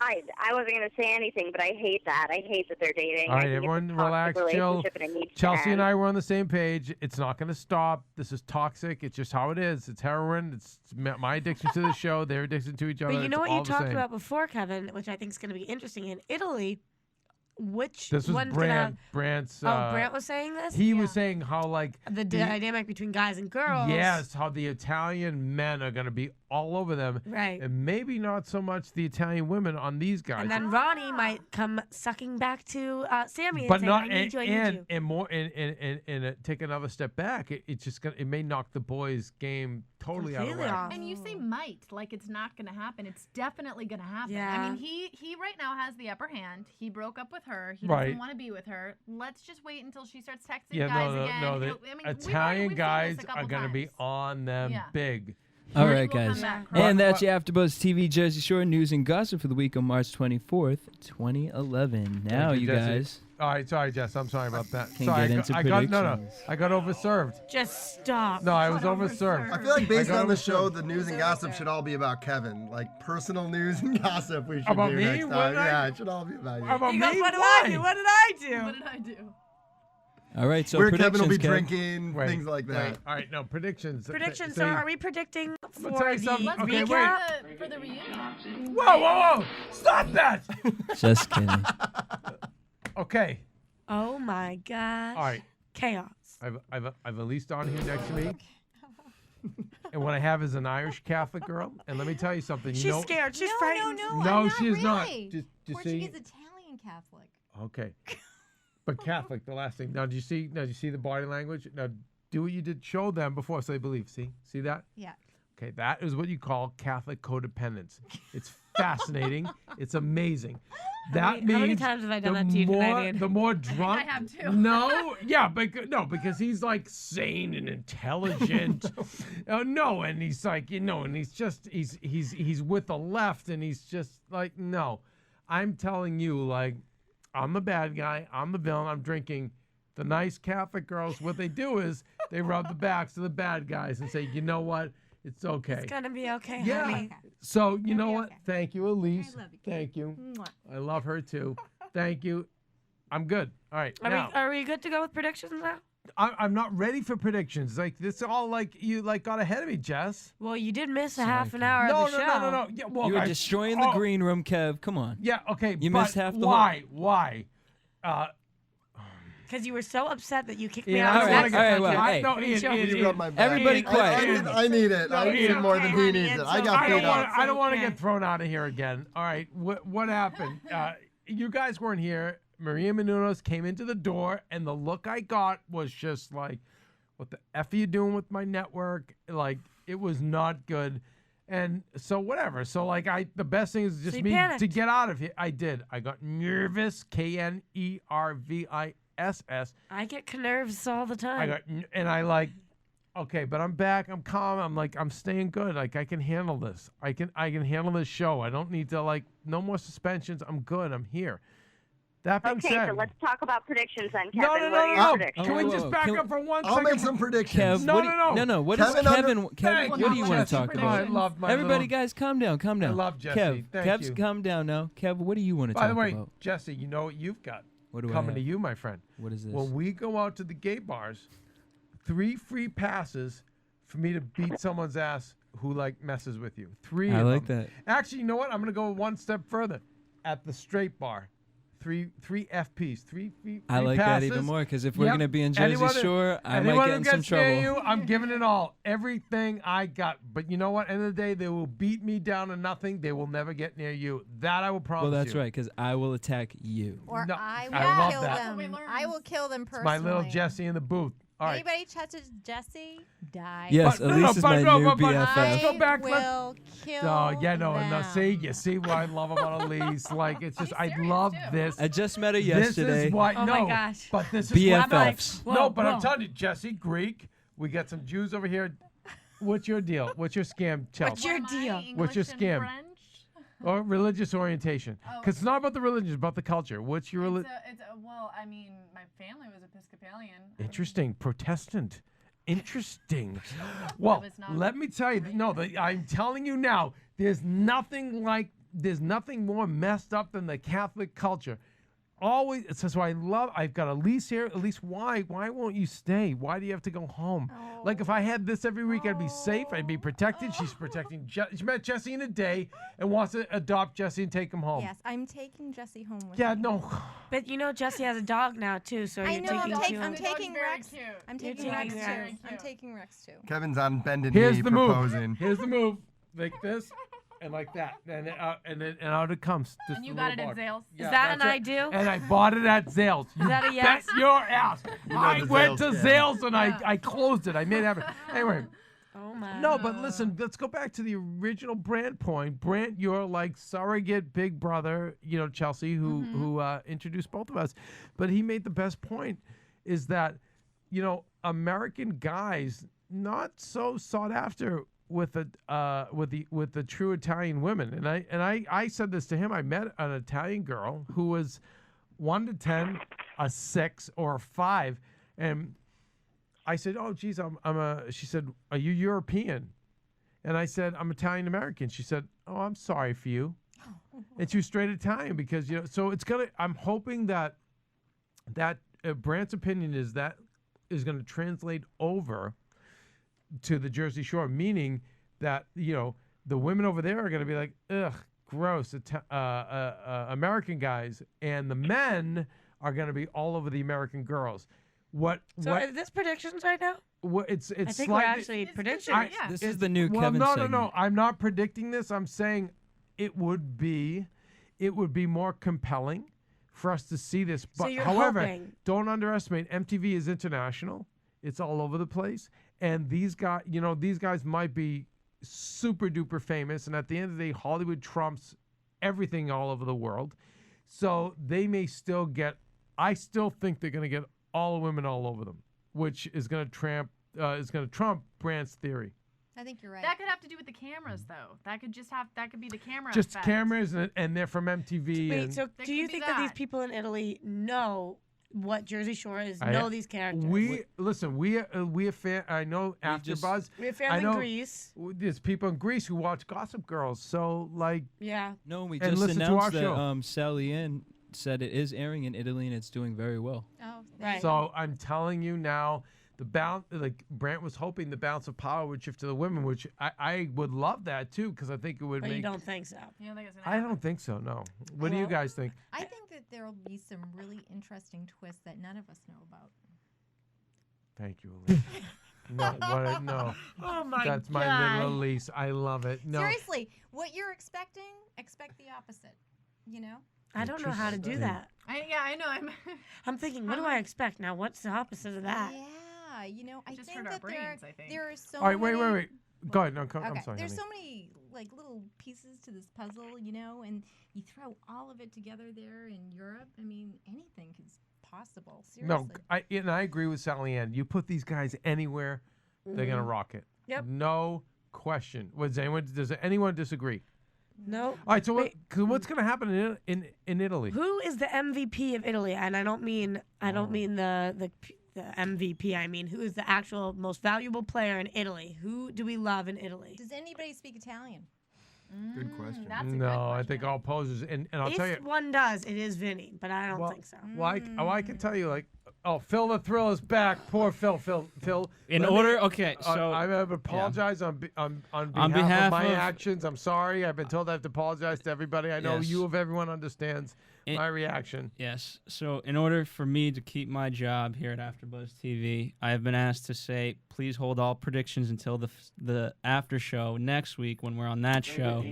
I wasn't going to say anything, but I hate that. I hate that they're dating. All I right, think it's a everyone, toxic relax, chill. relationship and it needs to Chelsea and end. I were on the same page. It's not gonna stop. This is toxic. It's just how it is. It's heroin. It's my addiction to the show. Their addiction to each other. But you know It's what all you the talked same. about before, Kevin, which I think is going to be interesting. In Italy, which This was one's Brant. gonna? Brant's. Brant was saying this. He was saying how like The dynamic between guys and girls. yes, how the Italian men are gonna be all over them. Right. And maybe not so much the Italian women on these guys. And then Ronnie might come sucking back to Sammy but and say, not I need you, I need you. and more and take another step back. It's just gonna it may knock the boys' game totally out of whack. And you say might, like it's not going to happen. It's definitely going to happen. Yeah. I mean, he right now has the upper hand. He broke up with her. He Right. doesn't want to be with her. Let's just wait until she starts texting Yeah, guys no, again. no, the I mean, Italian we've guys seen this a are couple gonna be times. on them Yeah. big. All right, guys. But- And that's your AfterBuzz TV Jersey Shore news and gossip for the week on March 24th, 2011. Now, Thank you Jesse. guys. All right, sorry, Jess. I'm sorry about that. Can sorry, get into I got no. predictions. I got overserved. Just stop. No, I was overserved. I feel like based I got on the overserved. show, the news and gossip should all be about Kevin. Like personal news and gossip we should About do me? next What time. did I- Yeah, it should all be about you. About He me? goes, what did Why? I do? What did I do? What did I do? All right, so Where predictions, Kevin will be Kev. drinking, Wait, things like that. wait. All right, no predictions. Predictions. So So you- are we predicting gonna for tell you the something. Let's Okay, wait wait. for the reunion. Whoa, whoa, whoa! Stop that! Just kidding. Okay. Oh my gosh. All right. Chaos. I've Elise on here next to me. And what I have is an Irish Catholic girl. And let me tell you something. You She's know, scared. She's No, frightened. no, No, I'm she is not. really. Just see. Portuguese Italian Catholic. Okay. But Catholic, the last thing. Now, do you see? Now, do you see the body language? Now, do what you did. Show them before, so they believe. See that? Yeah. Okay, that is what you call Catholic codependence. It's fascinating. It's amazing. That How many means times have I done the that to you tonight, more Ian? the more drunk. I have too. No, yeah, but no, because he's like sane and intelligent. No, and he's like and he's just he's with the left, and he's just like no. I'm telling you, like I'm the bad guy. I'm the villain. I'm drinking. The nice Catholic girls, what they do is they rub the backs of the bad guys and say, you know what? It's okay. It's gonna be okay, Yeah. honey. So you know what? Thank you, Elise. I love you, Thank you. Mwah. I love her too. Thank you. I'm good. All right. Now, Are we good to go with predictions now? I'm not ready for predictions. Like this, all like you like got ahead of me, Jess. Well, you did miss a half an hour No, of the no, show. no. Yeah, well, You were I- destroying the oh, green room, Kev. Come on. Yeah. Okay. You but missed half the why? Why? Because you were so upset that you kicked me Yeah, out I of don't the wanna next get- all right, country. well, hey. No, You rub my back. Everybody quiet. I need it. No, I need Ian. it more than he needs it. I got I paid don't want. up. I don't want to okay. get thrown out of here again. All right. What happened? You guys weren't here. Maria Menounos came into the door, and the look I got was just like, "What the f are you doing with my network?" Like it was not good. And so whatever. So like the best thing is just So you me panicked. to get out of here. I did. I got nervous. KNERVISS. I get nerves all the time. And I like, okay, but I'm back. I'm calm. I'm like, I'm staying good. Like I can handle this. I can handle this show. I don't need to like no more suspensions. I'm good. I'm here. That being Okay, said, so let's talk about predictions then, Kevin. no, What are your no. predictions? Can we whoa, just whoa. back Can up for one I'll second? make some predictions. Kev, No, what no, do you- no. What is Kevin Kevin? Thank Kevin, what do you you, want to Jesse. talk Oh, about? I love my Everybody, little- guys, calm down. Calm down. I love Jesse. Kev, Thank Kev's you. calm down now. Kev, what do you want to By talk the way, about? Jesse, you know what you've got What do I coming have? to you, my friend. What is this? When we go out to the gay bars, 3 free passes for me to beat someone's ass who like messes with you. 3 I of like them. that. Actually, you know what? I'm gonna go one step further. At the straight bar, three FPs, three I like that passes. even more because if we're Yep. gonna be in Jersey Anyone who- Shore, I anyone might who get in some gets near trouble. You, I'm giving it all, everything I got. But you know what? End of the day, they will beat me down to nothing. They will never get near you. That I will promise Well, that's you. right, because I will attack you. Or No, I will I love kill that. them. That's what we I will kill them It's personally. my little Jesse in the booth. All right. Anybody touches Jesse, die. Yes, But- no, Elise is but- my no, new but- BFF. Let's go back. I will kill Oh, yeah, no, them. you see what I love about Elise? Like, it's just, I serious, love too. this. I just met her This yesterday. is why, Oh no, my gosh. but this is what I'm like. BFFs. No, but I'm whoa. telling you, Jesse, Greek, we got some Jews over here. What's your deal? What's your scam, Chelsea? What's your deal? What's your scam? Or religious orientation? Oh. Because it's not about the religion, it's about the culture. What's your religion? Well, I mean, my family was Episcopalian. Interesting. Protestant. Interesting. Well, was not let me tell you. No, I'm telling you now. There's nothing more messed up than the Catholic culture. Always. That's why I've got Elise here. Elise, why won't you stay? Why do you have to go home? Like if I had this every week, I'd be safe. I'd be protected. She's protecting. She met Jesse in a day and wants to adopt Jesse and take him home. Yes, I'm taking Jesse home with Yeah. me. No. But you know Jesse has a dog now too, so I you're know. taking I'm two. taking very Rex. cute. I'm You're taking taking Rex Rex. too. I'm taking Rex too. Kevin's on bended Here's knee the proposing. move. Here's the move. like this, and like that, and out it comes. And you got it at Zales? Is that an I do? And I bought it at Zales. Is that a yes? Bet your ass. I the went to Zales, Zales and I closed it. I made it happen. Anyway. Oh my. No, but listen, let's go back to the original Brant point. Brant, you're like surrogate big brother, Chelsea, who introduced both of us. But he made the best point is that, American guys not so sought after with the true Italian women. And I said this to him. I met an Italian girl who was 1 to 10, a 6 or a 5, and I said, "Oh, geez, She said, "Are you European?" And I said, "I'm Italian American." She said, "Oh, I'm sorry for you." And she was straight Italian because So it's gonna. I'm hoping that Brant's opinion is gonna translate over to the Jersey Shore, meaning that the women over there are gonna be like, ugh, gross, American guys, and the men are gonna be all over the American girls. So are this predictions right now? It's I think slightly, we're actually predicting. This is the new well, Keven no, segment. no. I'm not predicting this. I'm saying it would be more compelling for us to see this. But you're however, hoping. don't underestimate. MTV is international. It's all over the place. And these guys might be super duper famous. And at the end of the day, Hollywood trumps everything all over the world. So they may still get. I still think they're going to get all the women all over them, which is going to trump Brant's theory. I think you're right. That could have to do with the cameras, though. That could be the camera Just effect. cameras, and they're from MTV. Wait, and so do you think that these people in Italy know what Jersey Shore is? Know these characters? We a fan. I know AfterBuzz. We have fans in Greece. There's people in Greece who watch Gossip Girls. So yeah. No, we and just listen to our announced show. that Sally Ann said it is airing in Italy and it's doing very well. Oh, right. So I'm telling you now, the balance, like Brant was hoping the balance of power would shift to the women, which I would love that too, because I think it would But make. you don't think so? You don't think it's gonna I happen? don't think so. No. What do you guys think? I think that there will be some really interesting twists that none of us know about. Thank you, Elise. No. Oh my That's my God. little Elise. I love it. No. Seriously, what you're expecting, expect the opposite. I don't know how to do that. I know. I'm thinking, what do I expect now? What's the opposite of that? Yeah, I just think hurt our that brains, I think. there are so All right, many. wait. Go ahead. No, I'm Okay, sorry. there's honey. so many little pieces to this puzzle, and you throw all of it together there in Europe. I mean, anything is possible. Seriously. No, I agree with Sally Ann. You put these guys anywhere, they're gonna rock it. Yep. No question. Does anyone disagree? No. All right. So what's gonna happen in Italy? Who is the MVP of Italy? And I don't mean the MVP. I mean, who is the actual most valuable player in Italy? Who do we love in Italy? Does anybody speak Italian? Good question. That's a good No, I question. think all posers. And I'll If tell you. one does, it is Vinny, but I don't think so. Well, I can tell you, Phil the Thrill is back. Poor Phil. In let order, me- okay, so I apologize on behalf behalf of my of- actions. I'm sorry. I've been told I have to apologize to everybody. I know Yes. you of everyone understands my reaction. Yes. So in order for me to keep my job here at AfterBuzz TV, I have been asked to say, please hold all predictions until the after show next week when we're on that show.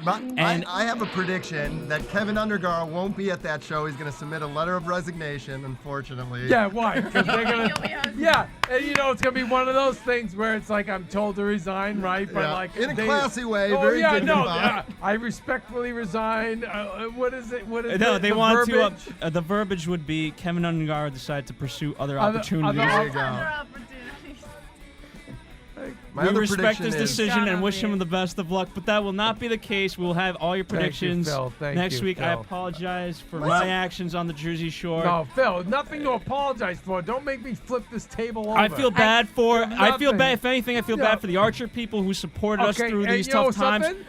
I have a prediction that Keven Undergaro won't be at that show. He's going to submit a letter of resignation, unfortunately. Yeah, why? Because they're gonna. Yeah, and it's gonna be one of those things where it's like I'm told to resign, right? But Yeah, in a classy way, Oh very yeah, no. dignified. I respectfully resign. What is it? What is No, it? they The want verbiage? to. The verbiage would be Kevin Undergaro decided to pursue other opportunities. There you go. My We other respect prediction his is- decision and wish him the best of luck, but that will not be the case. We'll have all your Thank you, predictions Phil. Thank next you, week. I Phil. apologize for my actions on the Jersey Shore. No, Phil, nothing to apologize for. Don't make me flip this table over. I feel bad for. I feel Nothing. bad. If anything, I feel Yeah. bad for the Archer people who supported us Okay, through and these you know tough times. something?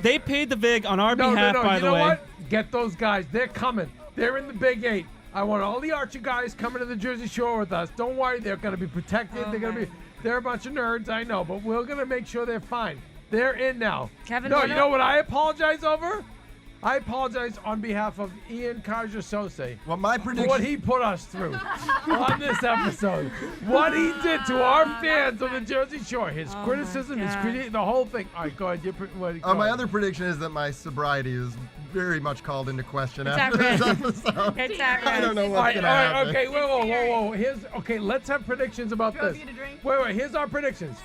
They paid the vig on our behalf. No. By You the know way, what? Get those guys. They're coming. They're in the Big 8. I want all the Archer guys coming to the Jersey Shore with us. Don't worry. They're going to be protected. They're a bunch of nerds, I know, but we're going to make sure they're fine. They're in now. Kevin, no, do you know what I apologize over? I apologize on behalf of Ian Keiser Sose. Well, my for prediction. what he put us through on this episode. What he did to our fans on the Jersey Shore. His criticism, his critique, the whole thing. All right, go ahead. My other prediction is that my sobriety is very much called into question It's after at this risk. episode. It's at I don't know risk. what's going to happen. Okay, whoa. Let's have predictions about this. Wait, here's our predictions.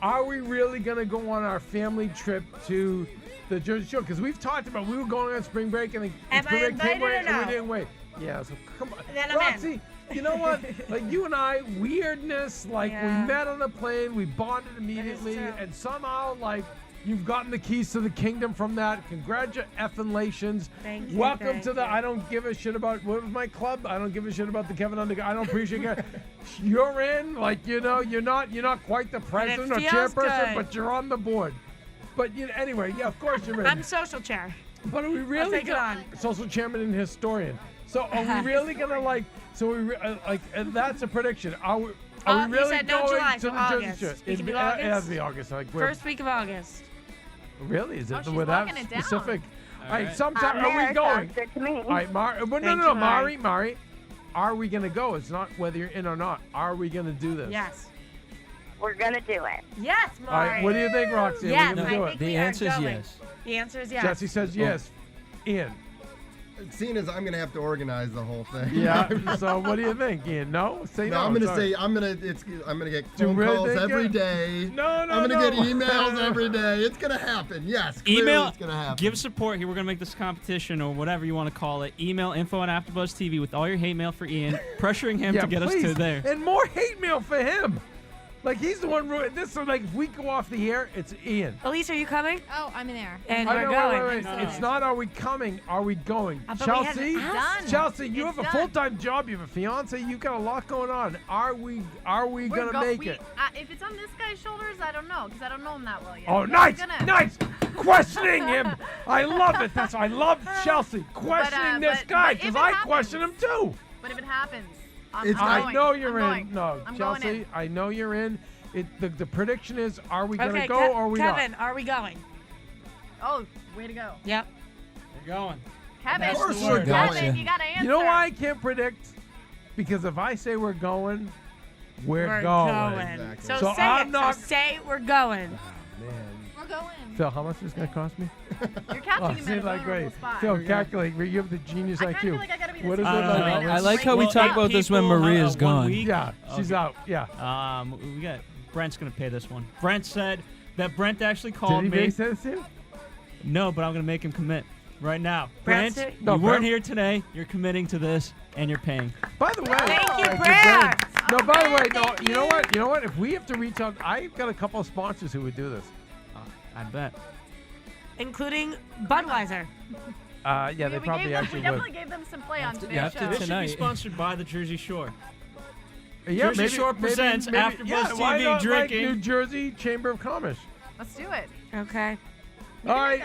Are we really going to go on our family trip to the Jersey Shore? Because we've talked about, we were going on spring break and Am spring I break came invited or and we no? didn't wait. Yeah, so come on. Then I'm in. Roxy, you know what? Like you and I, weirdness, like Yeah. we met on a plane, we bonded immediately, true. and somehow, like, you've gotten the keys to the kingdom from that. Congratulations. Thank you. Welcome thank to the you. I don't give a shit about, what was my club? I don't give a shit about the Keven Undergaro. I don't appreciate it. You're in, like, you know, you're not quite the president or feels chairperson, good. but you're on the board. But anyway, yeah, of course you're in. I'm social chair. But are we really take it on. social chairman and historian? So are we really gonna like? So and that's a prediction. Are we You really said no going July, to so the Jersey August. Shore? We can do It has August? to be August. Like First week of August. really? Is it she's with that locking it down. specific? All right. right. Sometime are we There, going? sounds good to me. All right, Mari. Well, Thank no, you, Mari. Mari. Are we gonna go? It's not whether you're in or not. Are we gonna do this? Yes. We're gonna do it. Yes, All Mari. right. What do you think, Roxy? Yes, Are we I gonna do think it? The we are answer is going. yes. The answer is yes. Jesse says yes. Ian. Seeing as I'm going to have to organize the whole thing. Yeah. So what do you think, Ian? No. Say no. No, I'm gonna sorry. say I'm gonna get Do you phone really calls think every it? day. No, I'm gonna no. get emails every day. It's gonna happen. Yes, clearly Email, it's gonna happen. give support here. We're gonna make this competition or whatever you want to call it. Email info@AfterBuzz TV with all your hate mail for Ian, pressuring him Yeah, to get please. us to there. And more hate mail for him. Like he's the one ruining this. So like if we go off the air, it's Ian. Elise, are you coming? Oh, I'm in there. And I we're know, going. wait. It's not are we coming, are we going? But we Chelsea, haven't asked. Chelsea, you It's have a done. full-time job, you have a fiance, you've got a lot going on. Are we We're gonna make it? If it's on this guy's shoulders, I don't know, because I don't know him that well yet. Oh, He's nice, gonna- nice. Questioning him. I love it. I love Chelsea questioning this guy but if because it I happens- question him too. But if it happens, I'm I going. know you're I'm in. going. No, I'm going Chelsea, in. I know you're in. The prediction is, are we gonna Okay, go or are we Kevin, not? are we going? Oh, way to go. Yep. We're going. Kevin, Of course we're going. Kevin, you gotta answer. You know why I can't predict? Because if I say we're going, we're going. Exactly. So, So say I'm it. not- So say we're going. Man. We're going. Phil, how much is this gonna cost me? You're catching him seems at a like vulnerable great. spot. Phil, calculate. You have the genius I IQ. kinda feel like I gotta be the What is same it? I don't like? know. I like how we Well, talk eight about this when people, Maria's 1 gone. week. Yeah, she's Okay. out. Yeah. We got Brent's gonna pay this one. Brent said that Brent actually Did called he me. really say this to you? No, but I'm gonna make him commit right now. Brent Brent, said- you No, weren't Brent- here today. You're committing to this, and you're paying. By the way, Thank you, Brent. Brent. No, by the way, no. Thank You know what? You know what? If we have to reach out, I've got a couple of sponsors who would do this. I bet. Including Budweiser. Yeah, they we probably actually we would. definitely gave them some play on today's after show. This should be Tonight. sponsored by the Jersey Shore. Yeah, Jersey Shore presents AfterBuzz why TV not, drinking. Like New Jersey Chamber of Commerce. Let's do it. Okay. All right,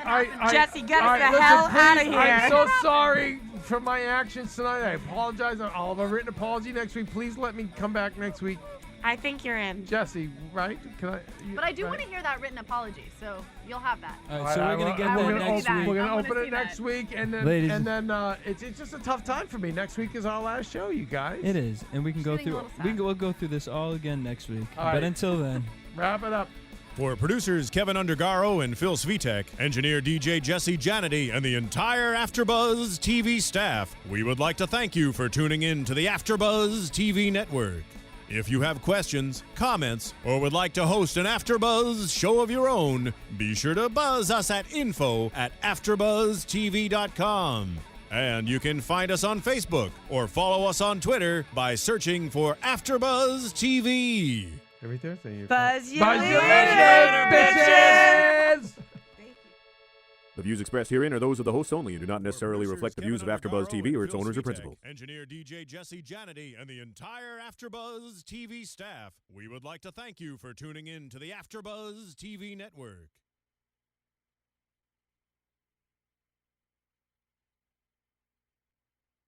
Jesse, get us all right, the listen, hell please, outta here. I'm so sorry for my actions tonight. I apologize. I'll have a written apology next week. Please let me come back next week. I think you're in. Jesse, right? Can I? But I do right? want to hear that written apology, so you'll have that. All right, so we're gonna get I that wanna next see that. week. We're I gonna wanna open see it next that. week, and then Ladies it's just a tough time for me. Next week is our last show, you guys. It is, and we can go Feeling a through. little We'll go through this all again next week. All But right. until then. Wrap it up. For producers Keven Undergaro and Phil Svitek, engineer DJ Jesse Janity, and the entire AfterBuzz TV staff, we would like to thank you for tuning in to the AfterBuzz TV network. If you have questions, comments, or would like to host an AfterBuzz show of your own, be sure to buzz us at info@AfterBuzzTV.com. And you can find us on Facebook or follow us on Twitter by searching for AfterBuzz TV. Every Thursday. you Buzz you Buzz you later, later, bitches! The views expressed herein are those of the hosts only and do not necessarily reflect the views of AfterBuzz TV or its owners or principals. Engineer DJ Jesse Janity and the entire AfterBuzz TV staff, we would like to thank you for tuning in to the AfterBuzz TV network.